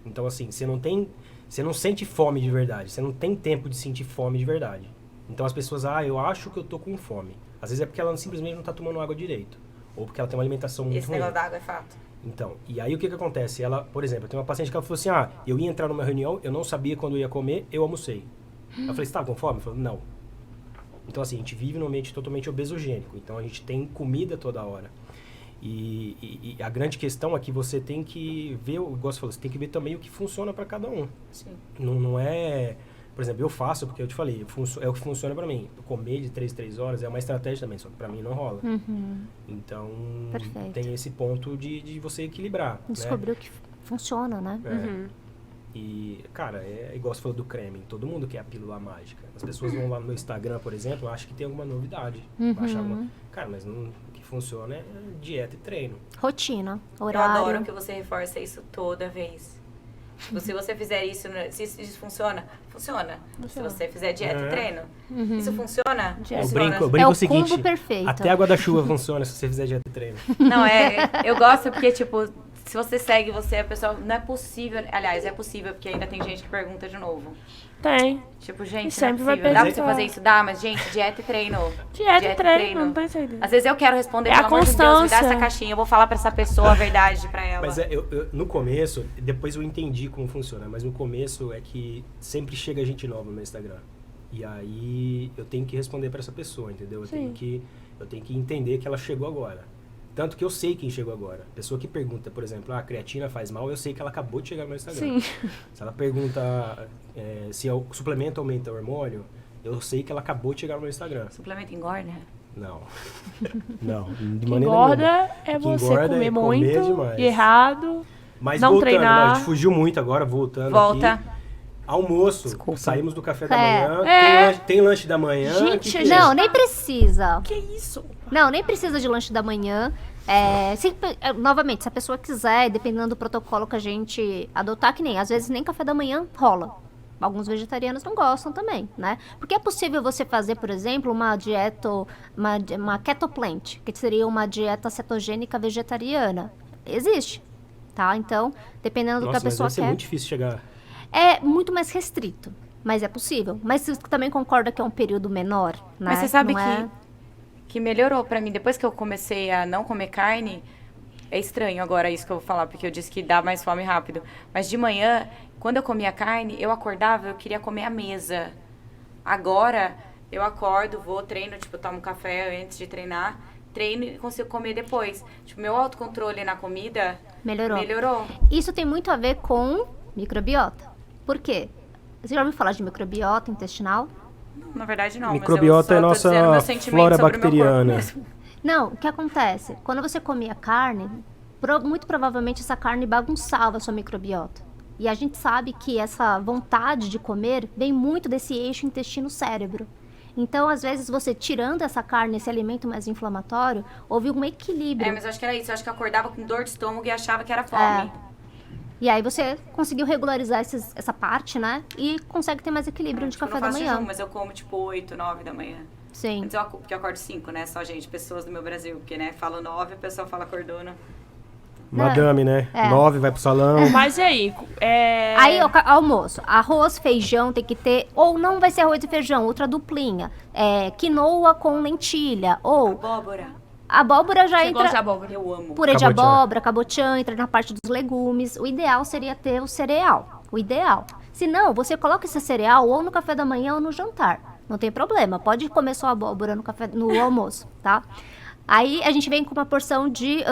Então, assim, você não sente fome de verdade, você não tem tempo de sentir fome de verdade. Então as pessoas, eu acho que eu tô com fome. Às vezes é porque ela simplesmente não tá tomando água direito, ou porque ela tem uma alimentação muito Esse ruim. negócio da água é fato. Então, e aí o que acontece? Ela, por exemplo, eu tenho uma paciente que ela falou assim, eu ia entrar numa reunião, eu não sabia quando eu ia comer, eu almocei. Eu falei, você tava com fome? Ela falou, não. Então, assim, a gente vive num ambiente totalmente obesogênico. Então, a gente tem comida toda hora. E a grande questão é que você tem que ver, igual você falou, você tem que ver também o que funciona para cada um. Sim. Não é... Por exemplo, eu faço, porque eu te falei, é o que funciona para mim. Comer de 3 horas é uma estratégia também, só que para mim não rola. Então, Perfeito. tem esse ponto de você equilibrar. Né? Descobriu que funciona, né? E, cara, é igual você falou do creme. Todo mundo quer a pílula mágica. As pessoas vão lá no Instagram, por exemplo, acham que tem alguma novidade. Acham alguma... Cara, mas o que funciona é dieta e treino. Rotina, Eu horário. adoro que você reforça isso toda vez. Tipo, se você fizer isso, se isso funciona, funciona. Se você fizer dieta e treino, isso funciona? Dieta. Eu Funciona. brinco É o o seguinte, combo perfeito. até a água da chuva funciona se você fizer dieta e treino. Não, eu gosto porque, tipo, se você segue você, a pessoa, não é possível, aliás, é possível, porque ainda tem gente que pergunta de novo. Tem. Tipo, gente, E sempre não é vai possível, dá pra você perguntar. fazer isso? Dá, mas, gente, dieta e treino. Dieta e treino, não tem saída. Às vezes eu quero responder, É pelo a amor de Deus, me dá constância. essa caixinha, eu vou falar pra essa pessoa a verdade pra ela. Mas no começo, depois eu entendi como funciona, mas no começo é que sempre chega gente nova no meu Instagram. E aí eu tenho que responder pra essa pessoa, entendeu? Eu tenho que entender que ela chegou agora. Tanto que eu sei quem chegou agora. A pessoa que pergunta, por exemplo, a creatina faz mal, eu sei que ela acabou de chegar no meu Instagram. Sim. Se ela pergunta se o suplemento aumenta o hormônio, eu sei que ela acabou de chegar no meu Instagram. Suplemento engorda? Não. Não, de Que maneira engorda nenhuma. é Que você engorda comer é comer muito demais. e errado. Mas não voltando, treinar. a gente fugiu muito agora, voltando Volta. aqui. Almoço, Desculpa. saímos do café da É. manhã, tem lanche da manhã. Gente, que é? Não, nem precisa. Que isso? Não, nem precisa de lanche da manhã. Novamente, se a pessoa quiser, dependendo do protocolo que a gente adotar, que nem, às vezes nem café da manhã rola. Alguns vegetarianos não gostam também, né? Porque é possível você fazer, por exemplo, uma dieta, uma keto plant, que seria uma dieta cetogênica vegetariana. Existe. tá? Então, dependendo do que Nossa, a pessoa mas deve ser quer. muito difícil chegar. É muito mais restrito, mas é possível. Mas você também concorda que é um período menor, né? Mas você sabe Não é- que melhorou pra mim. Depois que eu comecei a não comer carne, é estranho agora isso que eu vou falar, porque eu disse que dá mais fome rápido. Mas de manhã, quando eu comia carne, eu acordava, eu queria comer à mesa. Agora, eu acordo, vou, treino, tipo, eu tomo café antes de treinar, treino e consigo comer depois. Tipo, meu autocontrole na comida Melhorou. Isso tem muito a ver com microbiota. Por quê? Você já ouviu falar de microbiota intestinal? Na verdade, não. Microbiota é mas eu só tô dizendo nossa meu sentimento flora sobre o meu corpo bacteriana. mesmo. Não, o que acontece? Quando você comia carne, muito provavelmente essa carne bagunçava a sua microbiota. E a gente sabe que essa vontade de comer vem muito desse eixo intestino-cérebro. Então, às vezes, você tirando essa carne, esse alimento mais inflamatório, houve um equilíbrio. Mas eu acho que era isso. Eu acho que eu acordava com dor de estômago e achava que era fome. E aí você conseguiu regularizar essa parte, né? E consegue ter mais equilíbrio de Tipo, eu café não da faço manhã. jejum, mas eu como tipo 8, 9 da manhã. Sim. Antes porque eu acordo 5, né? Só, gente, pessoas do meu Brasil. Porque, né, falo 9, a pessoa fala acordona. Madame, né? É. 9, vai pro salão. Mas e aí? Aí, almoço. Arroz, feijão tem que ter... Ou não vai ser arroz e feijão, outra duplinha. Quinoa com lentilha. Ou Abóbora. abóbora já Você gosta de entra... abóbora? Eu amo. Purê de Cabotiã. abóbora, cabotiã, entra na parte dos legumes. O ideal seria ter o cereal. O ideal. Se não, você coloca esse cereal ou no café da manhã ou no jantar. Não tem problema. Pode comer sua abóbora no almoço, tá? Aí a gente vem com uma porção de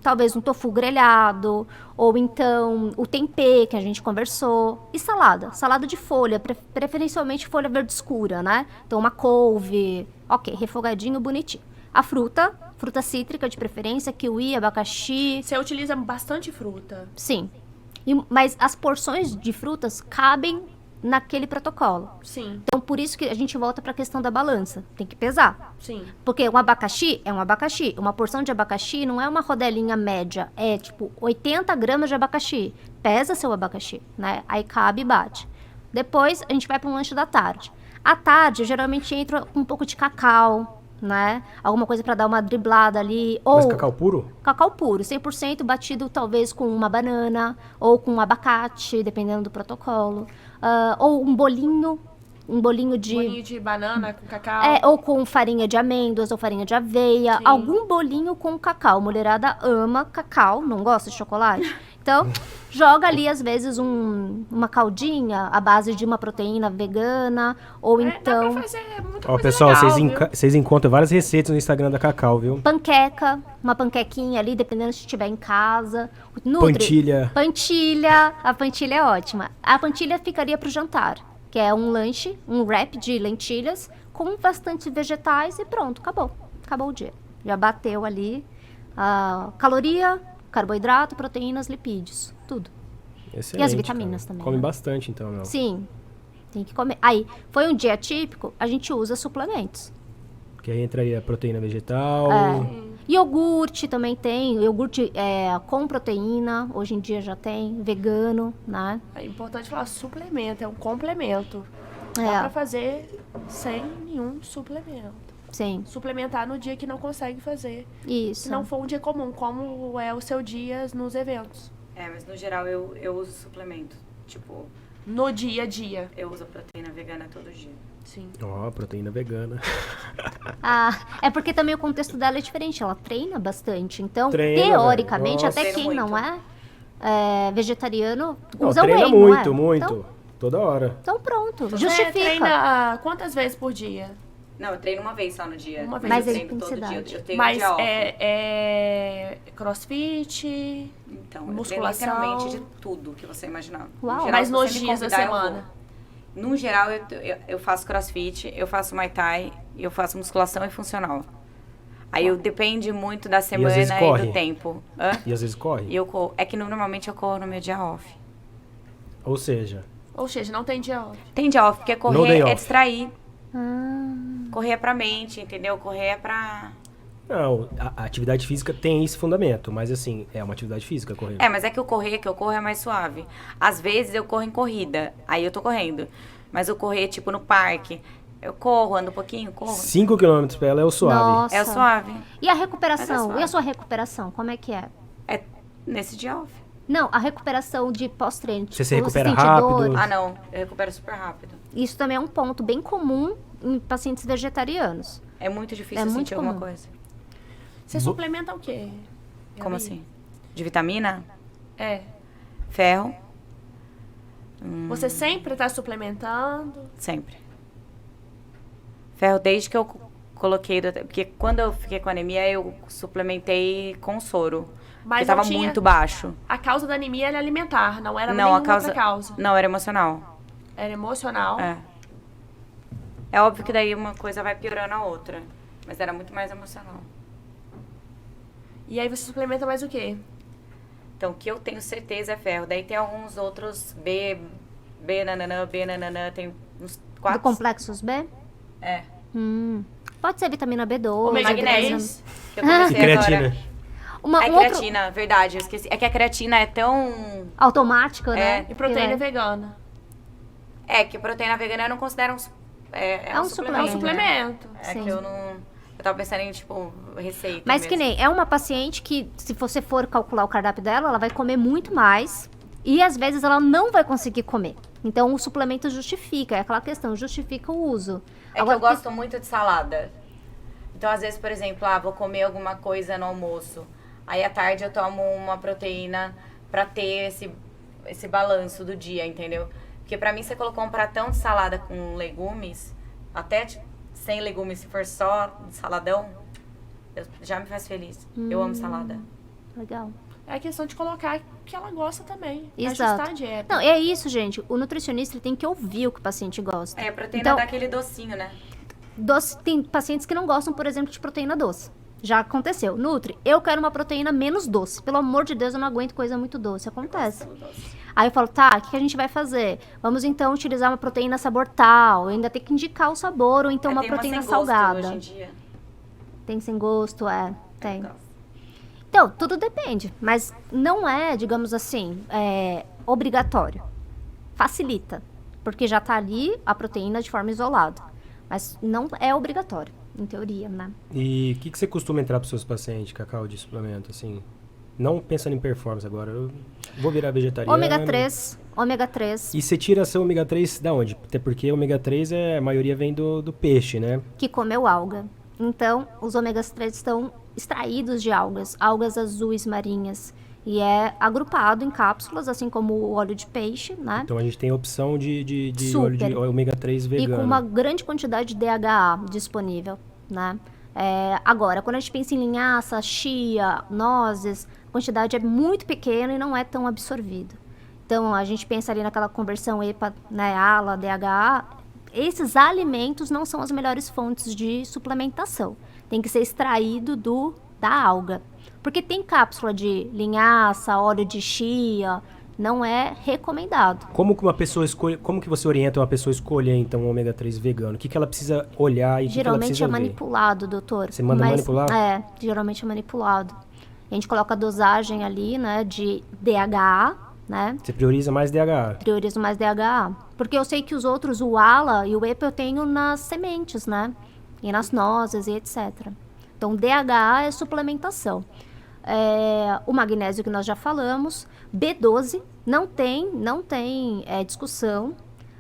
talvez um tofu grelhado, ou então o tempê que a gente conversou. E salada. Salada de folha, preferencialmente folha verde escura, né? Então uma couve, ok, refogadinho, bonitinho. A fruta cítrica de preferência, kiwi, abacaxi, Você utiliza bastante fruta. sim. Mas as porções de frutas cabem naquele protocolo. Sim, Então por isso que a gente volta para a questão da balança. Tem que pesar. sim. Porque um abacaxi é um abacaxi. Uma porção de abacaxi não é uma rodelinha média. É tipo 80 gramas de abacaxi. Pesa seu abacaxi, né? Aí cabe e bate. Depois a gente vai para um lanche da tarde. À tarde, geralmente entra um pouco de cacau, né? Alguma coisa para dar uma driblada ali. Ou Mas cacau puro? cacau puro, 100% batido talvez com uma banana ou com um abacate, dependendo do protocolo. Ou um bolinho de... Bolinho de banana com cacau. ou com farinha de amêndoas ou farinha de aveia. Sim. Algum bolinho com cacau. Mulherada ama cacau, não gosta de chocolate. Então, joga ali, às vezes, uma caldinha à base de uma proteína vegana. Ou Dá então, pra fazer muita Ó, coisa pessoal, legal, vocês, viu? vocês encontram várias receitas no Instagram da Cacau, viu? panqueca. Uma panquequinha ali, dependendo se estiver em casa. Pantilha. Pantilha. A pantilha é ótima. A pantilha ficaria pro jantar. Que é um lanche, um wrap de lentilhas com bastante vegetais e pronto, acabou. Acabou o dia. Já bateu ali caloria, carboidrato, proteínas, lipídios, tudo. Excelente, E as vitaminas cara. também, Come né? bastante, então, meu. Sim, tem que comer. Aí, foi um dia típico, a gente usa suplementos. Que aí entra aí a proteína vegetal. Iogurte também tem, iogurte com proteína, hoje em dia já tem, vegano, né? É importante falar suplemento, é um complemento. Dá É. pra fazer sem nenhum suplemento. Sim, Suplementar no dia que não consegue fazer. isso. Se não for um dia comum, como é o seu dia nos eventos. Mas no geral eu uso suplemento. Tipo, No dia a dia. eu uso proteína vegana todo dia. Sim. Ó, proteína vegana. É porque também o contexto dela é diferente, ela treina bastante. Então, Treina, teoricamente, velho. até Nossa. quem Treino não é vegetariano, Não, usa treina whey, não muito, é? muito. Toda hora. Então pronto, Você justifica. treina quantas vezes por dia? Não, eu treino uma vez só no dia. Uma vez. Mas Mas eu é treino todo dia. intensidade. Eu tenho um Mas dia off. é crossfit? Então, eu musculação? treino literalmente de tudo que você imaginar. Uau. geral, Mas se nos você me dias da convidar, eu semana? vou. No geral, eu faço crossfit, eu faço muay thai, eu faço musculação e funcional. Aí depende muito da semana vezes e corre? do tempo. Hã? E às vezes corre. E eu corro. É que normalmente eu corro no meu dia off. Ou seja, Ou seja, não tem dia off. Tem dia off, porque No correr day é off. distrair. Ah, Correr é pra mente, entendeu? Correr é pra... não, a atividade física tem esse fundamento, mas assim, é uma atividade física correr. Mas é que o correr que eu corro é mais suave. Às vezes eu corro em corrida, aí eu tô correndo. Mas o correr, tipo, no parque, eu corro, ando um pouquinho, corro. 5 km pra ela é o suave. Nossa. É o suave. E a Mas é recuperação? suave. E a sua recuperação? Como é que é? É nesse dia off. Não, a recuperação de pós-treino. Você se tipo, recupera sentir rápido? dor. Ah, não. Eu recupero super rápido. Isso também é um ponto bem comum em pacientes vegetarianos. É muito difícil É muito sentir alguma comum. coisa. Você suplementa o quê? Como Gabi? assim? De vitamina? É. Ferro? Você sempre tá suplementando? Sempre. Ferro desde que eu coloquei... Porque quando eu fiquei com anemia, eu suplementei com soro. Mas Porque tava não tinha- muito baixo. A causa da anemia era alimentar, não era Não, nenhuma a causa... outra causa. Não, era emocional. Era emocional. É. É óbvio que daí uma coisa vai piorando a outra. Mas era muito mais emocional. E aí você suplementa mais o quê? Então, o que eu tenho certeza é ferro. Daí tem alguns outros B nananã, tem uns Do 4. complexos B? É. Pode ser vitamina B12. Ômega magnésio. 3. Que eu comecei E creatina. agora. Um outro... creatina, verdade, eu esqueci. É que a creatina é tão... Automático, né? E proteína É. vegana. É, que proteína vegana eu não considero um... É um É um suplemento. suplemento. É Sim. que eu não... Eu tava pensando em, tipo, receita Mas mesmo. que nem, é uma paciente que, se você for calcular o cardápio dela, ela vai comer muito mais e às vezes ela não vai conseguir comer. Então o suplemento justifica, é aquela questão, justifica o uso. É que eu gosto muito de salada. Então, às vezes, por exemplo, vou comer alguma coisa no almoço. Aí, à tarde, eu tomo uma proteína pra ter esse balanço do dia, entendeu? Porque pra mim, você colocou um pratão de salada com legumes, até tipo, sem legumes, se for só saladão, já me faz feliz. Eu amo salada. Legal. É questão de colocar que ela gosta também. Exato. Ajustar a dieta. Não, é isso, gente. O nutricionista ele tem que ouvir o que o paciente gosta. É, a proteína Então, dá aquele docinho, né? doce, tem pacientes que não gostam, por exemplo, de proteína doce. Já aconteceu. Nutri, eu quero uma proteína menos doce. Pelo amor de Deus, eu não aguento coisa muito doce. Acontece. Aí eu falo, tá, o que a gente vai fazer? Vamos então utilizar uma proteína sabor tal. Eu ainda tenho que indicar o sabor, ou então uma tem proteína sem gosto salgada. hoje em dia. Tem sem gosto, tem. Então, Então, tudo depende. Mas não é, digamos assim, obrigatório. Facilita. Porque já tá ali a proteína de forma isolada. Mas não é obrigatório, em teoria, né? E o que você costuma entrar para os seus pacientes, Cacau, de suplemento, assim? Não pensando em performance agora, eu vou virar vegetariano. Ômega 3, E você tira seu ômega 3 da onde? Até porque ômega 3, a maioria vem do peixe, né? que comeu alga. Então, os ômegas 3 estão extraídos de algas azuis marinhas. E é agrupado em cápsulas, assim como o óleo de peixe, né? Então a gente tem a opção de óleo de Super. ômega 3 E vegano. com uma grande quantidade de DHA disponível, né? Agora, quando a gente pensa em linhaça, chia, nozes, a quantidade é muito pequena e não é tão absorvida. Então, a gente pensa ali naquela conversão EPA, né, ALA, DHA, esses alimentos não são as melhores fontes de suplementação. Tem que ser extraído da alga. Porque tem cápsula de linhaça, óleo de chia, não é recomendado. Como que uma pessoa escolhe, como que você orienta uma pessoa a escolher então um ômega 3 vegano? O que ela precisa olhar e o que ela Geralmente precisa é ver? manipulado, doutor. Você manda manipular? Geralmente é manipulado. A gente coloca a dosagem ali, né, de DHA, né? Você prioriza mais DHA. Priorizo mais DHA. Porque eu sei que os outros, o ALA e o EPA, eu tenho nas sementes, né? E nas nozes e etc. Então, DHA é suplementação. O magnésio que nós já falamos. B12, não tem discussão.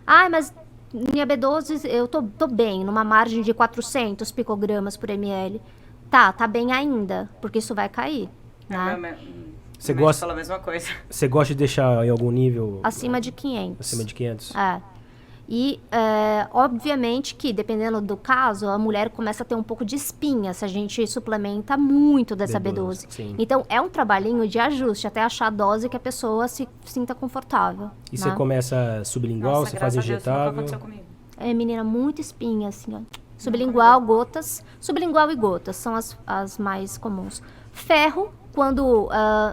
Ah, mas minha B12, eu tô bem, numa margem de 400 picogramas por ml. Tá bem ainda, porque isso vai cair, né? Você Meu médico gosta- fala a mesma coisa. Você gosta de deixar em algum nível Acima de 500. acima de 500? E, obviamente que, dependendo do caso, a mulher começa a ter um pouco de espinha se a gente suplementa muito dessa B12. sim. Então, é um trabalhinho de ajuste, até achar a dose que a pessoa se sinta confortável. E né? você começa sublingual, você faz graças a Deus, nunca injetável? aconteceu comigo. Menina, muita espinha, assim, ó. Sublingual, gotas. Sublingual e gotas são as mais comuns. Ferro, quando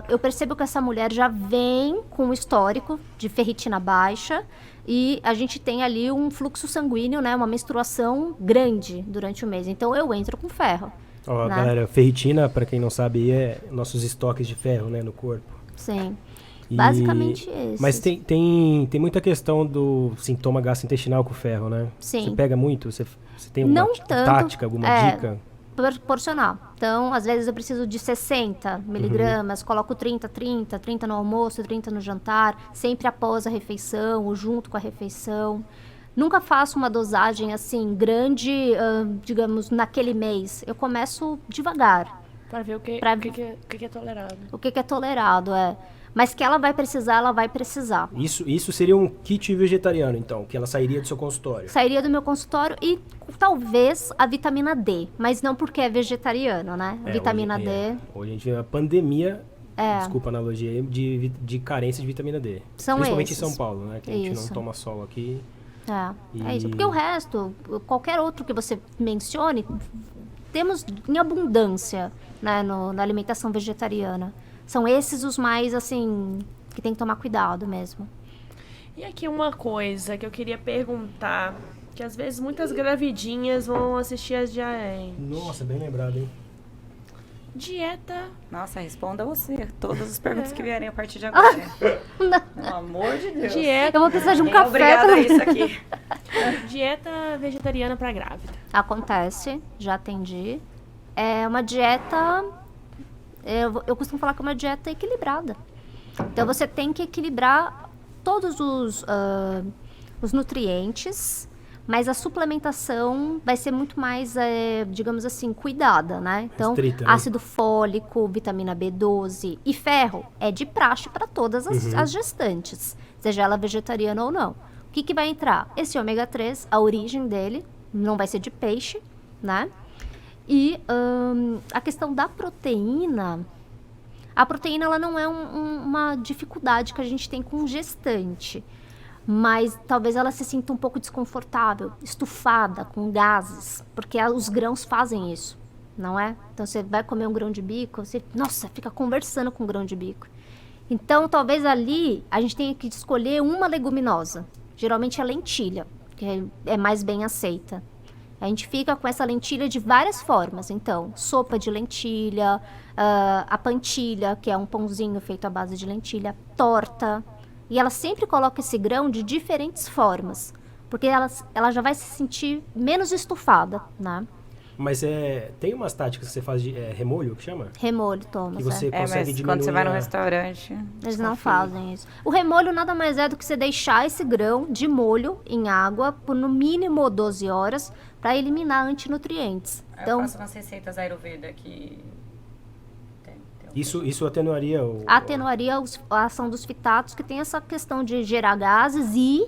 eu percebo que essa mulher já vem com um histórico de ferritina baixa e a gente tem ali um fluxo sanguíneo, né, uma menstruação grande durante o mês. Então, eu entro com ferro. Ó, né? galera, ferritina, para quem não sabe, é nossos estoques de ferro, né, no corpo. Sim. E- Basicamente esse. Mas tem muita questão do sintoma gastrointestinal com o ferro, né? Sim. Você pega muito? Você tem alguma Não tanto. tática, alguma dica? proporcionar. Então, às vezes eu preciso de 60 miligramas, coloco 30 no almoço, 30 no jantar, sempre após a refeição ou junto com a refeição. Nunca faço uma dosagem assim grande, digamos, naquele mês. Eu começo devagar. Pra ver o que, Pra- o que é tolerado. O que é tolerado, Mas que ela vai precisar, ela vai precisar. Isso seria um kit vegetariano, então, que ela sairia do seu consultório. Sairia do meu consultório e talvez a vitamina D, mas não porque é vegetariano, né? Vitamina D. Hoje a gente vê uma pandemia, desculpa a analogia, aí, de carência de vitamina D. São Principalmente esses. em São Paulo, né? Que a gente Isso. não toma sol aqui. É isso. Porque o resto, qualquer outro que você mencione, temos em abundância, né, na alimentação vegetariana. São esses os mais, assim, que tem que tomar cuidado mesmo. E aqui uma coisa que eu queria perguntar, que às vezes muitas gravidinhas vão assistir as diarias. Nossa, bem lembrado, hein? Dieta. Nossa, responda você. Todas as perguntas que vierem a partir de agora. Pelo amor de Deus. Dieta. Eu vou precisar de um Ninguém é café. obrigada a isso aqui. Dieta vegetariana pra grávida. Acontece, já atendi. É uma dieta... Eu costumo falar que é uma dieta equilibrada. Então, você tem que equilibrar todos os nutrientes, mas a suplementação vai ser muito mais, digamos assim, cuidada, né? Então, Restrita, né? ácido fólico, vitamina B12 e ferro é de praxe para todas as gestantes, seja ela vegetariana ou não. O que vai entrar? Esse ômega 3, a origem dele não vai ser de peixe, né? E a questão da proteína, a proteína ela não é uma dificuldade que a gente tem com gestante, mas talvez ela se sinta um pouco desconfortável, estufada, com gases, porque os grãos fazem isso, não é? Então você vai comer um grão de bico, você, nossa, fica conversando com o grão de bico. Então talvez ali a gente tenha que escolher uma leguminosa, geralmente a lentilha, que é mais bem aceita. A gente fica com essa lentilha de várias formas. Então, sopa de lentilha, a pantilha, que é um pãozinho feito à base de lentilha, torta. E ela sempre coloca esse grão de diferentes formas, porque ela já vai se sentir menos estufada, né? Mas tem umas táticas que você faz de remolho, que chama? Remolho, Thomas. Que você É, consegue mas diminuir quando você vai no restaurante... Eles não fazem isso. O remolho nada mais é do que você deixar esse grão de molho em água por no mínimo 12 horas para eliminar antinutrientes. Eu faço umas receitas Ayurveda que... Isso atenuaria Atenuaria a ação dos fitatos, que tem essa questão de gerar gases e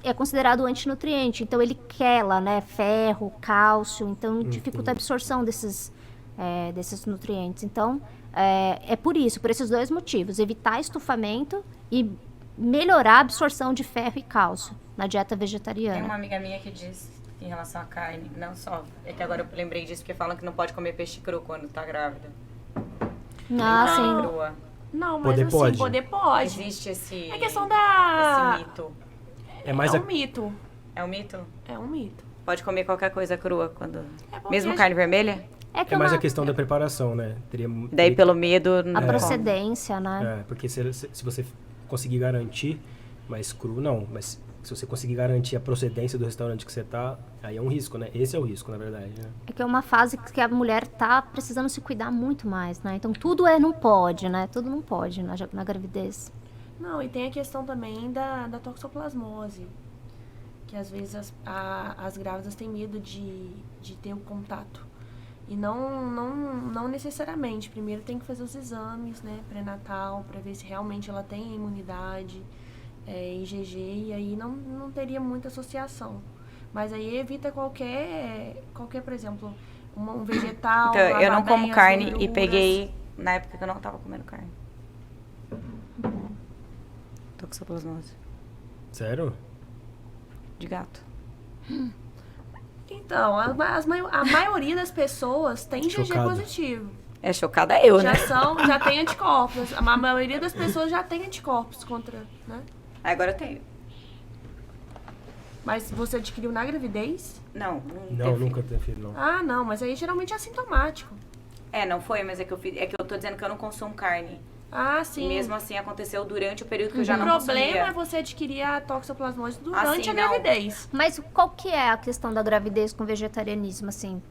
é considerado antinutriente. Então ele quela, né, ferro, cálcio, então dificulta a absorção desses nutrientes. Então é por esses dois motivos: evitar estufamento e melhorar a absorção de ferro e cálcio na dieta vegetariana. Tem uma amiga minha que diz em relação à carne, não só, é que agora eu lembrei disso porque falam que não pode comer peixe cru quando tá grávida. Ah, Carne sim. crua. Não, mas Poder assim, pode. poder pode. Existe esse... É questão esse mito. É mais É um mito. É um mito? É um mito. Pode comer qualquer coisa crua quando... É porque Mesmo carne vermelha? É mais a questão da preparação, né? Daí pelo medo... não a come. procedência, né? Porque se você conseguir garantir, mas cru não, mas se você conseguir garantir a procedência do restaurante que você tá, aí é um risco, né? Esse é o risco, na verdade, né? É que é uma fase que a mulher tá precisando se cuidar muito mais, né? Então tudo não pode, né? Tudo não pode na gravidez. Não, e tem a questão também da toxoplasmose. Que às vezes as grávidas têm medo de ter o contato. E não necessariamente. Primeiro tem que fazer os exames, né? Pré-natal, para ver se realmente ela tem imunidade, IgG, e aí não teria muita associação. Mas aí evita qualquer por exemplo, um vegetal. Então, eu não lavar como bem as carne e gorduras. peguei na época que eu não tava comendo carne. Toxoplasmose. Sério? De gato. Então, a maioria das pessoas tem IgG Chocado. positivo. É chocada eu, né? Já tem anticorpos. A maioria das pessoas já tem anticorpos contra, né? Agora eu tenho. Mas você adquiriu na gravidez? Não, Não, nunca teve filho, não. Ah, não, mas aí geralmente é assintomático. Não foi, mas é que eu tô dizendo que eu não consumo carne. Ah, sim. E mesmo assim aconteceu durante o período que eu já O não problema consumia. é você adquirir a toxoplasmose durante Assim, a não. gravidez. Mas qual que é a questão da gravidez com vegetarianismo, assim?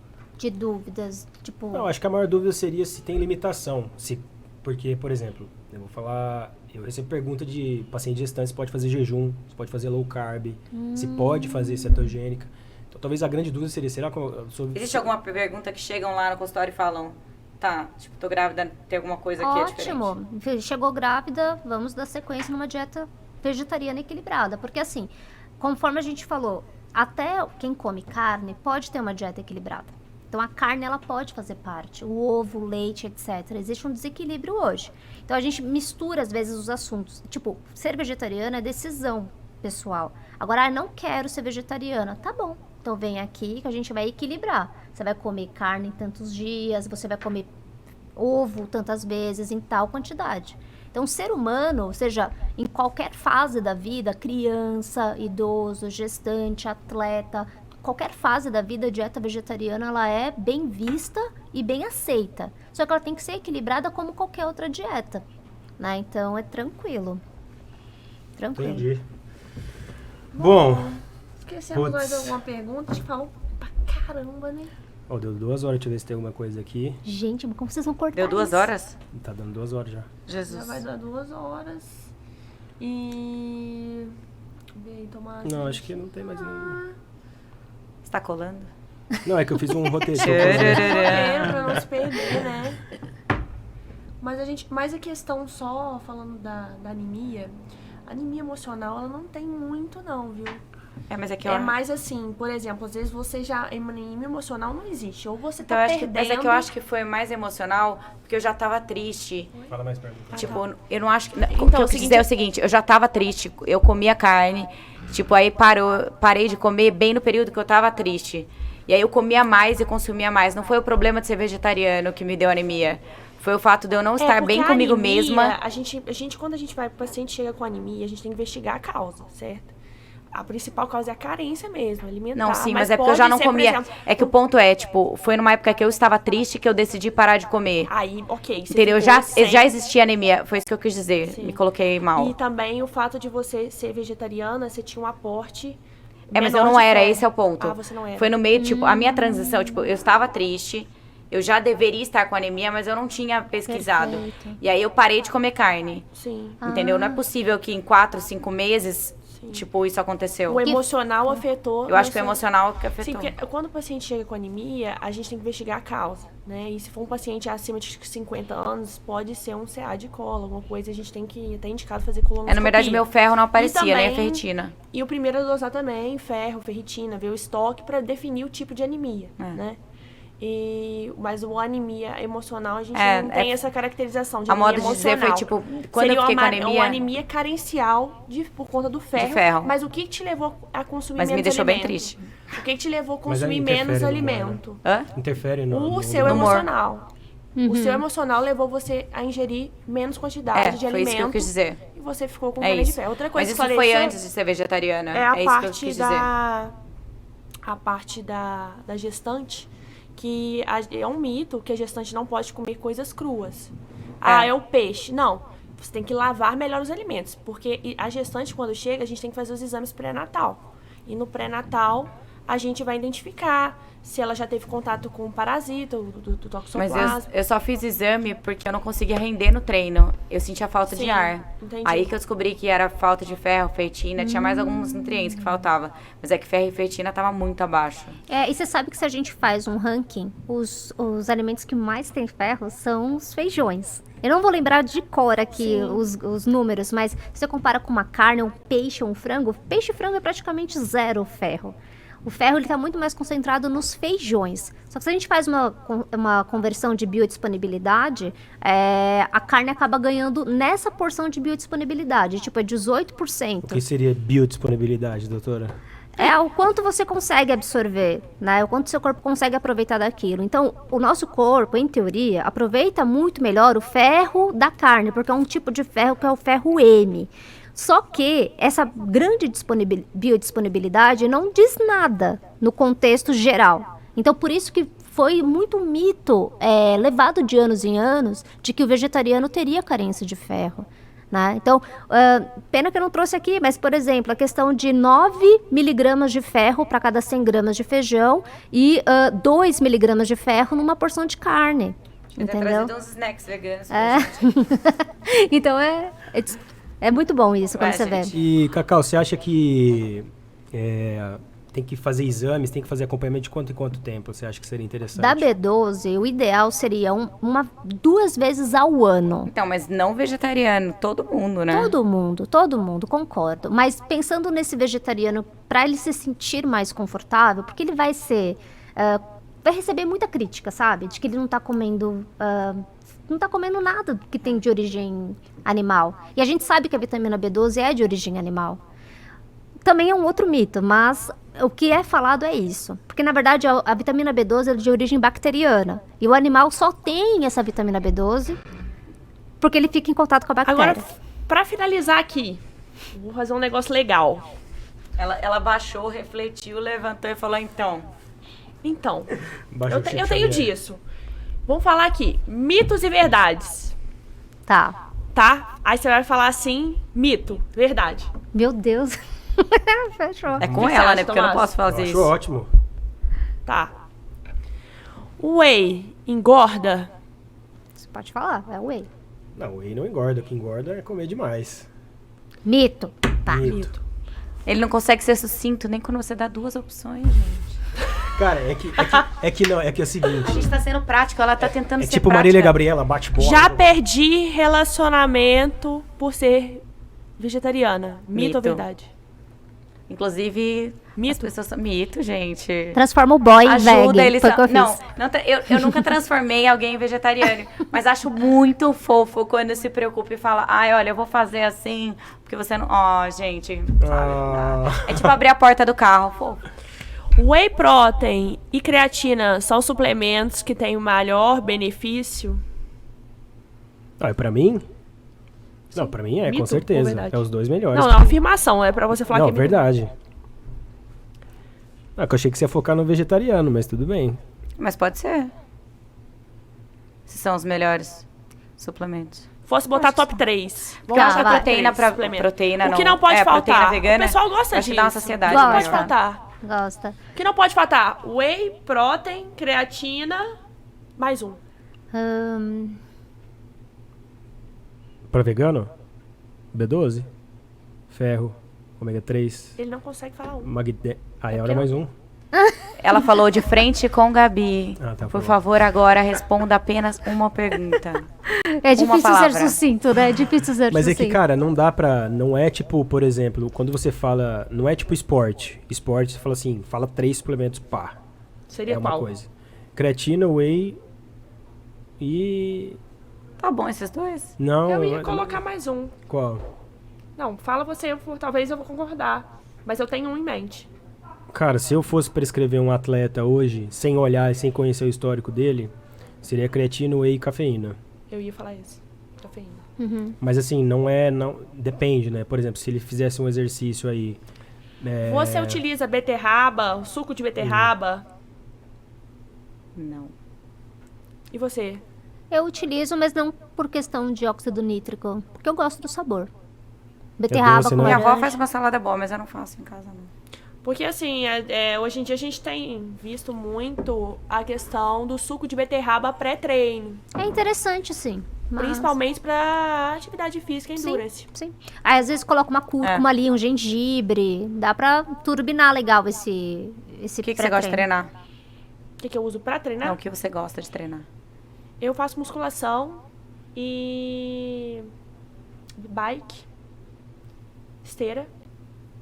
de dúvidas? Tipo, Não, acho que a maior dúvida seria se tem limitação. Porque, por exemplo, eu vou falar... Eu recebo pergunta de paciente gestante se pode fazer jejum, se pode fazer low carb, se pode fazer cetogênica. Então, talvez a grande dúvida seria, será que eu sou... Existe alguma pergunta que chegam lá no consultório e falam, tá, tipo, tô grávida, tem alguma coisa aqui é diferente? ótimo. Chegou grávida, vamos dar sequência numa dieta vegetariana equilibrada. Porque assim, conforme a gente falou, até quem come carne pode ter uma dieta equilibrada. Então a carne ela pode fazer parte, o ovo, o leite, etc. Existe um desequilíbrio hoje. Então a gente mistura às vezes os assuntos. Tipo, ser vegetariana é decisão pessoal. Agora, não quero ser vegetariana. Tá bom. Então vem aqui que a gente vai equilibrar. Você vai comer carne em tantos dias, você vai comer ovo tantas vezes, em tal quantidade. Então, o ser humano, ou seja, em qualquer fase da vida, criança, idoso, gestante, atleta, qualquer fase da vida, a dieta vegetariana ela é bem vista e bem aceita. Só que ela tem que ser equilibrada como qualquer outra dieta, né? Então, é tranquilo. Tranquilo. Entendi. Bom, Esquecemos Putz. mais alguma pergunta? A gente falou pra caramba, né? ó, deu 2 horas, deixa eu ver se tem alguma coisa aqui. Gente, mas como vocês vão cortar Deu 2 isso? horas? Tá dando 2 horas já. Já Jesus. vai dar 2 horas. E... Vem tomar... Não, acho que não tem mais nenhum. Você tá colando? Não, é que eu fiz um roteiro. Pra não se perder, né? Mas a questão só, falando da anemia, a anemia emocional, ela não tem muito não, viu? Mas é que É mais assim, por exemplo, às vezes você já, anemia emocional não existe, ou você Então, tá eu acho que, perdendo... mas é que eu acho que foi mais emocional, porque eu já tava triste. Fala mais perto. Tipo, eu não acho que... o que Então, eu quis dizer é o seguinte, eu já tava triste, eu comia carne, tipo, aí parei de comer bem no período que eu tava triste. E aí eu comia mais e consumia mais. Não foi o problema de ser vegetariano que me deu anemia. Foi o fato de eu não estar porque bem a comigo anemia, mesma. A gente, quando a gente vai, o paciente chega com anemia, a gente tem que investigar a causa, certo? A principal causa é a carência mesmo, alimentar. Não, sim, mas é porque eu já pode não ser, por comia. exemplo, É que o ponto é, tipo, foi numa época que eu estava triste que eu decidi parar de comer. Aí, ok. você Entendeu? ficou sem- Já existia anemia. Foi isso que eu quis dizer. Sim. Me coloquei mal. E também o fato de você ser vegetariana, você tinha um aporte. Mas eu menor não de era, ferro. esse é o ponto. Ah, você não era. Foi no meio, tipo, a minha transição, tipo, eu estava triste, eu já deveria estar com anemia, mas eu não tinha pesquisado. Perfeito. E aí eu parei de comer carne. Sim. Entendeu? Não é possível que em 4, 5 meses, tipo, isso aconteceu. O emocional afetou. Eu acho que o não só- emocional que Sim, afetou. porque quando o paciente chega com anemia, a gente tem que investigar a causa, né? E se for um paciente acima de 50 anos, pode ser um CA de colo, alguma coisa, a gente tem que ter indicado fazer colonoscopia. Na verdade, meu ferro não aparecia, nem a também- ferritina. E o primeiro a dosar também, ferro, ferritina, ver o estoque para definir o tipo de anemia, né? Mas o anemia emocional, a gente não tem essa caracterização de A anemia modo de dizer foi, emocional. tipo, quando Seria eu fiquei com uma anemia... anemia carencial por conta do ferro. ferro. Mas o que te levou a consumir Mas menos me deixou bem alimento? triste. O que te levou a Mas aí consumir interfere menos no alimento? Hã? Interfere no... O no- seu no- humor. emocional. O seu emocional levou você a ingerir menos quantidade de foi alimento. isso que eu quis dizer. E você ficou com É cana de isso. ferro. Outra coisa Mas que isso foi antes de ser vegetariana. é a isso que eu parte quis dizer. a parte da gestante, que é um mito que a gestante não pode comer coisas cruas. É o peixe. Não. Você tem que lavar melhor os alimentos. Porque a gestante, quando chega, a gente tem que fazer os exames pré-natal. E no pré-natal, a gente vai identificar se ela já teve contato com o parasita, do Mas toxoplasma. eu só fiz exame porque eu não conseguia render no treino. Eu sentia falta de Sim, ar. entendi. Aí que eu descobri que era falta de ferro, ferritina, tinha mais alguns nutrientes que faltava. Mas é que ferro e ferritina tava muito abaixo. E você sabe que se a gente faz um ranking, os alimentos que mais têm ferro são os feijões. Eu não vou lembrar de cor aqui os números, mas se você compara com uma carne, um peixe ou um frango, peixe e frango é praticamente zero ferro. O ferro está muito mais concentrado nos feijões. Só que se a gente faz uma conversão de biodisponibilidade, a carne acaba ganhando nessa porção de biodisponibilidade, tipo é 18%. O que seria biodisponibilidade, doutora? É o quanto você consegue absorver, né? O quanto seu corpo consegue aproveitar daquilo. Então, o nosso corpo, em teoria, aproveita muito melhor o ferro da carne, porque é um tipo de ferro que é o ferro M. Só que essa grande biodisponibilidade não diz nada no contexto geral. Então, por isso que foi muito mito levado de anos em anos de que o vegetariano teria carência de ferro. né? Então, pena que eu não trouxe aqui, mas, por exemplo, a questão de 9 miligramas de ferro para cada 100 gramas de feijão e 2 miligramas de ferro numa porção de carne. Eu tenho Entendeu? trazido uns snacks veganos pra É. gente. Então, é muito bom isso, quando É, você vê. gente. E, Cacau, você acha que tem que fazer exames, tem que fazer acompanhamento de quanto em quanto tempo? Você acha que seria interessante? Da B12, o ideal seria 2 vezes ao ano. Então, mas não vegetariano, todo mundo, né? Todo mundo, concordo. Mas pensando nesse vegetariano, para ele se sentir mais confortável, porque ele vai ser... vai receber muita crítica, sabe? De que ele não tá comendo... não tá comendo nada que tem de origem animal. E a gente sabe que a vitamina B12 é de origem animal. Também é um outro mito, mas o que é falado é isso. Porque, na verdade, a vitamina B12 é de origem bacteriana. E o animal só tem essa vitamina B12 porque ele fica em contato com a bactéria. Agora, pra finalizar aqui, vou fazer um negócio legal. Ela baixou, refletiu, levantou e falou, então... Então, Baixa o eu Chico tenho Xavier. disso. Vamos falar aqui, mitos e verdades, Tá. tá? Aí você vai falar assim, mito, verdade. Meu Deus. Fechou. É com que você ela, acha, né? Porque eu não Tomás? posso fazer Eu acho isso. ótimo. Tá. O whey engorda? Você pode falar, é o whey. Não, o whey não engorda. O que engorda é comer demais. Mito. Tá. Mito. Ele não consegue ser sucinto nem quando você dá 2 opções, gente. Cara, é que é o seguinte. A gente tá sendo prático, ela tá tentando É ser tipo prática. Marília Gabriela, bate bola. Já perdi relacionamento por ser vegetariana. Mito ou Mito. verdade? Inclusive, Mito? as pessoas são... Mito, gente. Transforma o boy em veg. Ajuda eles Foi o que eu fiz. eu nunca transformei alguém em vegetariano, mas acho muito fofo quando se preocupa e fala, ai, olha, eu vou fazer assim, porque você não... Ó, gente, sabe? É tipo abrir a porta do carro, fofo. Whey protein e creatina são suplementos que têm o maior benefício? Ah, pra mim? Não, pra mim Mito com ou certeza. verdade? É os dois melhores. Não, é uma afirmação, é pra você falar Não, que é mito. verdade. Ah, que eu achei que você ia focar no vegetariano, mas tudo bem. Mas pode ser. Se são os melhores suplementos. Fosse botar top 3. Porque eu acho Tá, a vai. proteína pra... suplemento. Proteína O que não pode proteína faltar. vegana, O pessoal gosta acho que dá uma disso. saciedade O que não Gosta. pode maior. faltar. Gosta. O que não pode faltar? Whey, protein, creatina, mais um. Pra vegano? B12? Ferro, ômega 3, Ele não consegue falar um. magnésio. Ah, é porque hora mais um. Ela falou de frente com Gabi. Ah, tá Por bom. favor, agora responda apenas uma pergunta. É difícil ser palavra. sucinto, né? É difícil ser Mas é sucinto. que, cara, não dá pra. Não é tipo, por exemplo, quando você fala. Não é tipo esporte. Esporte, você fala assim, fala 3 suplementos, pá. Seria É uma qual? coisa. Creatina, whey e. Tá bom esses dois? Não. Eu ia não- colocar mais um. Qual? Não, fala você, talvez eu vou concordar. Mas eu tenho um em mente. Cara, se eu fosse prescrever um atleta hoje, sem olhar e sem conhecer o histórico dele, seria creatina, whey e cafeína. Eu ia falar isso. Cafeína. Mas assim, não é. Não, depende, né? Por exemplo, se ele fizesse um exercício aí. Você utiliza beterraba, suco de beterraba? Não. E você? Eu utilizo, mas não por questão de óxido nítrico, porque eu gosto do sabor. Beterraba doce, com né? Minha avó laranja. faz uma salada boa, mas eu não faço em casa, não. Porque assim, hoje em dia a gente tem visto muito a questão do suco de beterraba pré-treino. É interessante, sim. mas- Principalmente pra atividade física endurance. Sim. Aí às vezes coloca uma cúrcuma ali, um gengibre. Dá pra turbinar legal esse O que você gosta de treinar? O que eu uso pra treinar? Não, o que você gosta de treinar? Eu faço musculação e bike, esteira.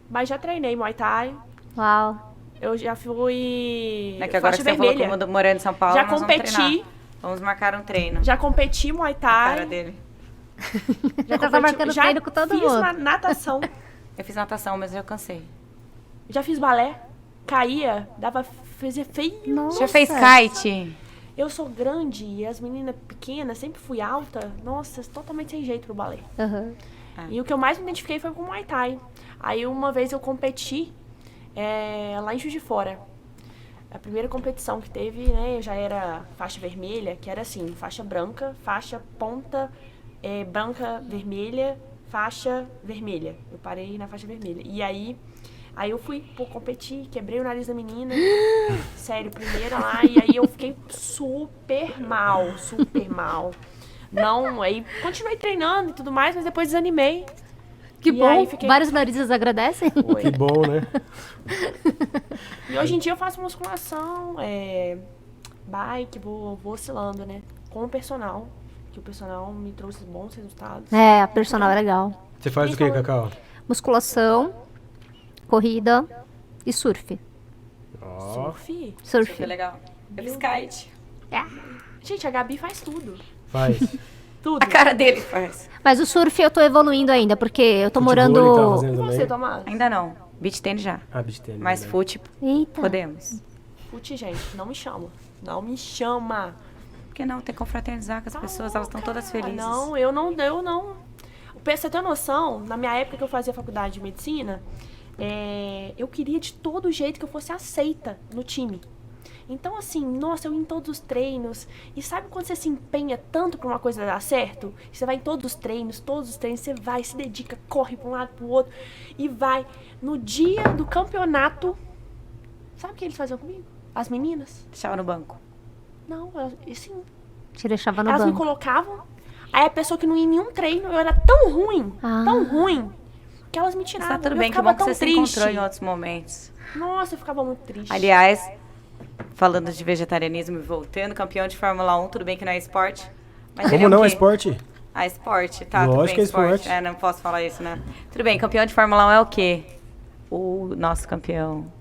Mas já treinei Muay Thai. Uau. Eu já fui É que agora que faixa você falou vermelha. que morando em São Paulo, Já nós vamos competi, treinar. Vamos marcar um treino. já competi Muay Cara Thai. dele. Já tá marcando já treino com todo fiz mundo. natação. Eu fiz natação, mas eu cansei. Já fiz balé. Caía, fazia feio. Nossa. Já fez kite? Eu sou grande e as meninas pequenas, sempre fui alta. Nossa, totalmente sem jeito pro balé. Aham. E o que eu mais me identifiquei foi com o Muay Thai. Aí uma vez eu competi lá em Juiz de Fora. A primeira competição que teve, né, eu já era faixa vermelha, que era assim, faixa branca, faixa ponta branca, vermelha, faixa vermelha. Eu parei na faixa vermelha. E aí eu fui competir, quebrei o nariz da menina. Sério, primeira lá. E aí eu fiquei super mal, super mal. Não, aí continuei treinando e tudo mais, mas depois desanimei. Que E bom, aí fiquei- vários narizes agradecem. Que bom, né? E hoje em dia eu faço musculação, bike, vou oscilando, né? Com o personal, que o personal me trouxe bons resultados. É, a personal é legal. Você faz o que, Cacau? Musculação, corrida e surf. Ó, Surf? Surf. Foi legal. Eu fiz kite. Gente, a Gabi faz tudo. faz. Tudo. A cara dele faz. Mas o surf eu tô evoluindo ainda, porque eu tô Futebol ele tá morando... fazendo E também? você, Tomás? Ainda não. Beach tênis já. Ah, beach tennis, Mas né? fute, Eita. podemos. Fute, gente, não me chama. Não me chama. Porque não, tem que confraternizar com as pessoas, elas estão todas felizes. Não, eu não. Pra você ter noção, na minha época que eu fazia faculdade de medicina, eu queria de todo jeito que eu fosse aceita no time. Então, assim, nossa, eu ia em todos os treinos. E sabe quando você se empenha tanto pra uma coisa dar certo? Você vai em todos os treinos, você vai, se dedica, corre pra um lado, pro outro. E vai. No dia do campeonato, sabe o que eles faziam comigo? As meninas? Deixava no banco. Não, assim, Te deixava no elas me banco. colocavam. Aí a pessoa que não ia em nenhum treino, eu era tão ruim, que elas me Mas tiravam. tá tudo Eu bem, que ficava bom que tão você triste. se encontrou em outros momentos. Nossa, eu ficava muito triste. Aliás, falando de vegetarianismo e voltando, campeão de Fórmula 1, tudo bem que não é esporte. Mas ele Como não o é quê? esporte? Ah, esporte, tá, Lógico tudo bem, que é esporte. É, não posso falar isso, né? Tudo bem, campeão de Fórmula 1 é o quê? O nosso campeão.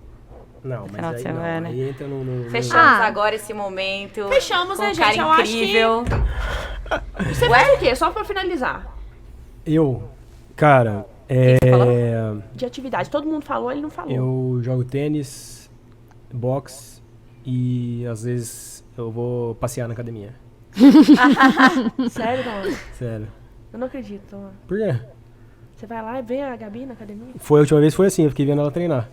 Não, mas Final de aí semana. não. Aí entra no... Fechamos Ah. agora esse momento. Fechamos, com né, um cara gente? Eu acho que- incrível. Você faz o quê? Só pra finalizar. Eu, cara, que você falou? De atividade. Todo mundo falou, ele não falou. eu jogo tênis, boxe e às vezes eu vou passear na academia. Sério, Dona? Sério. Eu não acredito, Dona. Por quê? Você vai lá e vê a Gabi na academia? Foi a última vez, foi assim, eu fiquei vendo ela treinar.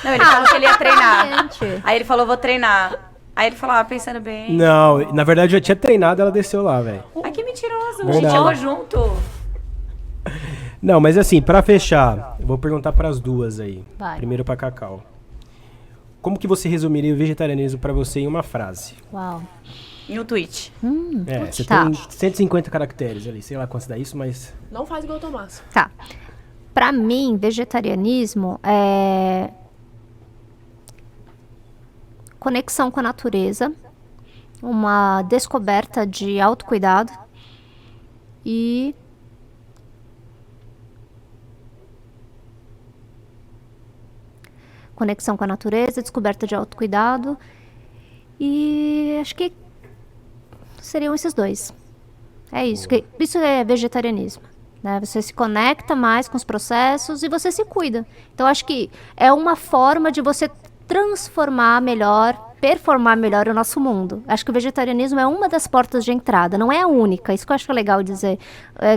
Não, ele falou que ele ia treinar. Gente. Aí ele falou, vou treinar. Aí ele falou, pensando bem. Não, na verdade eu já tinha treinado, ela desceu lá, velho. Ai, que mentiroso. A Verdade. gente chegou junto. Não, mas assim, pra fechar, eu vou perguntar pras duas aí. Vai. Primeiro pra Cacau. Como que você resumiria o vegetarianismo pra você em uma frase? Uau. Em um tweet. Você Tá. tem 150 caracteres ali, sei lá quantos dá isso, mas... Não faz igual o Tomás. Tá. Pra mim, vegetarianismo é conexão com a natureza, uma descoberta de autocuidado e conexão com a natureza, descoberta de autocuidado e acho que seriam esses dois. É isso, isso é vegetarianismo. Né? Você se conecta mais com os processos e você se cuida. Então, acho que é uma forma de você transformar melhor, performar melhor o nosso mundo. Acho que o vegetarianismo é uma das portas de entrada, não é a única. Isso que eu acho legal dizer.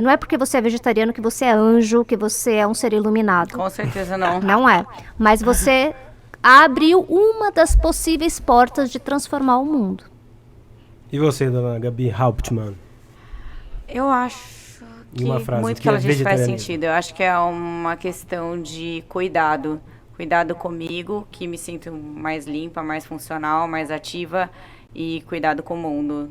Não é porque você é vegetariano que você é anjo, que você é um ser iluminado. Com certeza não. Não é. Mas você abriu uma das possíveis portas de transformar o mundo. E você, dona Gabi Hauptmann? Eu acho que Uma frase, muito que que ela é disse faz vegetarianismo. sentido. Eu acho que é uma questão de cuidado. Cuidado comigo, que me sinto mais limpa, mais funcional, mais ativa. E cuidado com o mundo.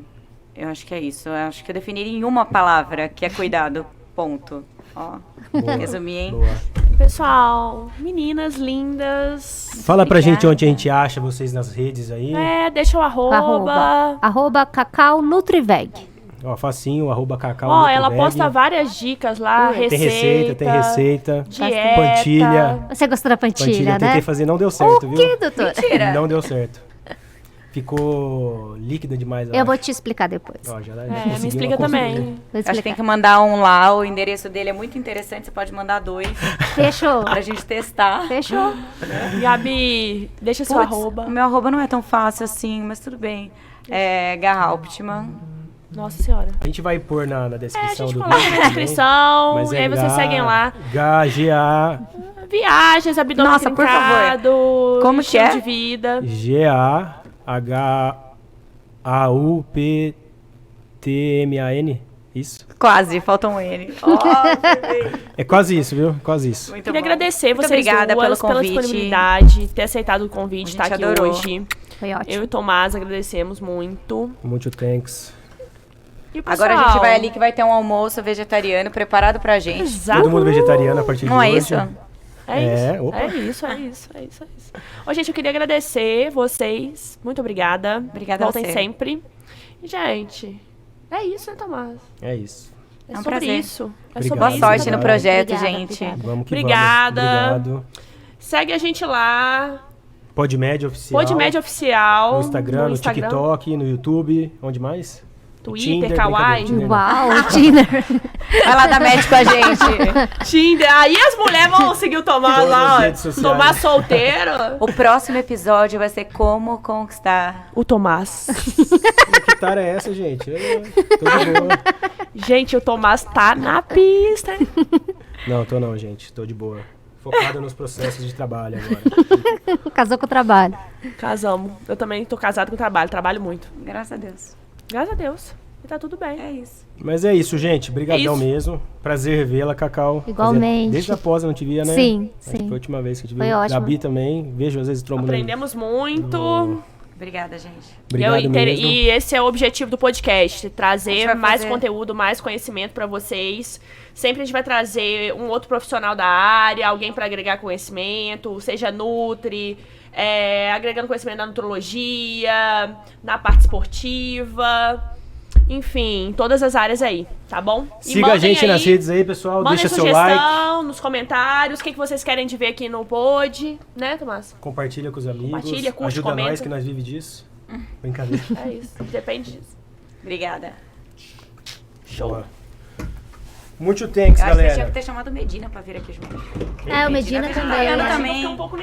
Eu acho que é isso. Eu acho que eu definiria em uma palavra, que é cuidado. Ponto. Ó, Boa. resumi, hein? Boa. Pessoal, meninas lindas. Fala pra Obrigada. gente onde a gente acha vocês nas redes aí. Deixa o arroba. Arroba Cacau Nutriveg. Ó, facinho, @Cacau. Ó, ela Nutriveg. posta várias dicas lá, Tem receita. tem receita. Dieta. Pantilha. Você gostou da Pantilha, pantilha, tentei né? fazer, não deu certo, O viu? que, doutor? Mentira. Não deu certo. Ficou líquida demais. Eu vou te explicar depois. Ó, já Me consegui explica uma também. Vou Acho que tem explicar. que mandar um lá, o endereço dele é muito interessante, você pode mandar 2 Fechou. pra gente testar. Fechou. Gabi, deixa seu Puts, arroba. o meu arroba não é tão fácil assim, mas tudo bem. É Gahalptman. Nossa senhora. A gente vai pôr na A descrição gente do coloca vídeo na também, descrição, mas e aí vocês seguem lá. G-A... Viagens, abdômen Nossa, por favor. trincado, Como que estilo é? de vida. G-A-H-A-U-P-T-M-A-N. Isso. Quase, falta um N. É quase isso, viu? Quase isso. Muito Queria bom. agradecer Muito vocês obrigada duas pelo pela convite. disponibilidade, ter aceitado o convite, A estar gente aqui adorou. hoje. Foi ótimo. Eu e o Tomás agradecemos muito. Muito thanks. E, Agora a pessoal, gente vai ali que vai ter um almoço vegetariano preparado pra gente. Exato. Todo mundo vegetariano a partir Não de é hoje. isso? É opa. isso. Ô, gente, eu queria agradecer vocês. Muito obrigada. Obrigada a Voltem você. sempre. E, gente, é isso, né, Tomás? É isso. É É um sobre prazer. isso. É Obrigado. sobre Boa isso. sorte no Obrigada. projeto, Obrigada, gente. obrigada. Vamos que Obrigada. vamos. Obrigado. Segue a gente lá. Podmed Oficial. Podmed Oficial. No Instagram, no TikTok, no YouTube. Onde mais? Twitter, Tinder, Kawaii. brincadeira, Tinder não. Uau, Tinder. Vai lá dar match com a gente. Tinder. Aí as mulheres vão seguir o Tomás Todas lá, as ó. redes sociais. Tomás solteiro. O próximo episódio vai ser como conquistar. O Tomás. Que tara é essa, gente? Tô de boa. Gente, o Tomás tá na pista. Não, tô não, gente. Tô de boa. Focado nos processos de trabalho agora. Casou com o trabalho. Casamos. Eu também tô casado com trabalho. Trabalho muito. Graças a Deus. Graças a Deus. E tá tudo bem. É isso. Mas é isso, gente. Brigadão É isso. mesmo. Prazer revê-la, Cacau. Igualmente. Desde após eu não te via, né? Sim, Acho que sim. foi a última vez que eu te vi. Foi ótimo. Gabi também. Vejo às vezes trombando. Aprendemos muito. Obrigada, gente. Obrigado mesmo. E esse é o objetivo do podcast, A gente trazer vai mais fazer- conteúdo, mais conhecimento pra vocês. Sempre a gente vai trazer um outro profissional da área, alguém pra agregar conhecimento, seja nutri, agregando conhecimento na nutrologia, na parte esportiva, enfim, em todas as áreas aí, tá bom? E Siga a mandem gente aí, nas redes aí, pessoal. mandem Deixa seu sugestão like. nos comentários, o que vocês querem de ver aqui no pod, né, Tomás? Compartilha com os amigos. Compartilha, curte, Ajuda comenta. nós que nós vive disso. Brincadeira. É isso, depende disso. Obrigada. Show. Boa. Muito thanks, Eu acho que você tinha galera. que ter chamado Medina pra vir aqui junto. É, o Medina Medina também. vegetariano né? também. Fica um pouco